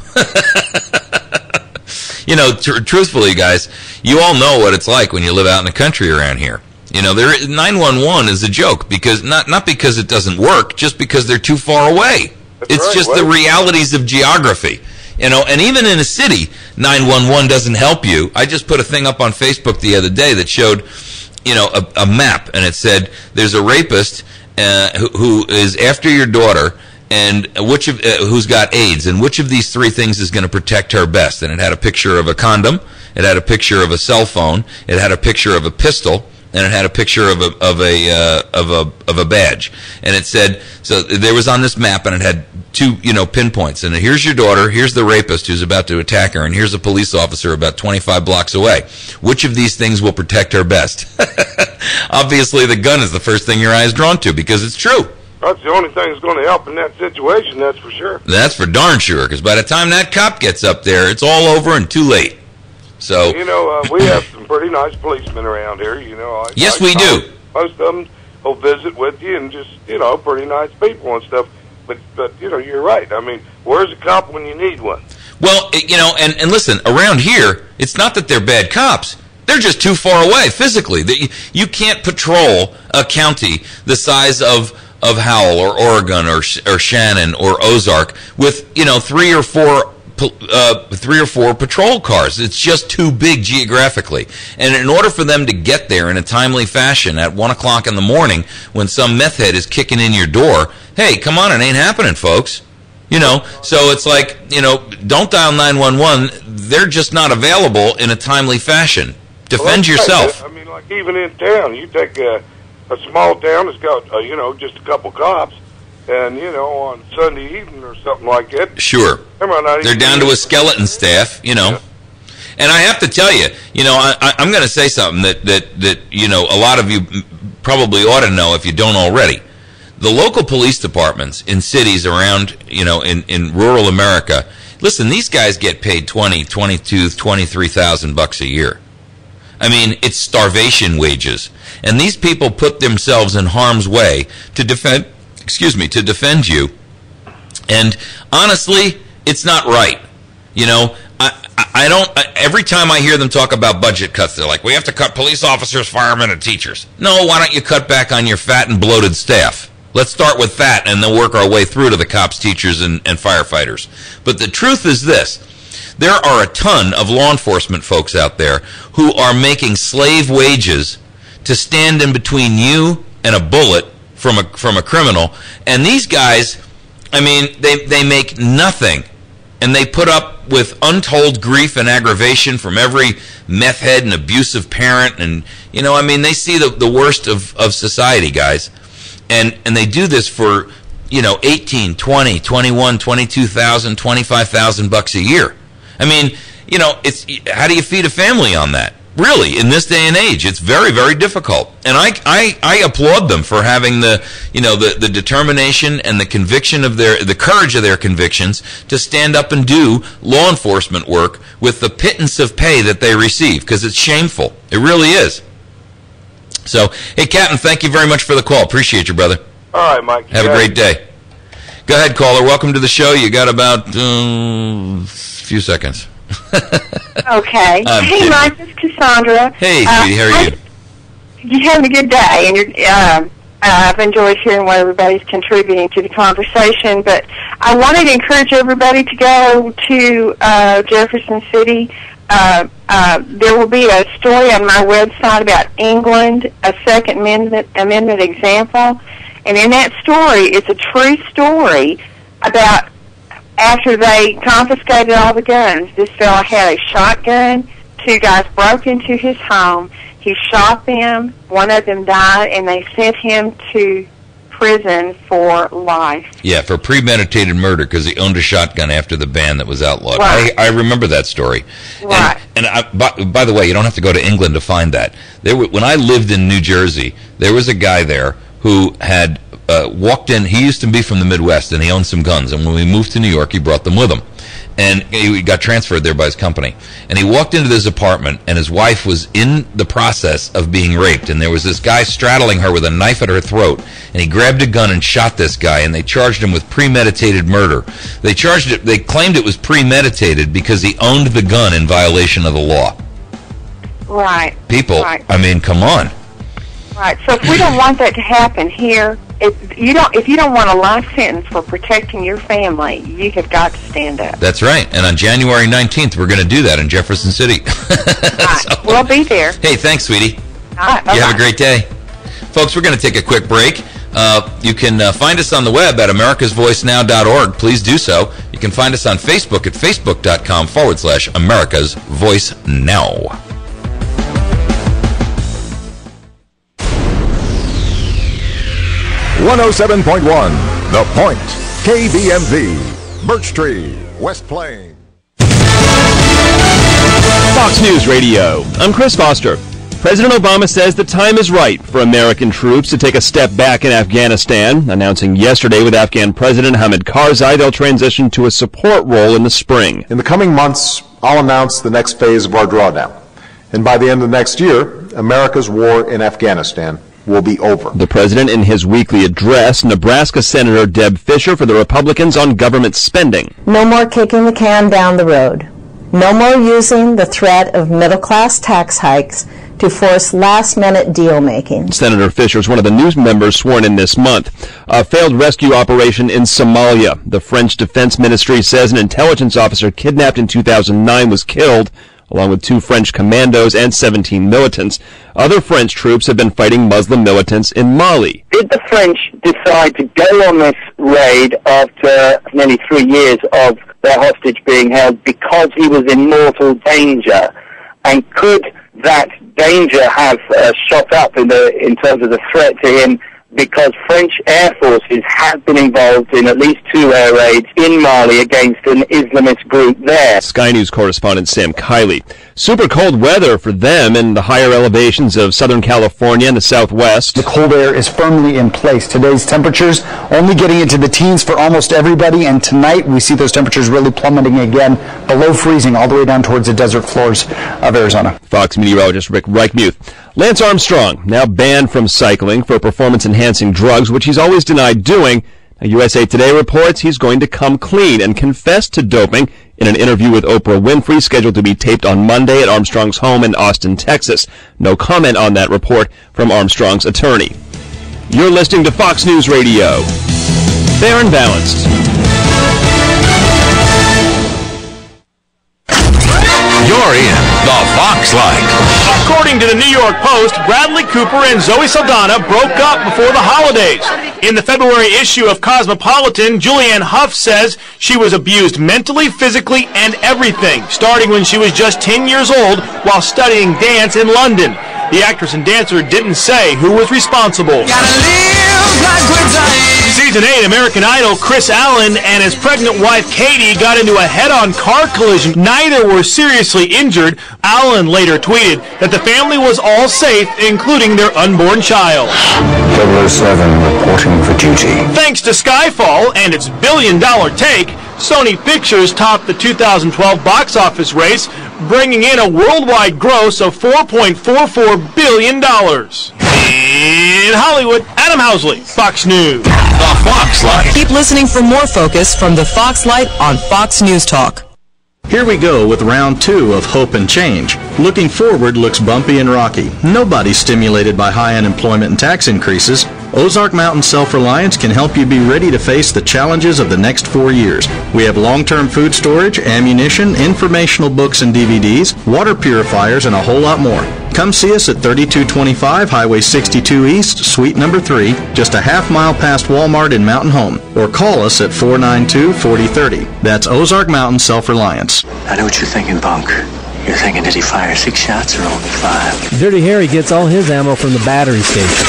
You know, truthfully, guys, you all know what it's like when you live out in the country around here. You know, 911 is a joke because not because it doesn't work, just because they're too far away. It's just the realities of geography. You know, and even in a city, 911 doesn't help you. I just put a thing up on Facebook the other day that showed, you know, a map, and it said there's a rapist who is after your daughter, and who's got AIDS, and which of these three things is going to protect her best? And it had a picture of a condom, it had a picture of a cell phone, it had a picture of a pistol, and it had a picture of a badge. And it said, so there was on this map, and it had two, you know, pinpoints. And here's your daughter, here's the rapist who's about to attack her, and here's a police officer about 25 blocks away. Which of these things will protect her best? Obviously, the gun is the first thing your eye is drawn to because it's true. That's the only thing that's going to help in that situation, that's for sure. That's for darn sure, because by the time that cop gets up there, it's all over and too late. So, you know, we have some pretty nice policemen around here, you know. Yes, we do. Most of them will visit with you and just, you know, pretty nice people and stuff. But you know, you're right. I mean, where's a cop when you need one? Well, you know, and listen, around here, it's not that they're bad cops. They're just too far away physically. You can't patrol a county the size of Howell or Oregon or Shannon or Ozark with, you know, three or four patrol cars. It's just too big geographically. And in order for them to get there in a timely fashion at 1 o'clock in the morning when some meth head is kicking in your door, hey, come on, it ain't happening, folks. You know, so it's like, you know, don't dial 911. They're just not available in a timely fashion. Defend yourself. I mean, like even in town, you take a small town that's got, you know, just a couple cops, and, you know, on Sunday evening or something like that. Sure. They're down to a skeleton staff, you know. Yeah. And I have to tell you, you know, I'm going to say something that, you know, a lot of you probably ought to know if you don't already. The local police departments in cities around, you know, in rural America, listen, these guys get paid $23,000 a year. I mean, it's starvation wages. And these people put themselves in harm's way to defend you. And honestly, it's not right. You know, every time I hear them talk about budget cuts, they're like, we have to cut police officers, firemen, and teachers. No, why don't you cut back on your fat and bloated staff? Let's start with that and then work our way through to the cops, teachers, and firefighters. But the truth is this. There are a ton of law enforcement folks out there who are making slave wages to stand in between you and a bullet from a criminal. And these guys, I mean, they make nothing. And they put up with untold grief and aggravation from every meth head and abusive parent. And, you know, I mean, they see the worst of society, guys. And they do this for, you know, 18, 20, 21, 22,000, 25,000 bucks a year. I mean, you know, it's how do you feed a family on that? Really, in this day and age, it's very, very difficult. And I applaud them for having the determination and the conviction of the courage of their convictions to stand up and do law enforcement work with the pittance of pay that they receive, because it's shameful. It really is. So, hey, Captain, thank you very much for the call. Appreciate you, brother. All right, Mike. Have a great day. Go ahead, caller. Welcome to the show. You got about a few seconds. Okay. Hey, Mike, this is Cassandra. Hey, sweetie, how are you? You're having a good day, and I've enjoyed hearing what everybody's contributing to the conversation, but I wanted to encourage everybody to go to Jefferson City. There will be a story on my website about England, a Second Amendment example, and in that story, it's a true story about after they confiscated all the guns. This fellow had a shotgun. 2 guys broke into his home. He shot them. One of them died, and they sent him to prison for life. Yeah, for premeditated murder because he owned a shotgun after the ban that was outlawed. Right. I remember that story. Right. And by the way, you don't have to go to England to find that. When I lived in New Jersey, there was a guy there who had walked in. He used to be from the Midwest, and he owned some guns. And when we moved to New York, he brought them with him. and he got transferred there by his company. And he walked into this apartment, and his wife was in the process of being raped, and there was this guy straddling her with a knife at her throat, and he grabbed a gun and shot this guy, and they charged him with premeditated murder. They claimed it was premeditated because he owned the gun in violation of the law. Right. People, right. I mean, come on. Right. So if we don't want that to happen here, if you don't want a life sentence for protecting your family, you have got to stand up. That's right. And on January 19th, we're going to do that in Jefferson City. Right. So, we'll be there. Hey, thanks, sweetie. All right. You have a great day. Folks, we're going to take a quick break. You can find us on the web at americasvoicenow.org. Please do so. You can find us on Facebook at facebook.com/America's Voice Now. .107.1 The Point, KBMV, Birch Tree, West Plains. Fox News Radio. I'm Chris Foster. President Obama says the time is right for American troops to take a step back in Afghanistan, announcing yesterday with Afghan President Hamid Karzai they'll transition to a support role in the spring. In the coming months, I'll announce the next phase of our drawdown. And by the end of next year, America's war in Afghanistan will be over. The president in his weekly address, Nebraska Senator Deb Fischer for the Republicans on government spending. No more kicking the can down the road. No more using the threat of middle-class tax hikes to force last-minute deal-making. Senator Fischer is one of the new members sworn in this month. A failed rescue operation in Somalia. The French Defense Ministry says an intelligence officer kidnapped in 2009 was killed, along with 2 French commandos and 17 militants. Other French troops have been fighting Muslim militants in Mali. Did the French decide to go on this raid after nearly 3 years of their hostage being held because he was in mortal danger? And could that danger have shot up in terms of the threat to him because French air forces have been involved in at least 2 air raids in Mali against an Islamist group there? Sky News correspondent Sam Kiley. Super cold weather for them in the higher elevations of Southern California and the Southwest. The cold air is firmly in place. Today's temperatures only getting into the teens for almost everybody, and tonight we see those temperatures really plummeting again below freezing all the way down towards the desert floors of Arizona. Fox meteorologist Rick Reichmuth. Lance Armstrong, now banned from cycling for performance-enhancing drugs, which he's always denied doing. Now, USA Today reports he's going to come clean and confess to doping in an interview with Oprah Winfrey scheduled to be taped on Monday at Armstrong's home in Austin, Texas. No comment on that report from Armstrong's attorney. You're listening to Fox News Radio. Fair and balanced. You're in the Fox Light. According to the New York Post, Bradley Cooper and Zoe Saldana broke up before the holidays. In the February issue of Cosmopolitan, Julianne Hough says she was abused mentally, physically, and everything, starting when she was just 10 years old while studying dance in London. The actress and dancer didn't say who was responsible. Season 8 American Idol Chris Allen and his pregnant wife Katie got into a head-on car collision. Neither were seriously injured. Allen later tweeted that the family was all safe, including their unborn child. 007 reporting for duty. Thanks to Skyfall and its billion-dollar take, Sony Pictures topped the 2012 box office race, bringing in a worldwide gross of $4.44 billion. In Hollywood, Adam Housley, Fox News. The Fox Light. Keep listening for more focus from the Fox Light on Fox News Talk. Here we go with round 2 of Hope and Change. Looking forward looks bumpy and rocky. Nobody's stimulated by high unemployment and tax increases. Ozark Mountain Self-Reliance can help you be ready to face the challenges of the next 4 years. We have long-term food storage, ammunition, informational books and DVDs, water purifiers, and a whole lot more. Come see us at 3225 Highway 62 East, Suite number 3, just a half mile past Walmart in Mountain Home, or call us at 492-4030. That's Ozark Mountain Self-Reliance. I know what you're thinking, Bunk. You're thinking, did he fire 6 shots or only 5? Dirty Harry gets all his ammo from the battery station.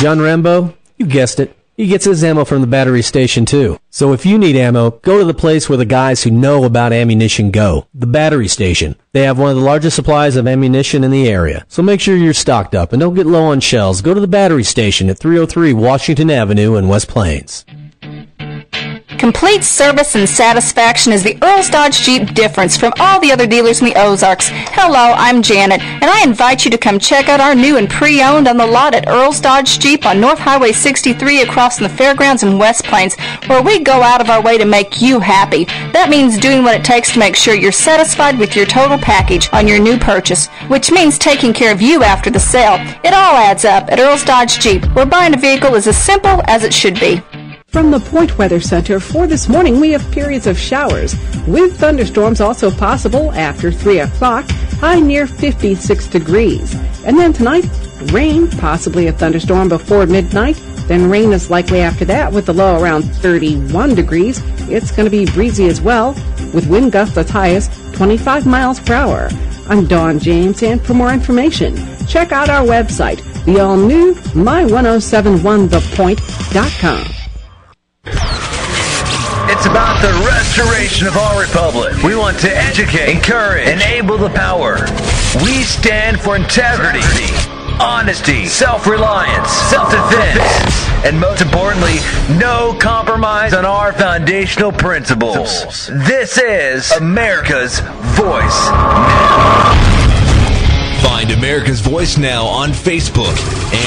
John Rambo, you guessed it. He gets his ammo from the battery station, too. So if you need ammo, go to the place where the guys who know about ammunition go, the battery station. They have one of the largest supplies of ammunition in the area. So make sure you're stocked up and don't get low on shells. Go to the battery station at 303 Washington Avenue in West Plains. Complete service and satisfaction is the Earl's Dodge Jeep difference from all the other dealers in the Ozarks. Hello, I'm Janet, and I invite you to come check out our new and pre-owned on the lot at Earl's Dodge Jeep on North Highway 63 across from the fairgrounds in West Plains, where we go out of our way to make you happy. That means doing what it takes to make sure you're satisfied with your total package on your new purchase, which means taking care of you after the sale. It all adds up at Earl's Dodge Jeep, where buying a vehicle is as simple as it should be. From the Point Weather Center for this morning, we have periods of showers, with thunderstorms also possible after 3 o'clock, high near 56 degrees. And then tonight, rain, possibly a thunderstorm before midnight, then rain is likely after that with the low around 31 degrees. It's going to be breezy as well, with wind gusts as high as 25 miles per hour. I'm Dawn James, and for more information, check out our website, the all-new my1071thepoint.com. It's about the restoration of our republic. We want to educate, encourage, enable the power. We stand for integrity, honesty, self-reliance, self-defense, and most importantly, no compromise on our foundational principles. This is America's Voice Now. Find America's Voice Now on Facebook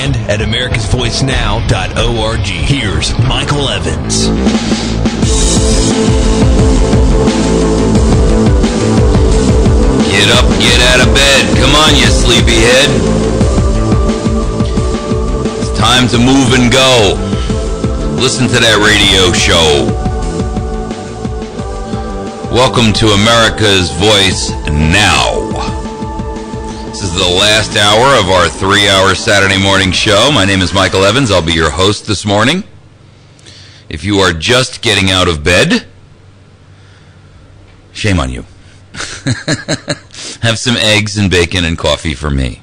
and at americasvoicenow.org. Here's Michael Evans. Get up, get out of bed. Come on, you sleepyhead. It's time to move and go. Listen to that radio show. Welcome to America's Voice Now. This is the last hour of our 3-hour Saturday morning show. My name is Michael Evans. I'll be your host this morning. If you are just getting out of bed, shame on you. Have some eggs and bacon and coffee for me.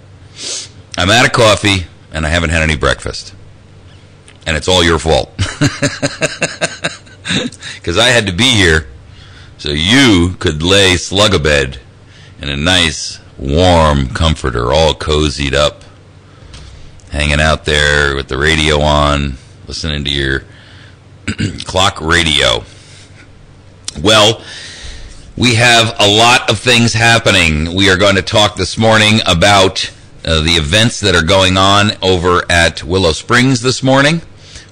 I'm out of coffee, and I haven't had any breakfast. And it's all your fault. Because I had to be here so you could lay slug-a-bed in a nice, warm comforter, all cozied up, hanging out there with the radio on, listening to your clock radio. Well, we have a lot of things happening. We are going to talk this morning about the events that are going on over at Willow Springs this morning.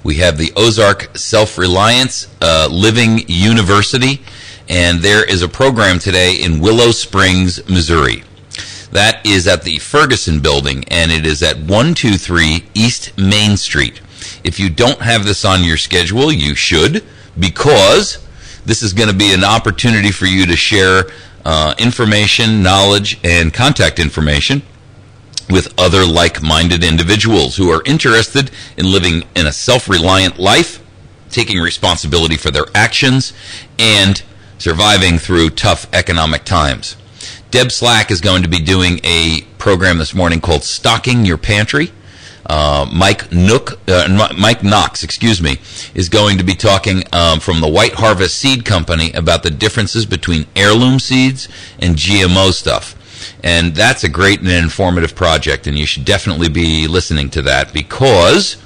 We have the Ozark Self-Reliance Living University, and there is a program today in Willow Springs, Missouri. That is at the Ferguson building, and it is at 123 East Main Street. If you don't have this on your schedule, you should, because this is going to be an opportunity for you to share information, knowledge, and contact information with other like-minded individuals who are interested in living in a self-reliant life, taking responsibility for their actions, and surviving through tough economic times. Deb Slack is going to be doing a program this morning called Stocking Your Pantry. Mike Knox, is going to be talking from the White Harvest Seed Company about the differences between heirloom seeds and GMO stuff. And that's a great and informative project, and you should definitely be listening to that, because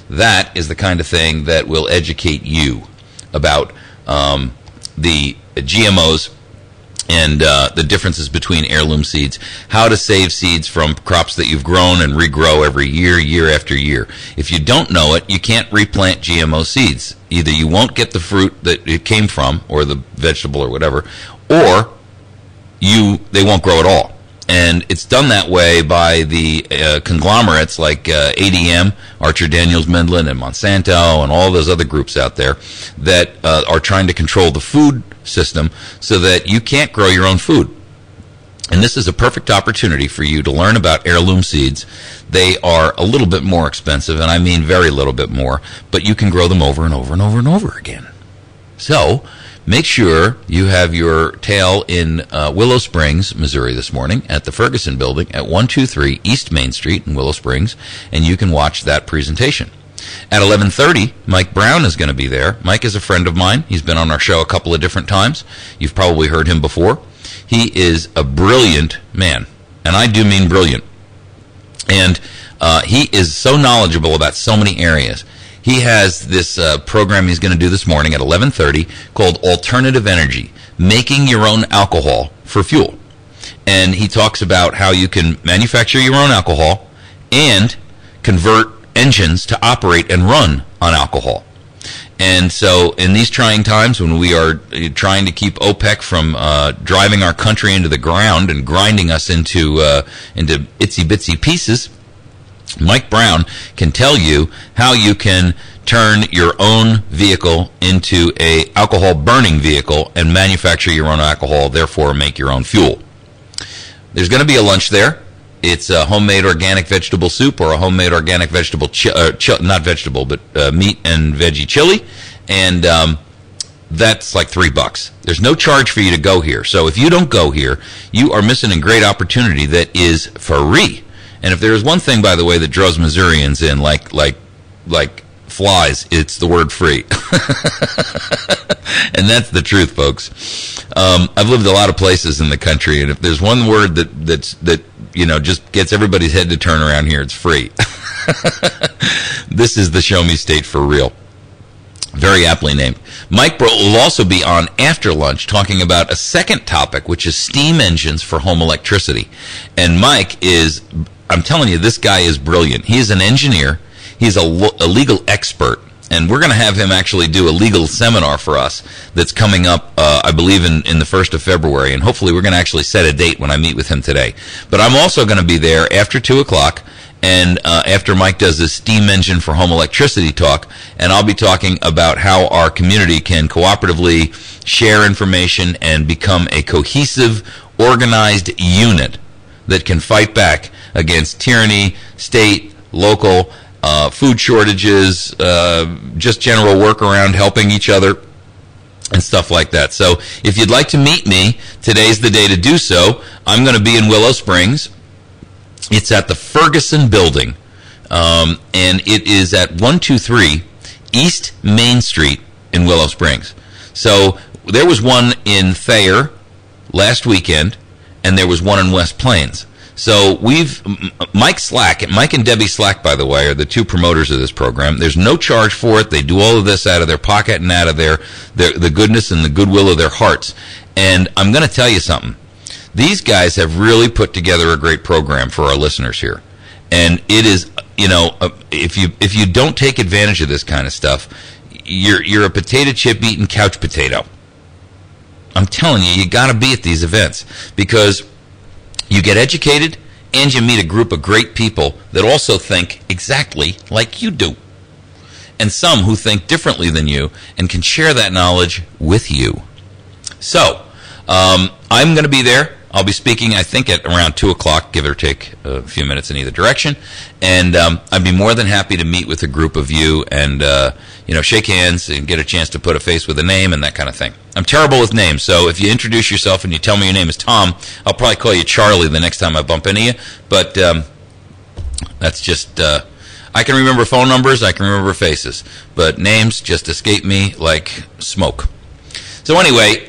that is the kind of thing that will educate you about the GMOs and the differences between heirloom seeds, how to save seeds from crops that you've grown and regrow every year, year after year. If you don't know it, you can't replant GMO seeds. Either you won't get the fruit that it came from, or the vegetable or whatever, or they won't grow at all. And it's done that way by the conglomerates like ADM, Archer Daniels Midland, and Monsanto, and all those other groups out there that are trying to control the food system so that you can't grow your own food. And this is a perfect opportunity for you to learn about heirloom seeds. They are a little bit more expensive, and I mean very little bit more, but you can grow them over and over and over and over again. So make sure you have your tail in Willow Springs, Missouri this morning at the Ferguson building at 123 East Main Street in Willow Springs, and you can watch that presentation. At 11:30, Mike Brown is going to be there. Mike is a friend of mine. He's been on our show a couple of different times. You've probably heard him before. He is a brilliant man, and I do mean brilliant. And he is so knowledgeable about so many areas. He has this program he's going to do this morning at 11:30 called Alternative Energy, making your own alcohol for fuel. And he talks about how you can manufacture your own alcohol and convert engines to operate and run on alcohol. And so in these trying times when we are trying to keep OPEC from driving our country into the ground and grinding us into itsy-bitsy pieces, Mike Brown can tell you how you can turn your own vehicle into a alcohol burning vehicle and manufacture your own alcohol, therefore make your own fuel. There's going to be a lunch there. It's a homemade organic vegetable soup or a homemade organic vegetable, not vegetable, but meat and veggie chili. And that's like $3. There's no charge for you to go here. So if you don't go here, you are missing a great opportunity that is free. And if there is one thing, by the way, that draws Missourians in like flies, it's the word free. And that's the truth, folks. I've lived a lot of places in the country, and if there's one word that just gets everybody's head to turn around here, it's free. This is the Show Me State for real. Very aptly named. Mike will also be on after lunch talking about a second topic, which is steam engines for home electricity. And Mike is, I'm telling you, this guy is brilliant. He is an engineer. He's a legal expert. And we're going to have him actually do a legal seminar for us that's coming up, I believe, in the 1st of February. And hopefully we're going to actually set a date when I meet with him today. But I'm also going to be there after 2 o'clock and after Mike does his steam engine for home electricity talk. And I'll be talking about how our community can cooperatively share information and become a cohesive, organized unit that can fight back against tyranny, state, local, food shortages, just general work around helping each other and stuff like that. So if you'd like to meet me, today's the day to do so. I'm going to be in Willow Springs. It's at the Ferguson Building, and it is at 123 East Main Street in Willow Springs. So there was one in Thayer last weekend, and there was one in West Plains. So Mike and Debbie Slack, by the way, are the two promoters of this program. There's no charge for it. They do all of this out of their pocket and out of the goodness and the goodwill of their hearts. And I'm going to tell you something. These guys have really put together a great program for our listeners here. And it is, if you don't take advantage of this kind of stuff, you're a potato chip eating couch potato. I'm telling you, you got to be at these events because you get educated, and you meet a group of great people that also think exactly like you do. And some who think differently than you and can share that knowledge with you. So, I'm going to be there. I'll be speaking, I think, at around 2 o'clock, give or take a few minutes in either direction. And I'd be more than happy to meet with a group of you and, shake hands and get a chance to put a face with a name and that kind of thing. I'm terrible with names, so if you introduce yourself and you tell me your name is Tom, I'll probably call you Charlie the next time I bump into you. But that's just, I can remember phone numbers, I can remember faces, but names just escape me like smoke. So anyway,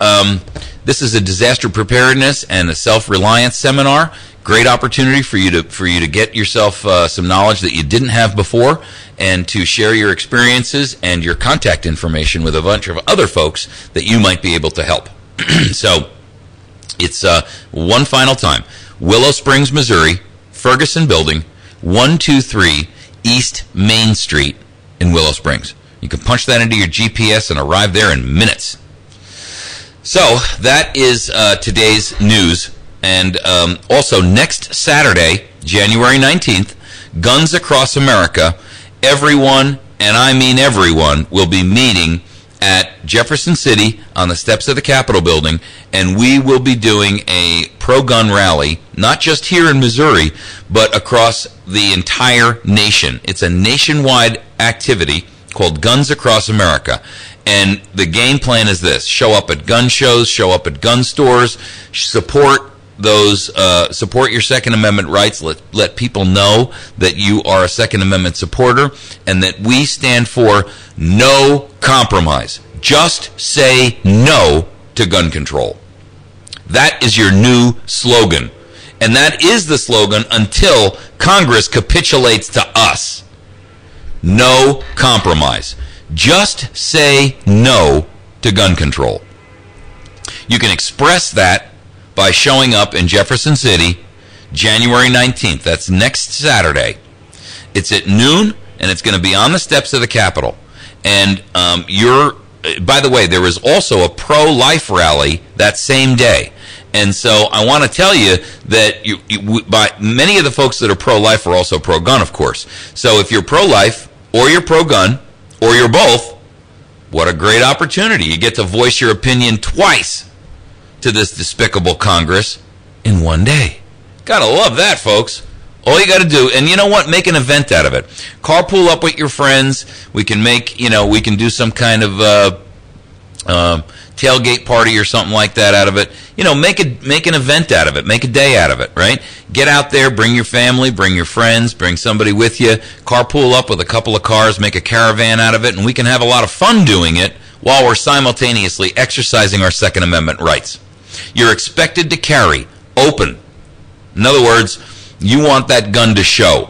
this is a disaster preparedness and a self-reliance seminar. Great opportunity for you to get yourself some knowledge that you didn't have before, and to share your experiences and your contact information with a bunch of other folks that you might be able to help. So it's one final time. Willow Springs, Missouri, Ferguson Building, 123 East Main Street in Willow Springs. You can punch that into your GPS and arrive there in minutes. So that is today's news. And also next Saturday, January 19th, Guns Across America, everyone, and I mean everyone, will be meeting at Jefferson City on the steps of the Capitol building, and we will be doing a pro-gun rally, not just here in Missouri, but across the entire nation. It's a nationwide activity called Guns Across America. And the game plan is this: show up at gun shows, show up at gun stores, support those, support your Second Amendment rights. Let people know that you are a Second Amendment supporter and that we stand for no compromise. Just say no to gun control. That is your new slogan. And that is the slogan until Congress capitulates to us. No compromise. Just say no to gun control. You can express that by showing up in Jefferson City January 19th. That's next Saturday. It's at noon, and it's going to be on the steps of the Capitol. And by the way, there is also a pro-life rally that same day. And so I want to tell you that by many of the folks that are pro-life are also pro-gun, of course. So if you're pro-life or you're pro-gun or you're both, what a great opportunity. You get to voice your opinion twice to this despicable Congress in one day. Gotta love that, folks. All you got to do, and you know what? Make an event out of it. Carpool up with your friends. We can we can do some kind of tailgate party or something like that out of it. Make an event out of it. Make a day out of it, right? Get out there, bring your family, bring your friends, bring somebody with you. Carpool up with a couple of cars, make a caravan out of it, and we can have a lot of fun doing it while we're simultaneously exercising our Second Amendment rights. You're expected to carry open. In other words, you want that gun to show.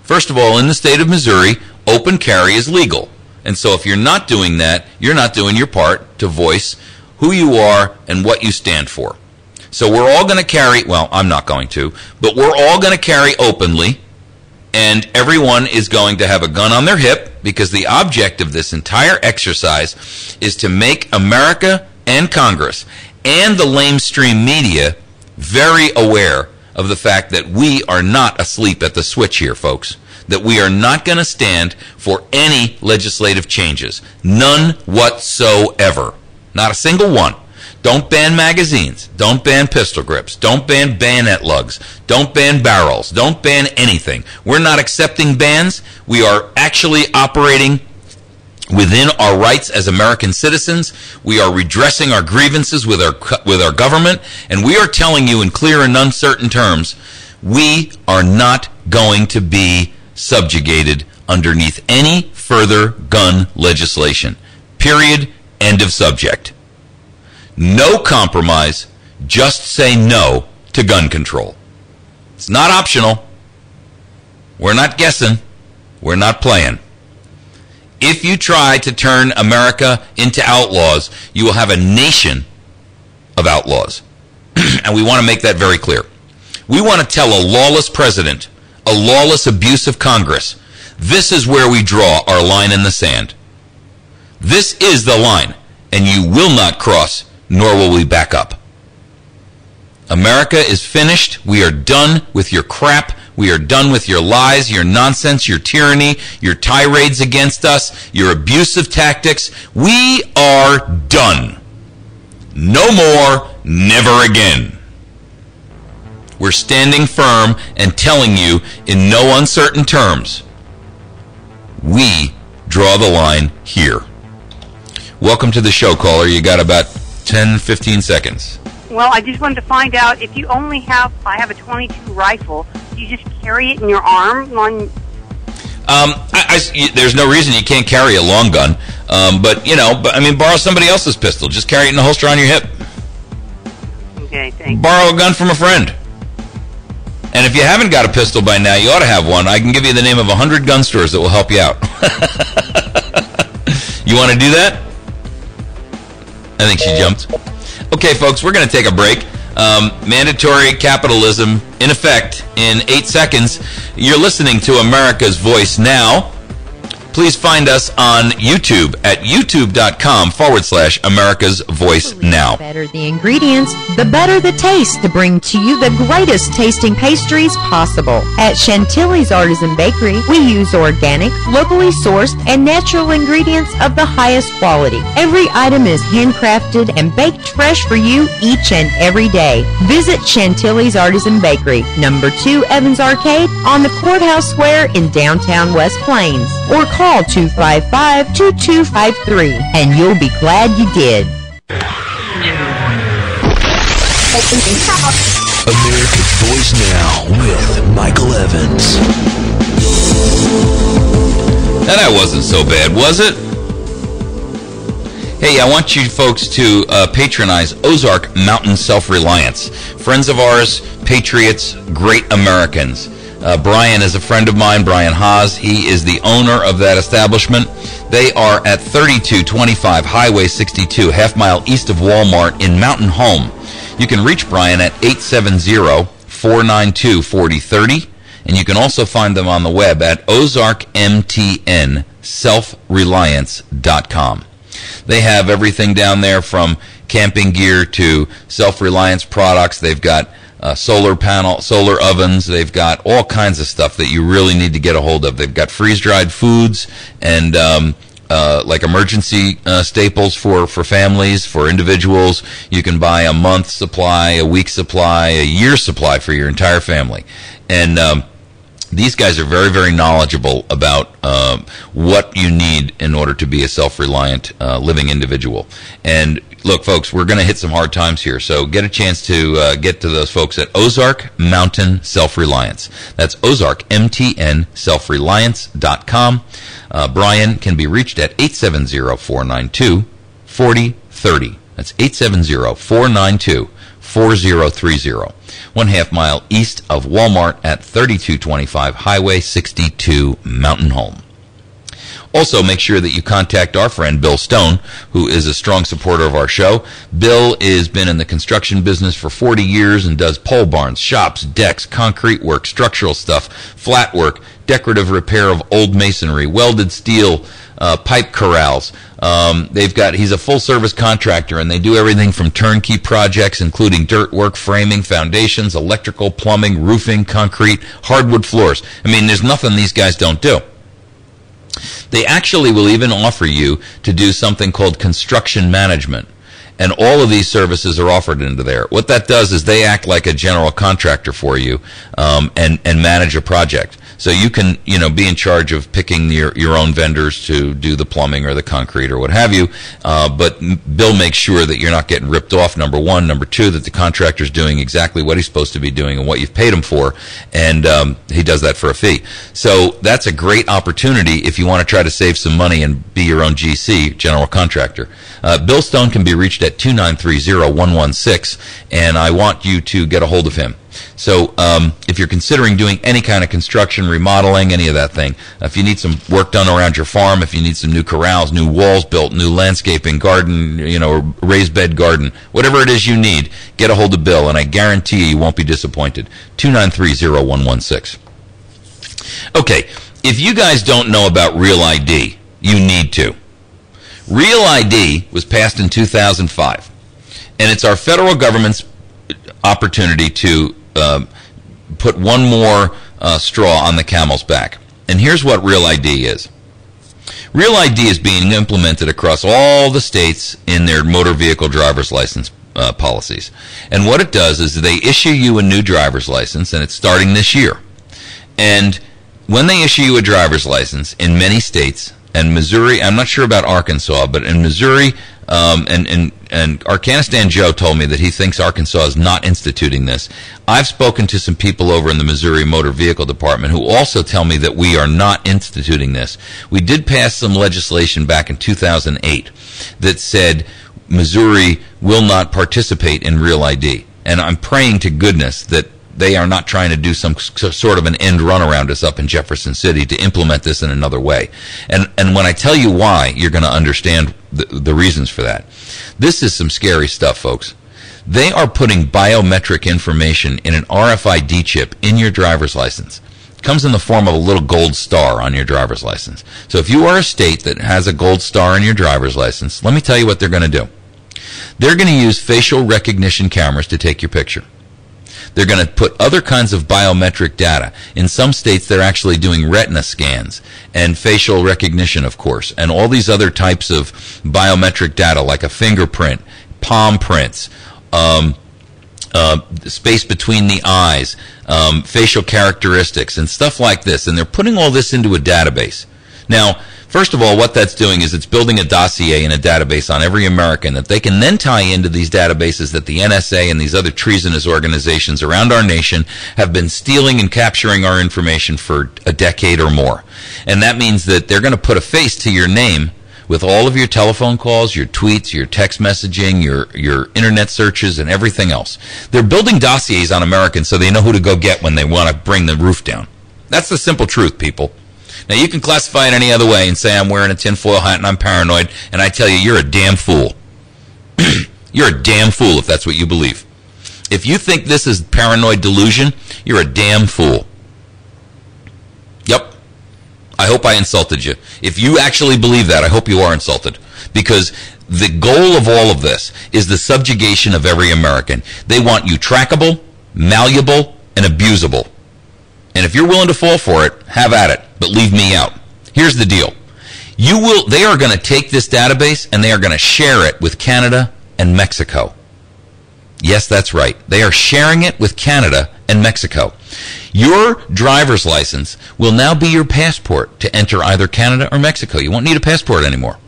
First of all, in the state of Missouri, open carry is legal. And so if you're not doing that, you're not doing your part to voice who you are and what you stand for. So we're all going to carry, well, I'm not going to, but we're all going to carry openly, and everyone is going to have a gun on their hip, because the object of this entire exercise is to make America and Congress and the lamestream media very aware of the fact that we are not asleep at the switch here, folks. That we are not going to stand for any legislative changes. None whatsoever. Not a single one. Don't ban magazines. Don't ban pistol grips. Don't ban bayonet lugs. Don't ban barrels. Don't ban anything. We're not accepting bans. We are actually operating within our rights as American citizens. We are redressing our grievances with our government, and we are telling you in clear and uncertain terms, we are not going to be subjugated underneath any further gun legislation. Period. End of subject. No compromise. Just say no to gun control. It's not optional. We're not guessing. We're not playing. If you try to turn America into outlaws, you will have a nation of outlaws. And we want to make that very clear. We want to tell a lawless president, a lawless abuse of Congress, this is where we draw our line in the sand. This is the line, and you will not cross, nor will we back up. America is finished. We are done with your crap. We are done with your lies, your nonsense, your tyranny, your tirades against us, your abusive tactics. We are done. No more, never again. We're standing firm and telling you in no uncertain terms, we draw the line here. Welcome to the show, caller. You got about 10, 15 seconds. Well, I just wanted to find out if you only have, I have a .22 rifle, do you just carry it in your arm? There's no reason you can't carry a long gun, but borrow somebody else's pistol. Just carry it in the holster on your hip. Okay, thanks. Borrow a gun from a friend. And if you haven't got a pistol by now, you ought to have one. I can give you the name of 100 gun stores that will help you out. You want to do that? I think she jumped. Okay, folks, we're going to take a break. Mandatory capitalism in effect in 8 seconds. You're listening to America's Voice Now. Please find us on YouTube at youtube.com/America's Voice Now. The better the ingredients, the better the taste to bring to you the greatest tasting pastries possible. At Chantilly's Artisan Bakery, we use organic, locally sourced, and natural ingredients of the highest quality. Every item is handcrafted and baked fresh for you each and every day. Visit Chantilly's Artisan Bakery, number 2 Evans Arcade on the Courthouse Square in downtown West Plains, or call 255-2253, and you'll be glad you did. America's Voice Now with Michael Evans. Now that wasn't so bad, was it? Hey, I want you folks to patronize Ozark Mountain Self-Reliance. Friends of ours, patriots, great Americans. Brian is a friend of mine, Brian Haas. He is the owner of that establishment. They are at 3225 Highway 62, half mile east of Walmart in Mountain Home. You can reach Brian at 870-492-4030, and you can also find them on the web at ozarkmtnselfreliance.com. They have everything down there from camping gear to self-reliance products. They've got solar ovens. They've got all kinds of stuff that you really need to get a hold of. They've got freeze-dried foods and like emergency staples for families, for individuals. You can buy a month's supply, a week's supply, a year's supply for your entire family. And these guys are very, very knowledgeable about what you need in order to be a self-reliant living individual. And look, folks, we're going to hit some hard times here, so get a chance to get to those folks at Ozark Mountain Self-Reliance. That's ozarkmtnselfreliance.com. Brian can be reached at 870-492-4030. That's 870-492-4030. 1/2 mile east of Walmart at 3225 Highway 62, Mountain Home. Also, make sure that you contact our friend Bill Stone, who is a strong supporter of our show. Bill has been in the construction business for 40 years and does pole barns, shops, decks, concrete work, structural stuff, flat work, decorative repair of old masonry, welded steel, pipe corrals. He's a full-service contractor, and they do everything from turnkey projects, including dirt work, framing, foundations, electrical, plumbing, roofing, concrete, hardwood floors. I mean, there's nothing these guys don't do. They actually will even offer you to do something called construction management. And all of these services are offered into there. What that does is they act like a general contractor for you and manage a project. So you can, be in charge of picking your own vendors to do the plumbing or the concrete or what have you. But Bill makes sure that you're not getting ripped off, number one. Number two, that the contractor's doing exactly what he's supposed to be doing and what you've paid him for. And he does that for a fee. So that's a great opportunity if you want to try to save some money and be your own GC, general contractor. Bill Stone can be reached at 293-0116, and I want you to get a hold of him. So if you're considering doing any kind of construction, remodeling, any of that thing, if you need some work done around your farm, if you need some new corrals, new walls built, new landscaping, garden, raised bed garden, whatever it is you need, get a hold of Bill, and I guarantee you won't be disappointed. 293-0116. Okay, if you guys don't know about Real ID, you need to. Real ID was passed in 2005, and it's our federal government's opportunity to put one more straw on the camel's back. And here's what Real ID is. Real ID is being implemented across all the states in their motor vehicle driver's license policies. And what it does is they issue you a new driver's license, and it's starting this year. And when they issue you a driver's license in many states, and Missouri, I'm not sure about Arkansas, but in Missouri, and Arkanistan Joe told me that he thinks Arkansas is not instituting this. I've spoken to some people over in the Missouri Motor Vehicle Department who also tell me that we are not instituting this. We did pass some legislation back in 2008 that said Missouri will not participate in Real ID. And I'm praying to goodness that they are not trying to do some sort of an end run around us up in Jefferson City to implement this in another way. And when I tell you why, you're going to understand the reasons for that. This is some scary stuff, folks. They are putting biometric information in an RFID chip in your driver's license. It comes in the form of a little gold star on your driver's license. So if you are a state that has a gold star in your driver's license, let me tell you what they're going to do. They're going to use facial recognition cameras to take your picture. They're going to put other kinds of biometric data. In some states, they're actually doing retina scans and facial recognition, of course, and all these other types of biometric data like a fingerprint, palm prints, space between the eyes, facial characteristics, and stuff like this. And they're putting all this into a database. Now, First of all, what that's doing is it's building a dossier and a database on every American that they can then tie into these databases that the NSA and these other treasonous organizations around our nation have been stealing and capturing our information for a decade or more. And that means that they're going to put a face to your name with all of your telephone calls, your tweets, your text messaging, your internet searches, and everything else. They're building dossiers on Americans so they know who to go get when they want to bring the roof down. That's the simple truth, people. Now, you can classify it any other way and say I'm wearing a tinfoil hat and I'm paranoid, and I tell you, you're a damn fool. You're a damn fool if that's what you believe. If you think this is paranoid delusion, you're a damn fool. Yep. I hope I insulted you. If you actually believe that, I hope you are insulted. Because the goal of all of this is the subjugation of every American. They want you trackable, malleable, and abusable. And if you're willing to fall for it, have at it, but leave me out. Here's the deal. They are going to take this database and they are going to share it with Canada and Mexico. Yes, that's right. They are sharing it with Canada and Mexico. Your driver's license will now be your passport to enter either Canada or Mexico. You won't need a passport anymore.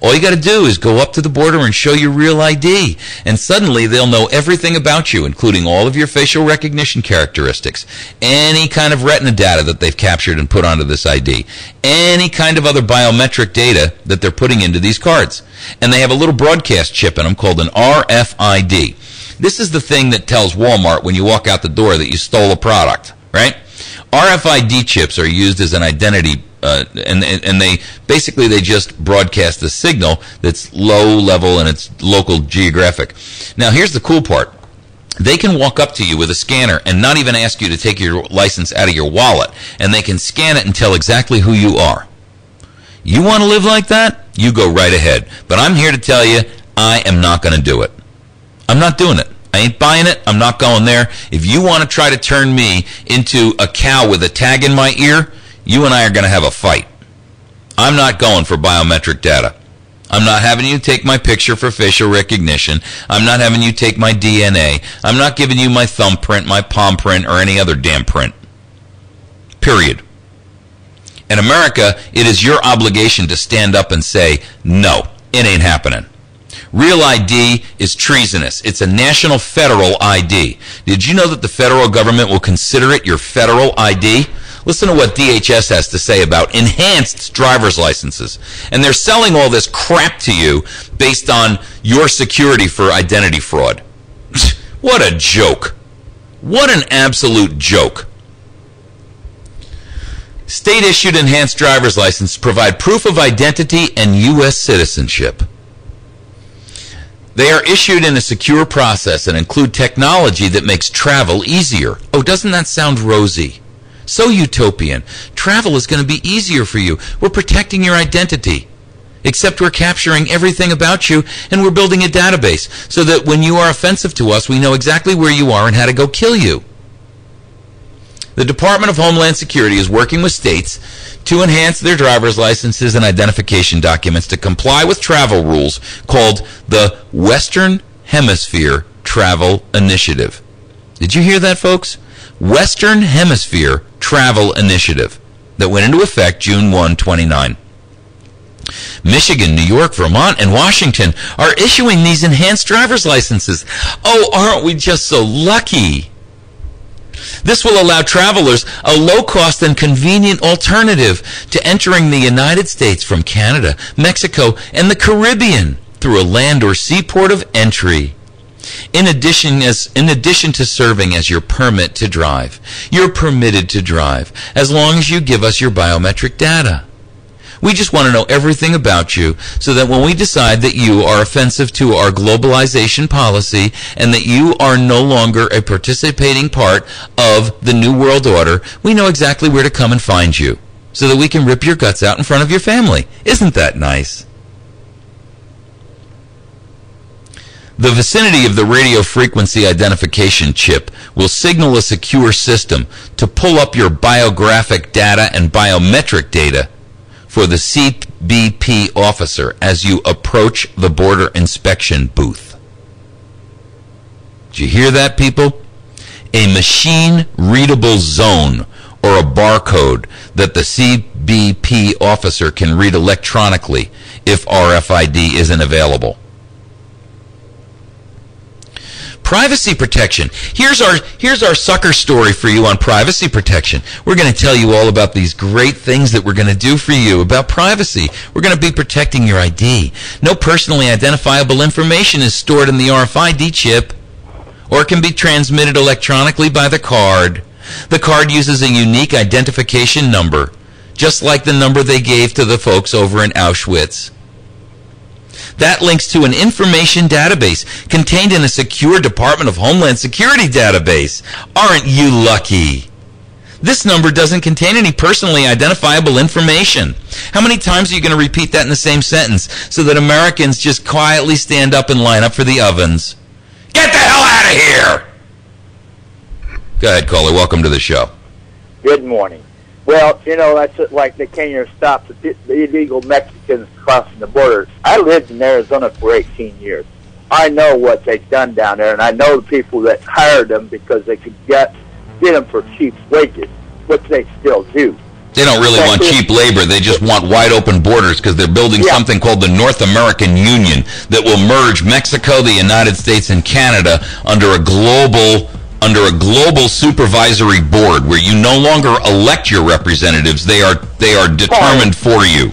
All you got to do is go up to the border and show your real ID, and suddenly they'll know everything about you, including all of your facial recognition characteristics, any kind of retina data that they've captured and put onto this ID, any kind of other biometric data that they're putting into these cards. And they have a little broadcast chip in them called an RFID. This is the thing that tells Walmart when you walk out the door that you stole a product, right? RFID chips are used as an identity, and they basically just broadcast a signal that's low level and it's local geographic. Now, here's the cool part. They can walk up to you with a scanner and not even ask you to take your license out of your wallet, and they can scan it and tell exactly who you are. You want to live like that? You go right ahead. But I'm here to tell you, I am not going to do it. I'm not doing it. I ain't buying it. I'm not going there. If you want to try to turn me into a cow with a tag in my ear, you and I are going to have a fight. I'm not going for biometric data. I'm not having you take my picture for facial recognition. I'm not having you take my DNA. I'm not giving you my thumbprint, my palm print, or any other damn print. Period. In America, it is your obligation to stand up and say, no, it ain't happening. Real ID is treasonous. It's a national federal ID. Did you know that the federal government will consider it your federal ID? Listen to what DHS has to say about enhanced driver's licenses. And they're selling all this crap to you based on your security for identity fraud. What a joke. What an absolute joke. State-issued enhanced driver's licenses provide proof of identity and U.S. citizenship. They are issued in a secure process and include technology that makes travel easier. Oh, doesn't that sound rosy? So utopian. Travel is going to be easier for you. We're protecting your identity. Except we're capturing everything about you, and we're building a database so that when you are offensive to us, we know exactly where you are and how to go kill you. The Department of Homeland Security is working with states to enhance their driver's licenses and identification documents to comply with travel rules called the Western Hemisphere Travel Initiative. Did you hear that, folks? Western Hemisphere Travel Initiative that went into effect June 1, 2009. Michigan, New York, Vermont, and Washington are issuing these enhanced driver's licenses. Oh, aren't we just so lucky? This will allow travelers a low-cost and convenient alternative to entering the United States from Canada, Mexico, and the Caribbean through a land or seaport of entry. In addition to serving as your permit to drive, you're permitted to drive as long as you give us your biometric data. We just want to know everything about you so that when we decide that you are offensive to our globalization policy and that you are no longer a participating part of the New World Order, we know exactly where to come and find you so that we can rip your guts out in front of your family. Isn't that nice? The vicinity of the radio frequency identification chip will signal a secure system to pull up your biographic data and biometric data for the CBP officer as you approach the border inspection booth. Did you hear that, people? A machine-readable zone, or a barcode that the CBP officer can read electronically if RFID isn't available. Privacy protection. Here's our sucker story for you on privacy protection. We're going to tell you all about these great things that we're going to do for you about privacy. We're going to be protecting your ID. No personally identifiable information is stored in the RFID chip or can be transmitted electronically by the card. The card uses a unique identification number, just like the number they gave to the folks over in Auschwitz. That links to an information database contained in a secure Department of Homeland Security database. Aren't you lucky? This number doesn't contain any personally identifiable information. How many times are you going to repeat that in the same sentence so that Americans just quietly stand up and line up for the ovens? Get the hell out of here! Go ahead, caller. Welcome to the show. Good morning. Well, you know, that's like they can't even stop the illegal Mexicans crossing the border. I lived in Arizona for 18 years. I know what they've done down there, and I know the people that hired them because they could get them for cheap wages, which they still do. They don't really want cheap labor. They just want wide open borders because they're building something called the North American Union that will merge Mexico, the United States, and Canada under a global supervisory board where you no longer elect your representatives. They are determined for you.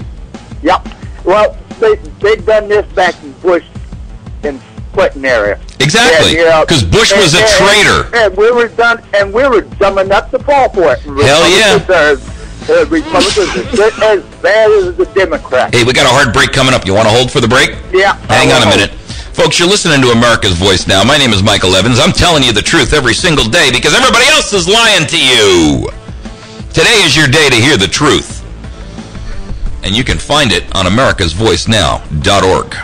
Yep. Well, they've done this back in Bush and Clinton area. Exactly. Because Bush was a traitor. And we were dumb enough to fall for it. Hell yeah. Republicans are just as bad as the Democrats. Hey, we got a hard break coming up. You want to hold for the break? Yeah. Hang on a minute. Folks, you're listening to America's Voice now. My name is Michael Evans. I'm telling you the truth every single day because everybody else is lying to you. Today is your day to hear the truth. And you can find it on americasvoicenow.org.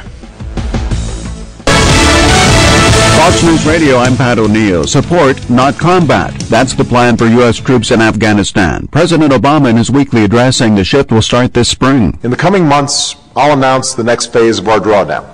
Fox News Radio, I'm Pat O'Neill. Support, not combat. That's the plan for U.S. troops in Afghanistan. President Obama in his weekly address saying the shift will start this spring. In the coming months, I'll announce the next phase of our drawdown.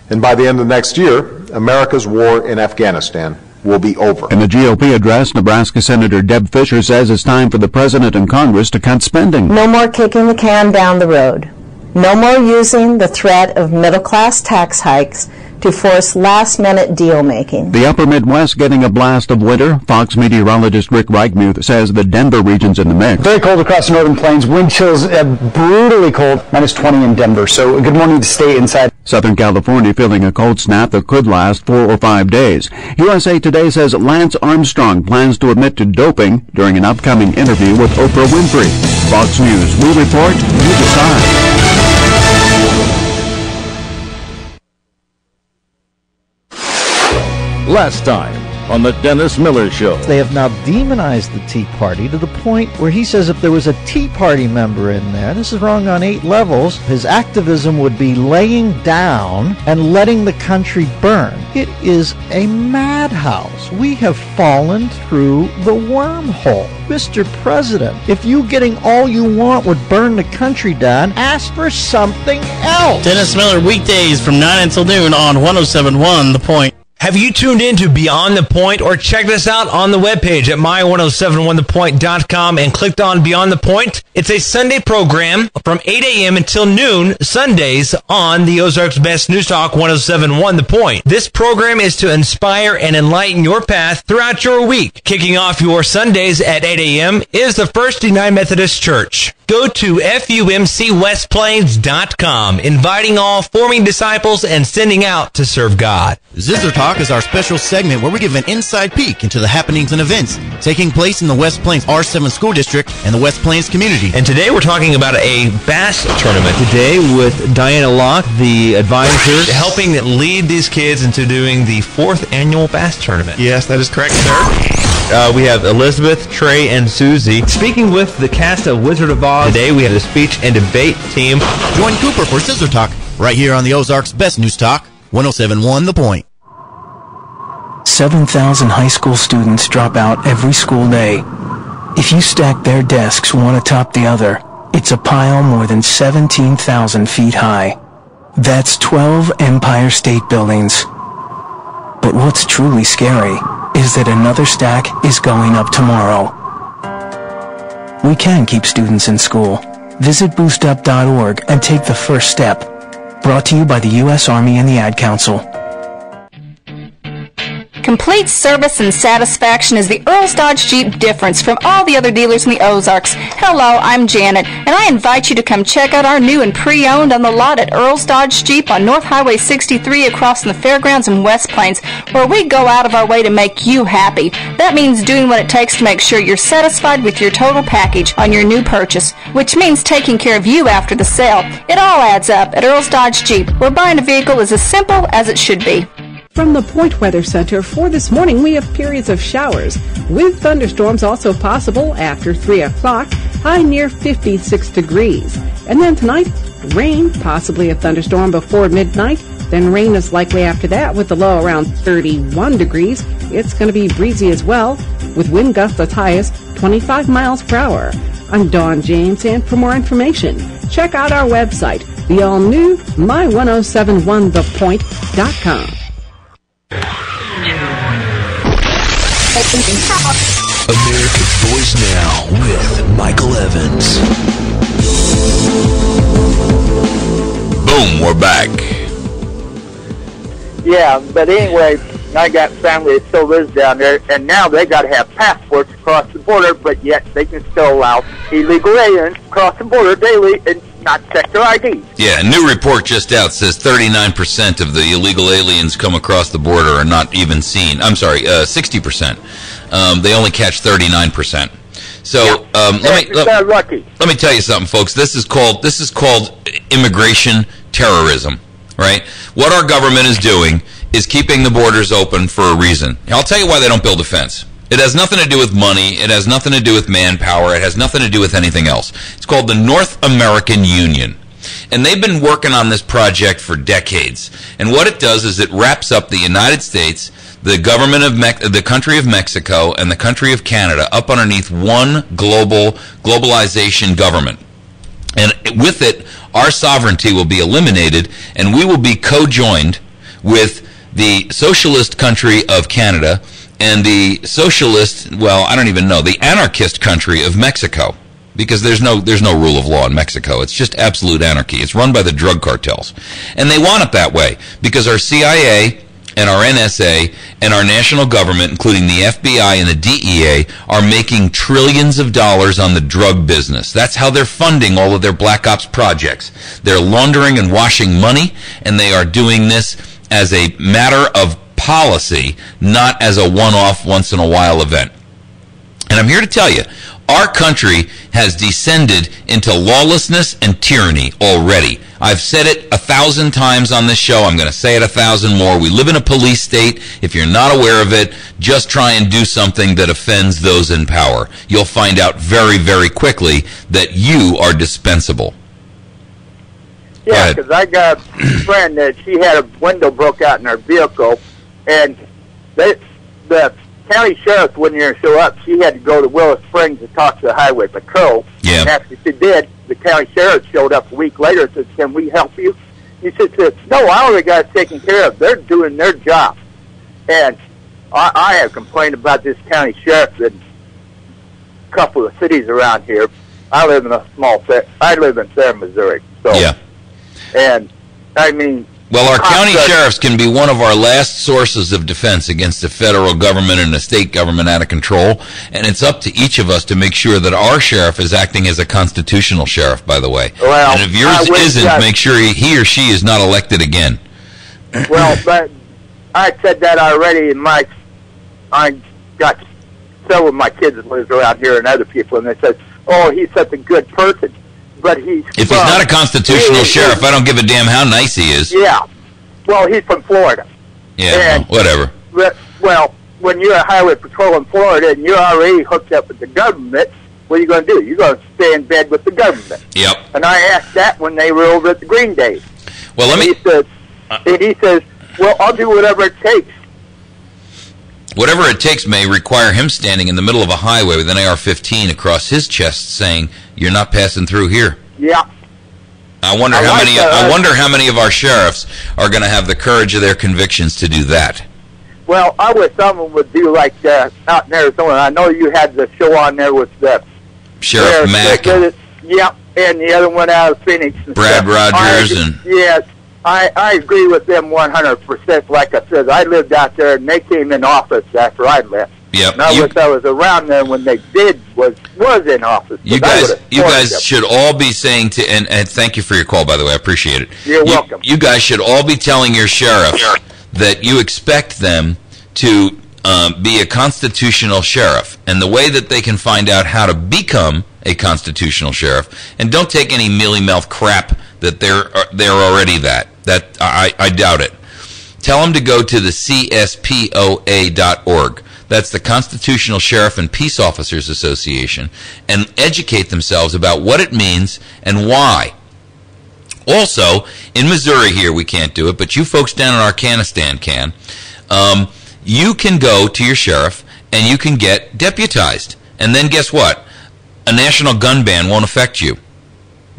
And by the end of next year, America's war in Afghanistan will be over. In the GOP address, Nebraska Senator Deb Fischer says it's time for the President and Congress to cut spending. No more kicking the can down the road. No more using the threat of middle-class tax hikes to force last-minute deal-making. The upper Midwest getting a blast of winter. Fox meteorologist Rick Reichmuth says the Denver region's in the mix. Very cold across the northern plains. Wind chills brutally cold. -20 in Denver. So good morning to stay inside. Southern California feeling a cold snap that could last 4 or 5 days. USA Today says Lance Armstrong plans to admit to doping during an upcoming interview with Oprah Winfrey. Fox News. We report, you decide. Last time on the Dennis Miller Show. They have now demonized the Tea Party to the point where he says if there was a Tea Party member in there, this is wrong on 8 levels, his activism would be laying down and letting the country burn. It is a madhouse. We have fallen through the wormhole. Mr. President, if you getting all you want would burn the country down, ask for something else. Dennis Miller, weekdays from 9 until noon on 107.1 The Point. Have you tuned in to Beyond the Point or checked us out on the webpage at my1071thepoint.com and clicked on Beyond the Point? It's a Sunday program from 8 a.m. until noon, Sundays, on the Ozarks Best News Talk 1071 The Point. This program is to inspire and enlighten your path throughout your week. Kicking off your Sundays at 8 a.m. is the First United Methodist Church. Go to FUMCWestPlains.com, inviting all, forming disciples, and sending out to serve God. Zizzler Talk is our special segment where we give an inside peek into the happenings and events taking place in the West Plains R7 School District and the West Plains community. And today we're talking about a bass tournament today with Diana Locke, the advisor, helping lead these kids into doing the 4th annual bass tournament. Yes, that is correct, sir. We have Elizabeth, Trey, and Susie. Speaking with the cast of Wizard of Oz, today we have the speech and debate team. Join Cooper for Zizzler Talk right here on the Ozarks Best News Talk 1071 The Point. 7,000 high school students drop out every school day. If you stack their desks one atop the other, it's a pile more than 17,000 feet high. That's 12 Empire State Buildings. But what's truly scary is that another stack is going up tomorrow. we can keep students in school. Visit boostup.org and take the first step. Brought to you by the U.S. Army and the Ad Council. Complete service and satisfaction is the Earl's Dodge Jeep difference from all the other dealers in the Ozarks. Hello, I'm Janet, and I invite you to come check out our new and pre-owned on the lot at Earl's Dodge Jeep on North Highway 63 across from the fairgrounds in West Plains, where we go out of our way to make you happy. That means doing what it takes to make sure you're satisfied with your total package on your new purchase, which means taking care of you after the sale. It all adds up at Earl's Dodge Jeep, where buying a vehicle is as simple as it should be. From the Point Weather Center for this morning, we have periods of showers, with thunderstorms also possible after 3 o'clock, high near 56 degrees. And then tonight, rain, possibly a thunderstorm before midnight, then rain is likely after that with the low around 31 degrees. It's going to be breezy as well, with wind gusts as high as 25 miles per hour. I'm Dawn James, and for more information, check out our website, the all-new my1071thepoint.com. America's Voice Now with Michael Evans. Boom, we're back. Yeah, but anyway, I got family that still lives down there, and now they got to have passports across the border, but yet they can still allow illegal aliens across the border daily and not check their IDs. Yeah, a new report just out says 39% of the illegal aliens come across the border are not even seen. I'm sorry, 60%. They only catch 39%. So let me tell you something, folks. This is called immigration terrorism, right? What our government is doing is keeping the borders open for a reason. I'll tell you why they don't build a fence. It has nothing to do with money. It has nothing to do with manpower. It has nothing to do with anything else. It's called the North American Union. And they've been working on this project for decades. And what it does is it wraps up the United States, the government of the country of Mexico, and the country of Canada up underneath one globalization government. And with it, our sovereignty will be eliminated, and we will be co-joined with the socialist country of Canada and the socialist, the anarchist country of Mexico, because there's no rule of law in Mexico. It's just absolute anarchy. It's run by the drug cartels. And they want it that way because our CIA and our NSA and our national government, including the FBI and the DEA, are making trillions of dollars on the drug business. That's how they're funding all of their black ops projects. They're laundering and washing money, and they are doing this as a matter of policy, not as a one-off, once-in-a-while event. And I'm here to tell you, our country has descended into lawlessness and tyranny already. I've said it 1,000 times on this show. I'm going to say it 1,000 more. We live in a police state. If you're not aware of it, just try and do something that offends those in power. You'll find out very, very quickly that you are dispensable. Yeah, because I got a friend that she had a window broke out in her vehicle, and the county sheriff wouldn't even show up. She had to go to Willow Springs to talk to the highway patrol. Yeah. And after she did, the county sheriff showed up a week later and said, "Can we help you?" He said, "No, I already got it taken care of. They're doing their job." And I have complained about this county sheriff in a couple of cities around here. I live in Sarah, Missouri. So, yeah. And, I mean... Well, our county sheriffs can be one of our last sources of defense against the federal government and the state government out of control, and it's up to each of us to make sure that our sheriff is acting as a constitutional sheriff, by the way. Well, and if yours isn't, make sure he or she is not elected again. Well, but I said that already, and I got several of my kids that live around here and other people, and they said, "Oh, he's such a good person." But if he's not a constitutional sheriff, I don't give a damn how nice he is. Yeah. Well, he's from Florida. Yeah, whatever. Well, when you're a highway patrol in Florida and you're already hooked up with the government, what are you going to do? You're going to stay in bed with the government. Yep. And I asked that when they were over at the Green Days. Well, he says, "Well, I'll do whatever it takes." Whatever it takes may require him standing in the middle of a highway with an AR-15 across his chest saying, "You're not passing through here." Yeah. I wonder how many of our sheriffs are going to have the courage of their convictions to do that. Well, I wish someone would do like out in Arizona. I know you had the show on there with the Sheriff Mack. Yep, and the other one out of Phoenix. Brad Rogers. Yes, I agree with them 100%. Like I said, I lived out there, and they came in office after I left. Yep. And I was around there when they was in office. You guys should all be saying to, and thank you for your call, by the way, I appreciate it. You're welcome. You guys should all be telling your sheriff that you expect them to be a constitutional sheriff, and the way that they can find out how to become a constitutional sheriff, and don't take any mealy-mouthed crap that they're already that I doubt it. Tell them to go to the CSPOA.org. That's the Constitutional Sheriff and Peace Officers Association, and educate themselves about what it means and why. Also, in Missouri here, we can't do it, but you folks down in Arkanistan can. You can go to your sheriff and you can get deputized. And then guess what? A national gun ban won't affect you.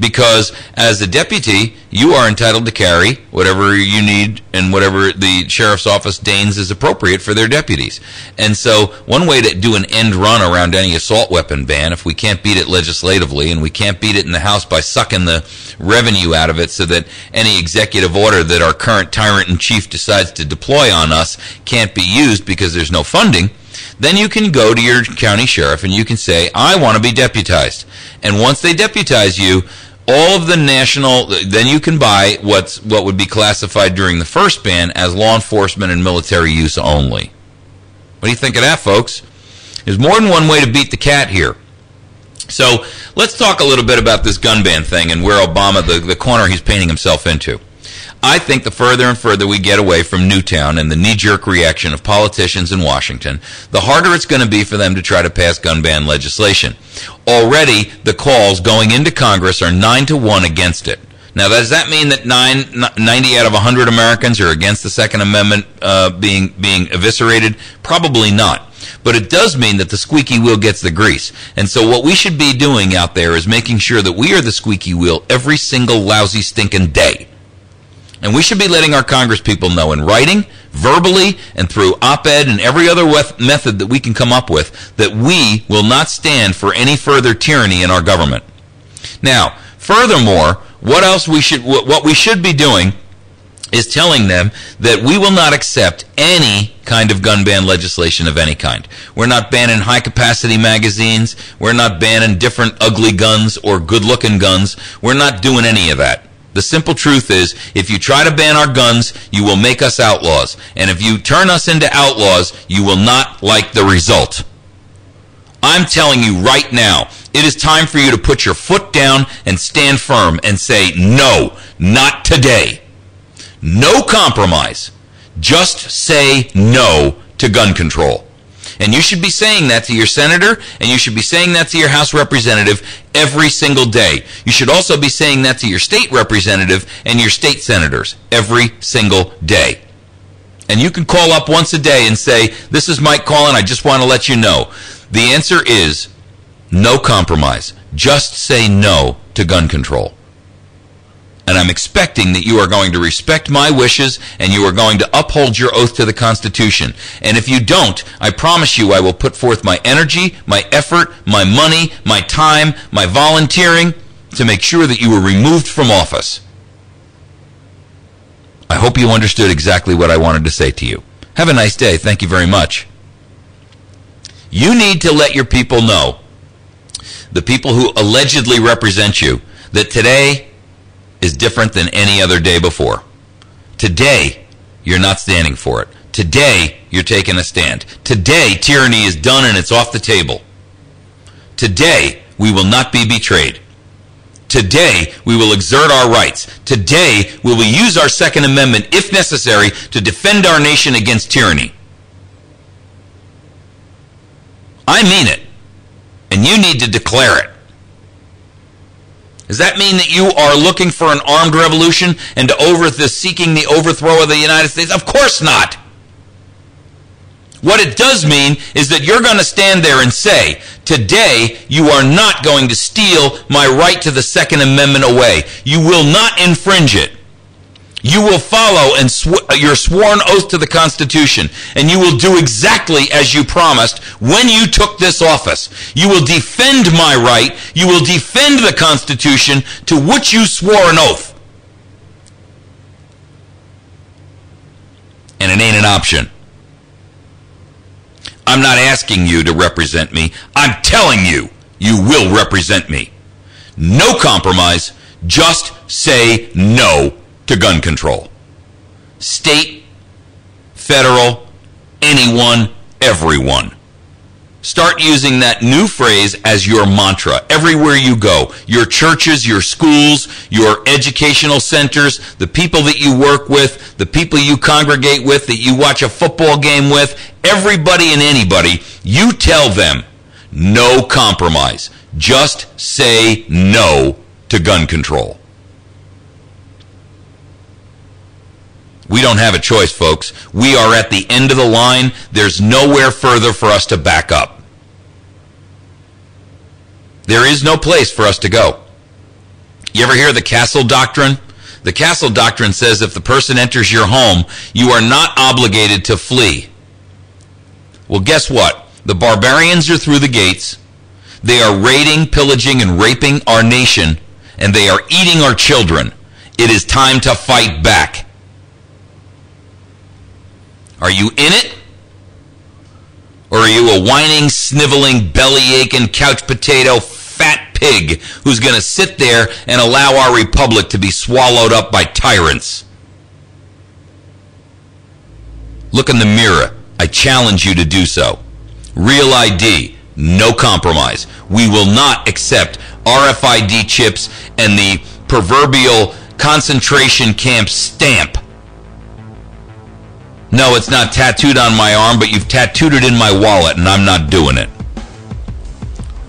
Because as a deputy, you are entitled to carry whatever you need and whatever the sheriff's office deigns is appropriate for their deputies. And so one way to do an end run around any assault weapon ban, if we can't beat it legislatively and we can't beat it in the House by sucking the revenue out of it so that any executive order that our current tyrant-in-chief decides to deploy on us can't be used because there's no funding, then you can go to your county sheriff and you can say, I want to be deputized. And once they deputize you, all of the national, then you can buy what would be classified during the first ban as law enforcement and military use only. What do you think of that, folks? There's more than one way to beat the cat here. So let's talk a little bit about this gun ban thing and where Obama, the corner he's painting himself into. I think the further and further we get away from Newtown and the knee-jerk reaction of politicians in Washington, the harder it's going to be for them to try to pass gun ban legislation. Already, the calls going into Congress are 9-1 against it. Now, does that mean that 90 out of 100 Americans are against the Second Amendment being eviscerated? Probably not. But it does mean that the squeaky wheel gets the grease. And so what we should be doing out there is making sure that we are the squeaky wheel every single lousy stinking day. And we should be letting our congresspeople know in writing, verbally, and through op-ed and every other method that we can come up with that we will not stand for any further tyranny in our government. Now, furthermore, what we should be doing is telling them that we will not accept any kind of gun ban legislation of any kind. We're not banning high-capacity magazines. We're not banning different ugly guns or good-looking guns. We're not doing any of that. The simple truth is, if you try to ban our guns, you will make us outlaws. And if you turn us into outlaws, you will not like the result. I'm telling you right now, it is time for you to put your foot down and stand firm and say, no, not today. No compromise. Just say no to gun control. And you should be saying that to your senator, and you should be saying that to your House representative every single day. You should also be saying that to your state representative and your state senators every single day. And you can call up once a day and say, this is Mike calling, I just want to let you know. The answer is no compromise. Just say no to gun control. And I'm expecting that you are going to respect my wishes and you are going to uphold your oath to the Constitution. And if you don't, I promise you I will put forth my energy, my effort, my money, my time, my volunteering to make sure that you are removed from office. I hope you understood exactly what I wanted to say to you. Have a nice day. Thank you very much. You need to let your people know, the people who allegedly represent you, that today is different than any other day before. Today, you're not standing for it. Today, you're taking a stand. Today, tyranny is done and it's off the table. Today, we will not be betrayed. Today, we will exert our rights. Today, we will use our Second Amendment, if necessary, to defend our nation against tyranny. I mean it. And you need to declare it. Does that mean that you are looking for an armed revolution and seeking the overthrow of the United States? Of course not. What it does mean is that you're going to stand there and say, today you are not going to steal my right to the Second Amendment away. You will not infringe it. You will follow your sworn oath to the Constitution, and you will do exactly as you promised when you took this office. You will defend my right. You will defend the Constitution to which you swore an oath. And it ain't an option. I'm not asking you to represent me. I'm telling you, you will represent me. No compromise. Just say no to gun control. State, federal, anyone, everyone. Start using that new phrase as your mantra everywhere you go. Your churches, your schools, your educational centers, the people that you work with, the people you congregate with, that you watch a football game with, everybody and anybody, you tell them, no compromise. Just say no to gun control. We don't have a choice, folks. We are at the end of the line. There's nowhere further for us to back up. There is no place for us to go. You ever hear the castle doctrine? The castle doctrine says if the person enters your home, you are not obligated to flee. Well, guess what? The barbarians are through the gates. They are raiding, pillaging, and raping our nation, and they are eating our children. It is time to fight back. Are you in it? Or are you a whining, sniveling, belly-aching, couch potato, fat pig who's going to sit there and allow our republic to be swallowed up by tyrants? Look in the mirror. I challenge you to do so. Real ID, no compromise. We will not accept RFID chips and the proverbial concentration camp stamp. No, it's not tattooed on my arm, but you've tattooed it in my wallet, and I'm not doing it.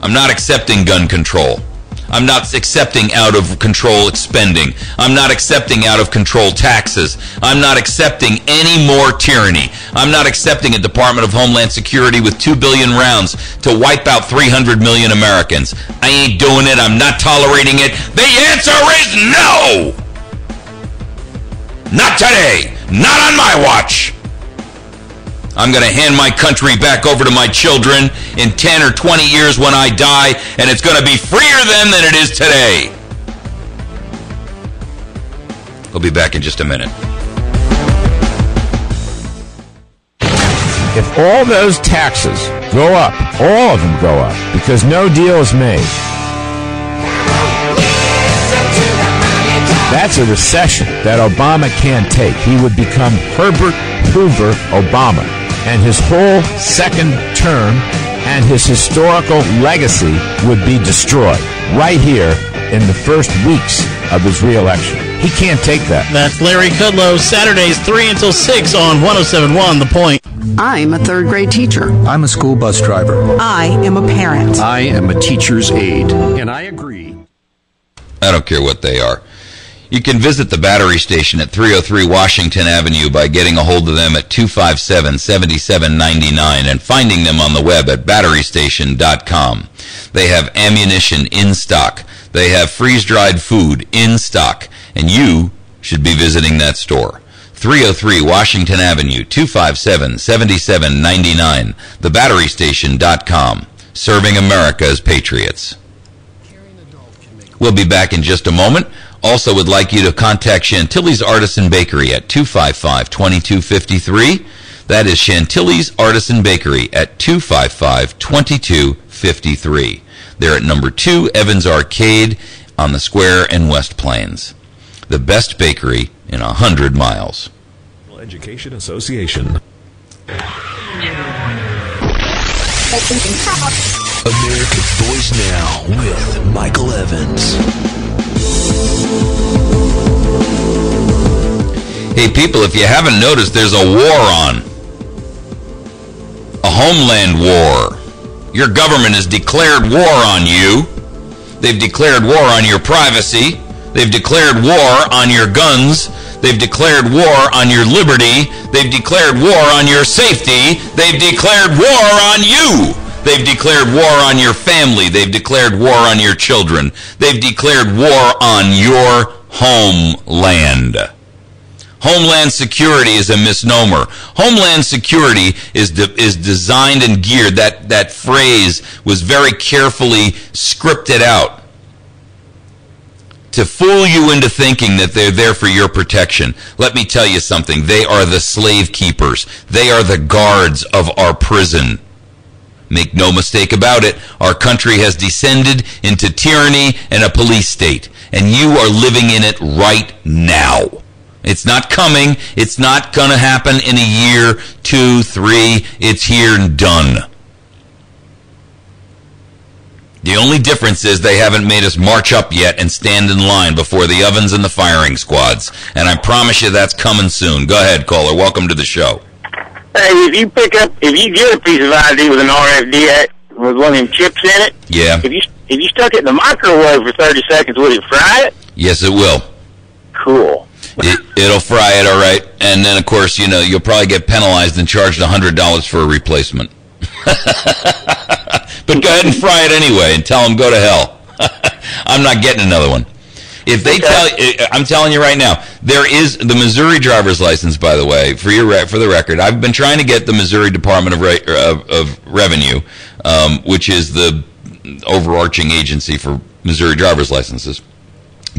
I'm not accepting gun control. I'm not accepting out-of-control spending. I'm not accepting out-of-control taxes. I'm not accepting any more tyranny. I'm not accepting a Department of Homeland Security with 2 billion rounds to wipe out 300 million Americans. I ain't doing it. I'm not tolerating it. The answer is no! Not today. Not on my watch. I'm going to hand my country back over to my children in 10 or 20 years when I die, and it's going to be freer then than it is today. We'll be back in just a minute. If all those taxes go up, all of them go up, because no deal is made, that's a recession that Obama can't take. He would become Herbert Hoover Obama, and his whole second term and his historical legacy would be destroyed right here in the first weeks of his reelection. He can't take that. That's Larry Kudlow, Saturdays 3 until 6 on 107.1 The Point. I'm a third grade teacher. I'm a school bus driver. I am a parent. I am a teacher's aide. And I agree. I don't care what they are. You can visit the battery station at 303 Washington Avenue by getting a hold of them at 257-7799 and finding them on the web at batterystation.com. They have ammunition in stock. They have freeze-dried food in stock. And you should be visiting that store. 303 Washington Avenue, 257-7799. Thebatterystation.com. Serving America's patriots. We'll be back in just a moment. Also would like you to contact Chantilly's Artisan Bakery at 255-2253. That is Chantilly's Artisan Bakery at 255-2253. They're at number 2 Evans Arcade on the square in West Plains. The best bakery in 100 miles. Education Association. America's Voice Now with Michael Evans. Hey people, if you haven't noticed, there's a war on. A homeland war. Your government has declared war on you. They've declared war on your privacy. They've declared war on your guns. They've declared war on your liberty. They've declared war on your safety. They've declared war on you. They've declared war on your family. They've declared war on your children. They've declared war on your homeland. Homeland Security is a misnomer. Homeland Security is designed and geared. That phrase was very carefully scripted out to fool you into thinking that they're there for your protection. Let me tell you something. They are the slave keepers. They are the guards of our prison. Make no mistake about it, our country has descended into tyranny and a police state, and you are living in it right now. It's not coming. It's not going to happen in a year, 2, 3. It's here and done. The only difference is they haven't made us march up yet and stand in line before the ovens and the firing squads. And I promise you that's coming soon. Go ahead, caller. Welcome to the show. Hey, if you get a piece of ID with an RFD with one of them chips in it, yeah. If you stuck it in the microwave for 30 seconds, would it fry it? Yes, it will. Cool. It'll fry it, all right. And then, of course, you'll probably get penalized and charged $100 for a replacement. But go ahead and fry it anyway and tell them go to hell. I'm not getting another one. If they I'm telling you right now, there is the Missouri driver's license, by the way, for the record. I've been trying to get the Missouri Department of Revenue, which is the overarching agency for Missouri driver's licenses,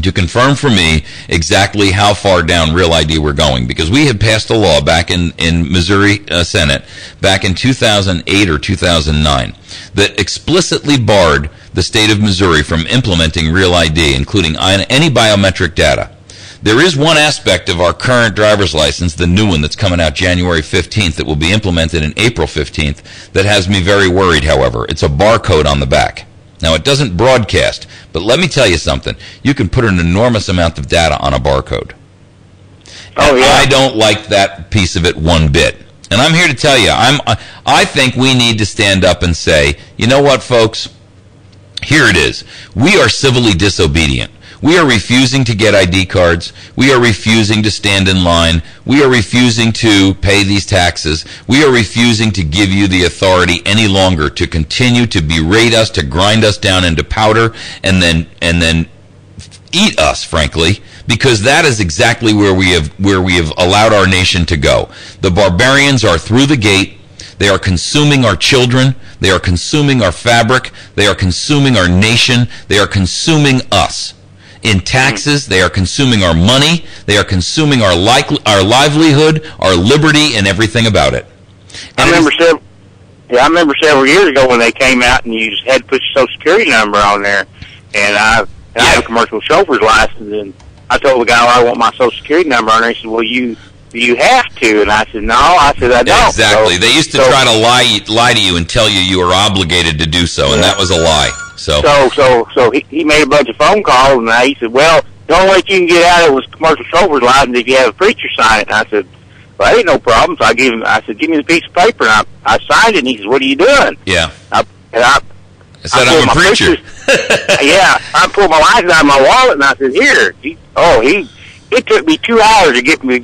to confirm for me exactly how far down Real ID we're going, because we had passed a law back in Missouri Senate back in 2008 or 2009 that explicitly barred the state of Missouri from implementing Real ID, including any biometric data. There is one aspect of our current driver's license, the new one that's coming out January 15th, that will be implemented in April 15th, that has me very worried, however. It's a barcode on the back. Now, it doesn't broadcast, but let me tell you something. You can put an enormous amount of data on a barcode. Oh, yeah. I don't like that piece of it one bit. And I'm here to tell you, I think we need to stand up and say, you know what, folks? Here it is. We are civilly disobedient. We are refusing to get ID cards. We are refusing to stand in line. We are refusing to pay these taxes. We are refusing to give you the authority any longer to continue to berate us, to grind us down into powder, and then eat us, frankly, because that is exactly where we have allowed our nation to go. The barbarians are through the gate. They are consuming our children. They are consuming our fabric. They are consuming our nation. They are consuming us. In taxes, they are consuming our money. They are consuming our livelihood, our liberty, and everything about it. And I remember several years ago when they came out and you just had to put your Social Security number on there. And I have a commercial chauffeur's license, and I told the guy, well, I want my Social Security number on there. He said, well, you have to. And I said, no. I said, I don't. Exactly. They used to try to lie to you and tell you were obligated to do so, and that was a lie. So he made a bunch of phone calls, and he said, well, the only way you can get out of it was commercial chauffeur's license if you have a preacher sign it. And I said, well, that ain't no problem. So I said, give me the piece of paper, and I signed it, and he said, what are you doing? Yeah. I said, I'm a preacher. Yeah, I pulled my license out of my wallet, and I said, here. It took me 2 hours to get my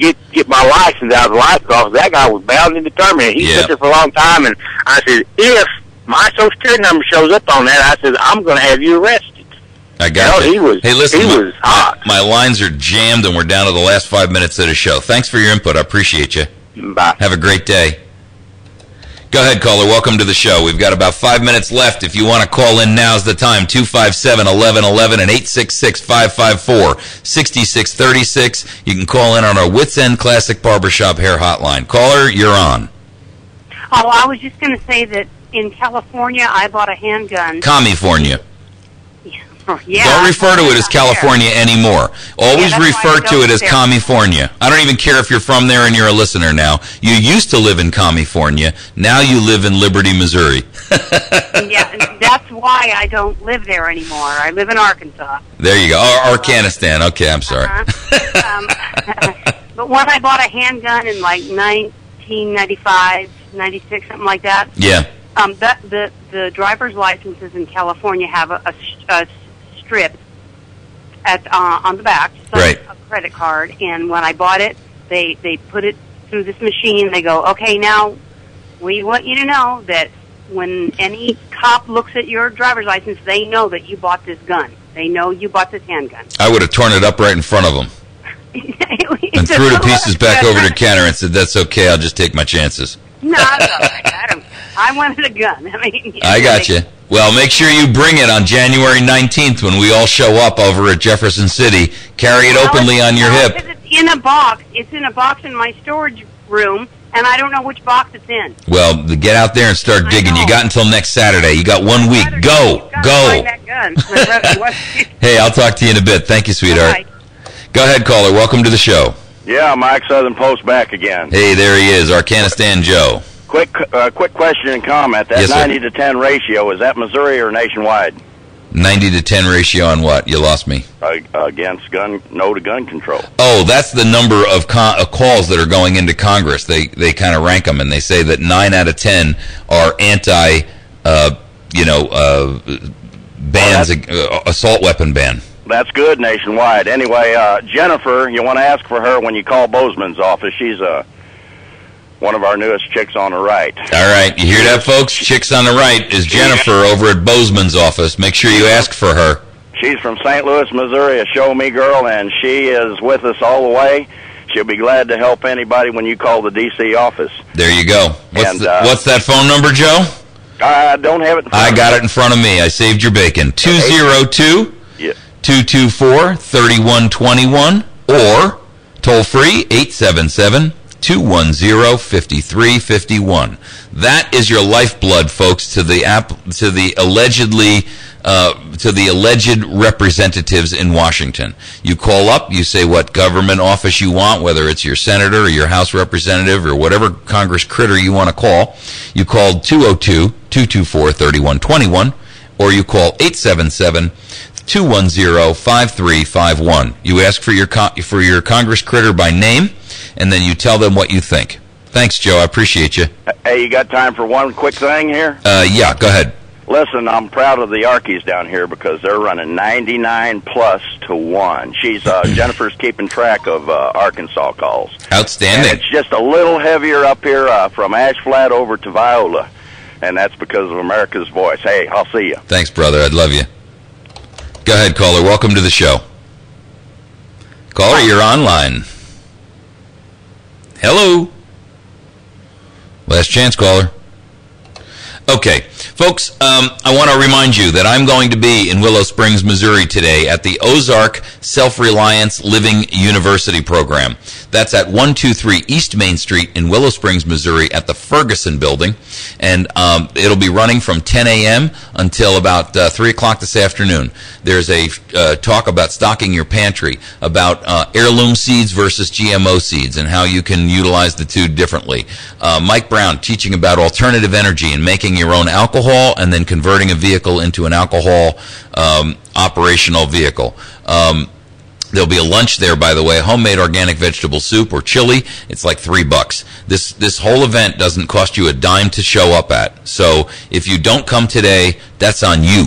license out of the license office. That guy was bound and determined. He sat there for a long time, and I said, if my Social Security number shows up on that, I said, I'm going to have you arrested. I got you. He was hot. My lines are jammed, and we're down to the last 5 minutes of the show. Thanks for your input. I appreciate you. Bye. Have a great day. Go ahead, caller. Welcome to the show. We've got about 5 minutes left. If you want to call in, now's the time. 257-1111 and 866-554-6636. You can call in on our Wits End Classic Barbershop Hair Hotline. Caller, you're on. Oh, I was just going to say that in California, I bought a handgun. California. Yeah. Don't refer to it as California anymore. Always refer to it as California. I don't even care if you're from there and you're a listener now. You used to live in California. Now you live in Liberty, Missouri. Yeah, that's why I don't live there anymore. I live in Arkansas. There you go. Arkanistan. Okay, I'm sorry. But when I bought a handgun in like 1995, 96, something like that. Yeah. The driver's licenses in California have a strip on the back, right. A credit card, and when I bought it, they put it through this machine. They go, okay, now we want you to know that when any cop looks at your driver's license, they know that you bought this gun. They know you bought this handgun. I would have torn it up right in front of them and and threw the pieces back over the counter and said, "That's okay. I'll just take my chances." No, it's all right. I wanted a gun. I mean, I got you. Well, make sure you bring it on January 19th when we all show up over at Jefferson City. Carry it openly on your hip. It's in a box. It's in a box in my storage room, and I don't know which box it's in. Well, get out there and start digging. You got until next Saturday. You got 1 week. Go. Find that gun. Hey, I'll talk to you in a bit. Thank you, sweetheart. Bye. Go ahead, caller. Welcome to the show. Yeah, Mike, Southern Post back again. Hey, there he is, Arcanistan Joe. Quick question and comment. That Yes, 90 to 10 ratio, is that Missouri or nationwide? 90 to 10 ratio on what? You lost me. Against no to gun control. Oh, that's the number of calls that are going into Congress. They kind of rank them, and they say that 9 out of 10 are anti, bans, assault weapon ban. That's good nationwide. Anyway, Jennifer, you want to ask for her when you call Bozeman's office. She's one of our newest chicks on the right. All right, you hear that, folks? Chicks on the right is Jennifer over at Bozeman's office. Make sure you ask for her. She's from St. Louis, Missouri, a show-me girl, and she is with us all the way. She'll be glad to help anybody when you call the D.C. office. There you go. What's that phone number, Joe? I don't have it in front of me. I got it in front of me. I saved your bacon. 202-224-3121 or toll-free 877-210-5351. That is your lifeblood, folks, to the alleged representatives in Washington. You call up, you say what government office you want, whether it's your senator or your House representative or whatever Congress critter you want to call. You call 202-224-3121 or you call 877-210-5351. You ask for your Congress critter by name, and then you tell them what you think. Thanks, Joe. I appreciate you. Hey, you got time for one quick thing here? Yeah, go ahead. Listen, I'm proud of the Yarkies down here because they're running 99+1. She's Jennifer's keeping track of Arkansas calls. Outstanding. And it's just a little heavier up here from Ash Flat over to Viola, and that's because of America's Voice. Hey, I'll see you. Thanks, brother. I'd love you. Go ahead, caller. Welcome to the show. Caller, you're online. Hello. Last chance, caller. Okay, folks, I want to remind you that I'm going to be in Willow Springs, Missouri today at the Ozark Self-Reliance Living University program. That's at 123 East Main Street in Willow Springs, Missouri at the Ferguson Building. And it'll be running from 10 a.m. until about 3 o'clock this afternoon. There's a talk about stocking your pantry, about heirloom seeds versus GMO seeds and how you can utilize the two differently. Mike Brown teaching about alternative energy and making your own alcohol and then converting a vehicle into an alcohol operational vehicle. There'll be a lunch there, by the way, homemade organic vegetable soup or chili. It's like $3. This whole event doesn't cost you a dime to show up at. So if you don't come today, that's on you.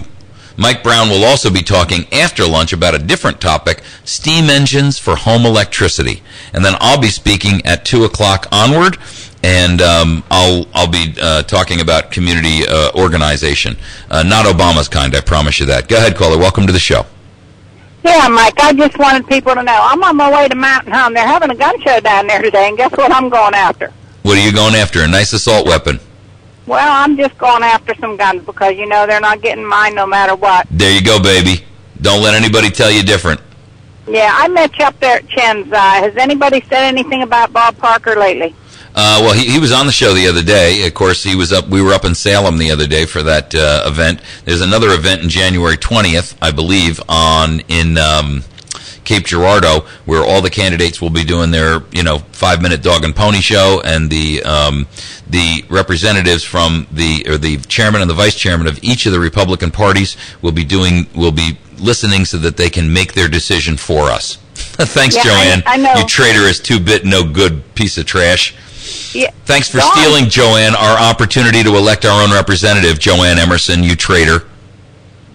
Mike Brown will also be talking after lunch about a different topic, steam engines for home electricity. And then I'll be speaking at 2 o'clock onward, and I'll be talking about community organization. Not Obama's kind, I promise you that. Go ahead, caller. Welcome to the show. Yeah, Mike, I just wanted people to know. I'm on my way to Mountain Home. They're having a gun show down there today, and guess what I'm going after? What are you going after? A nice assault weapon. Well, I'm just going after some guns because, you know, they're not getting mine no matter what. There you go, baby. Don't let anybody tell you different. Yeah, I met you up there at Chen's. Has anybody said anything about Bob Parker lately? Well, he was on the show the other day. Of course, we were up in Salem the other day for that event. There's another event in January 20th, I believe, in Cape Girardeau, where all the candidates will be doing their 5-minute dog and pony show, and the representatives from the chairman and the vice chairman of each of the Republican parties will be listening so that they can make their decision for us. Thanks, yeah, Joanne. I know. You traitorous, two-bit, no good piece of trash. Yeah. Thanks for stealing, Joanne, our opportunity to elect our own representative, Joanne Emerson, you traitor.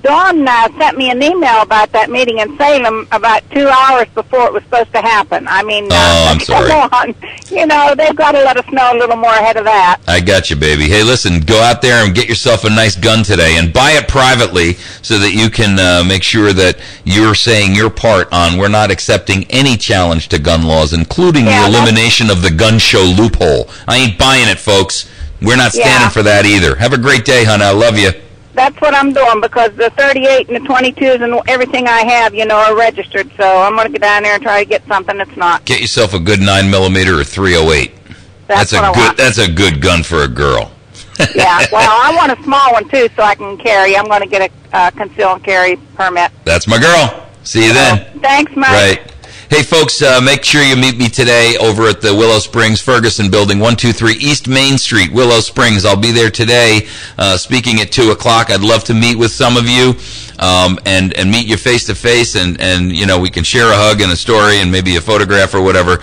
Dawn sent me an email about that meeting in Salem about 2 hours before it was supposed to happen. I mean, I'm sorry. Come on. You know, they've got to let us know a little more ahead of that. I got you, baby. Hey, listen, go out there and get yourself a nice gun today and buy it privately so that you can make sure that you're saying your part on we're not accepting any challenge to gun laws, including the elimination of the gun show loophole. I ain't buying it, folks. We're not standing for that either. Have a great day, hon. I love you. That's what I'm doing, because the 38 and the 22s and everything I have, you know, are registered. So I'm going to get down there and try to get something that's not. Get yourself a good 9mm or 308. That's a good gun for a girl. Yeah, well, I want a small one, too, so I can carry. I'm going to get a conceal and carry permit. That's my girl. See you then. Thanks, Mike. Right. Hey, folks, make sure you meet me today over at the Willow Springs Ferguson Building, 123 East Main Street, Willow Springs. I'll be there today speaking at 2 o'clock. I'd love to meet with some of you and meet you face-to-face, and you know, we can share a hug and a story and maybe a photograph or whatever.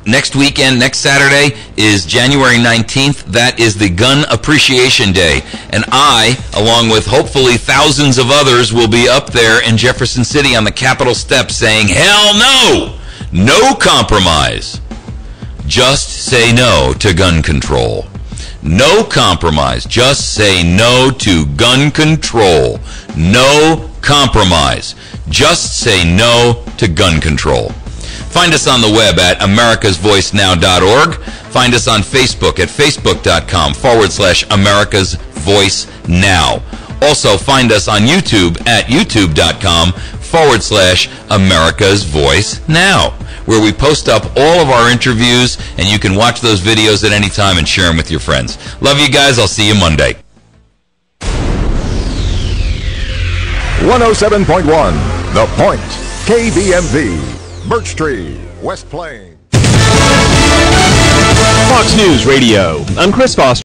Next weekend, next Saturday, is January 19th. That is the Gun Appreciation Day. And I, along with hopefully thousands of others, will be up there in Jefferson City on the Capitol steps saying, hell no! No compromise. Just say no to gun control. No compromise. Just say no to gun control. No compromise. Just say no to gun control. Find us on the web at americasvoicenow.org. Find us on Facebook at facebook.com/americasvoicenow. Also, find us on YouTube at youtube.com/americasvoicenow, where we post up all of our interviews, and you can watch those videos at any time and share them with your friends. Love you guys. I'll see you Monday. 107.1, The Point, KBMV. Birch Tree, West Plains. Fox News Radio. I'm Chris Foster.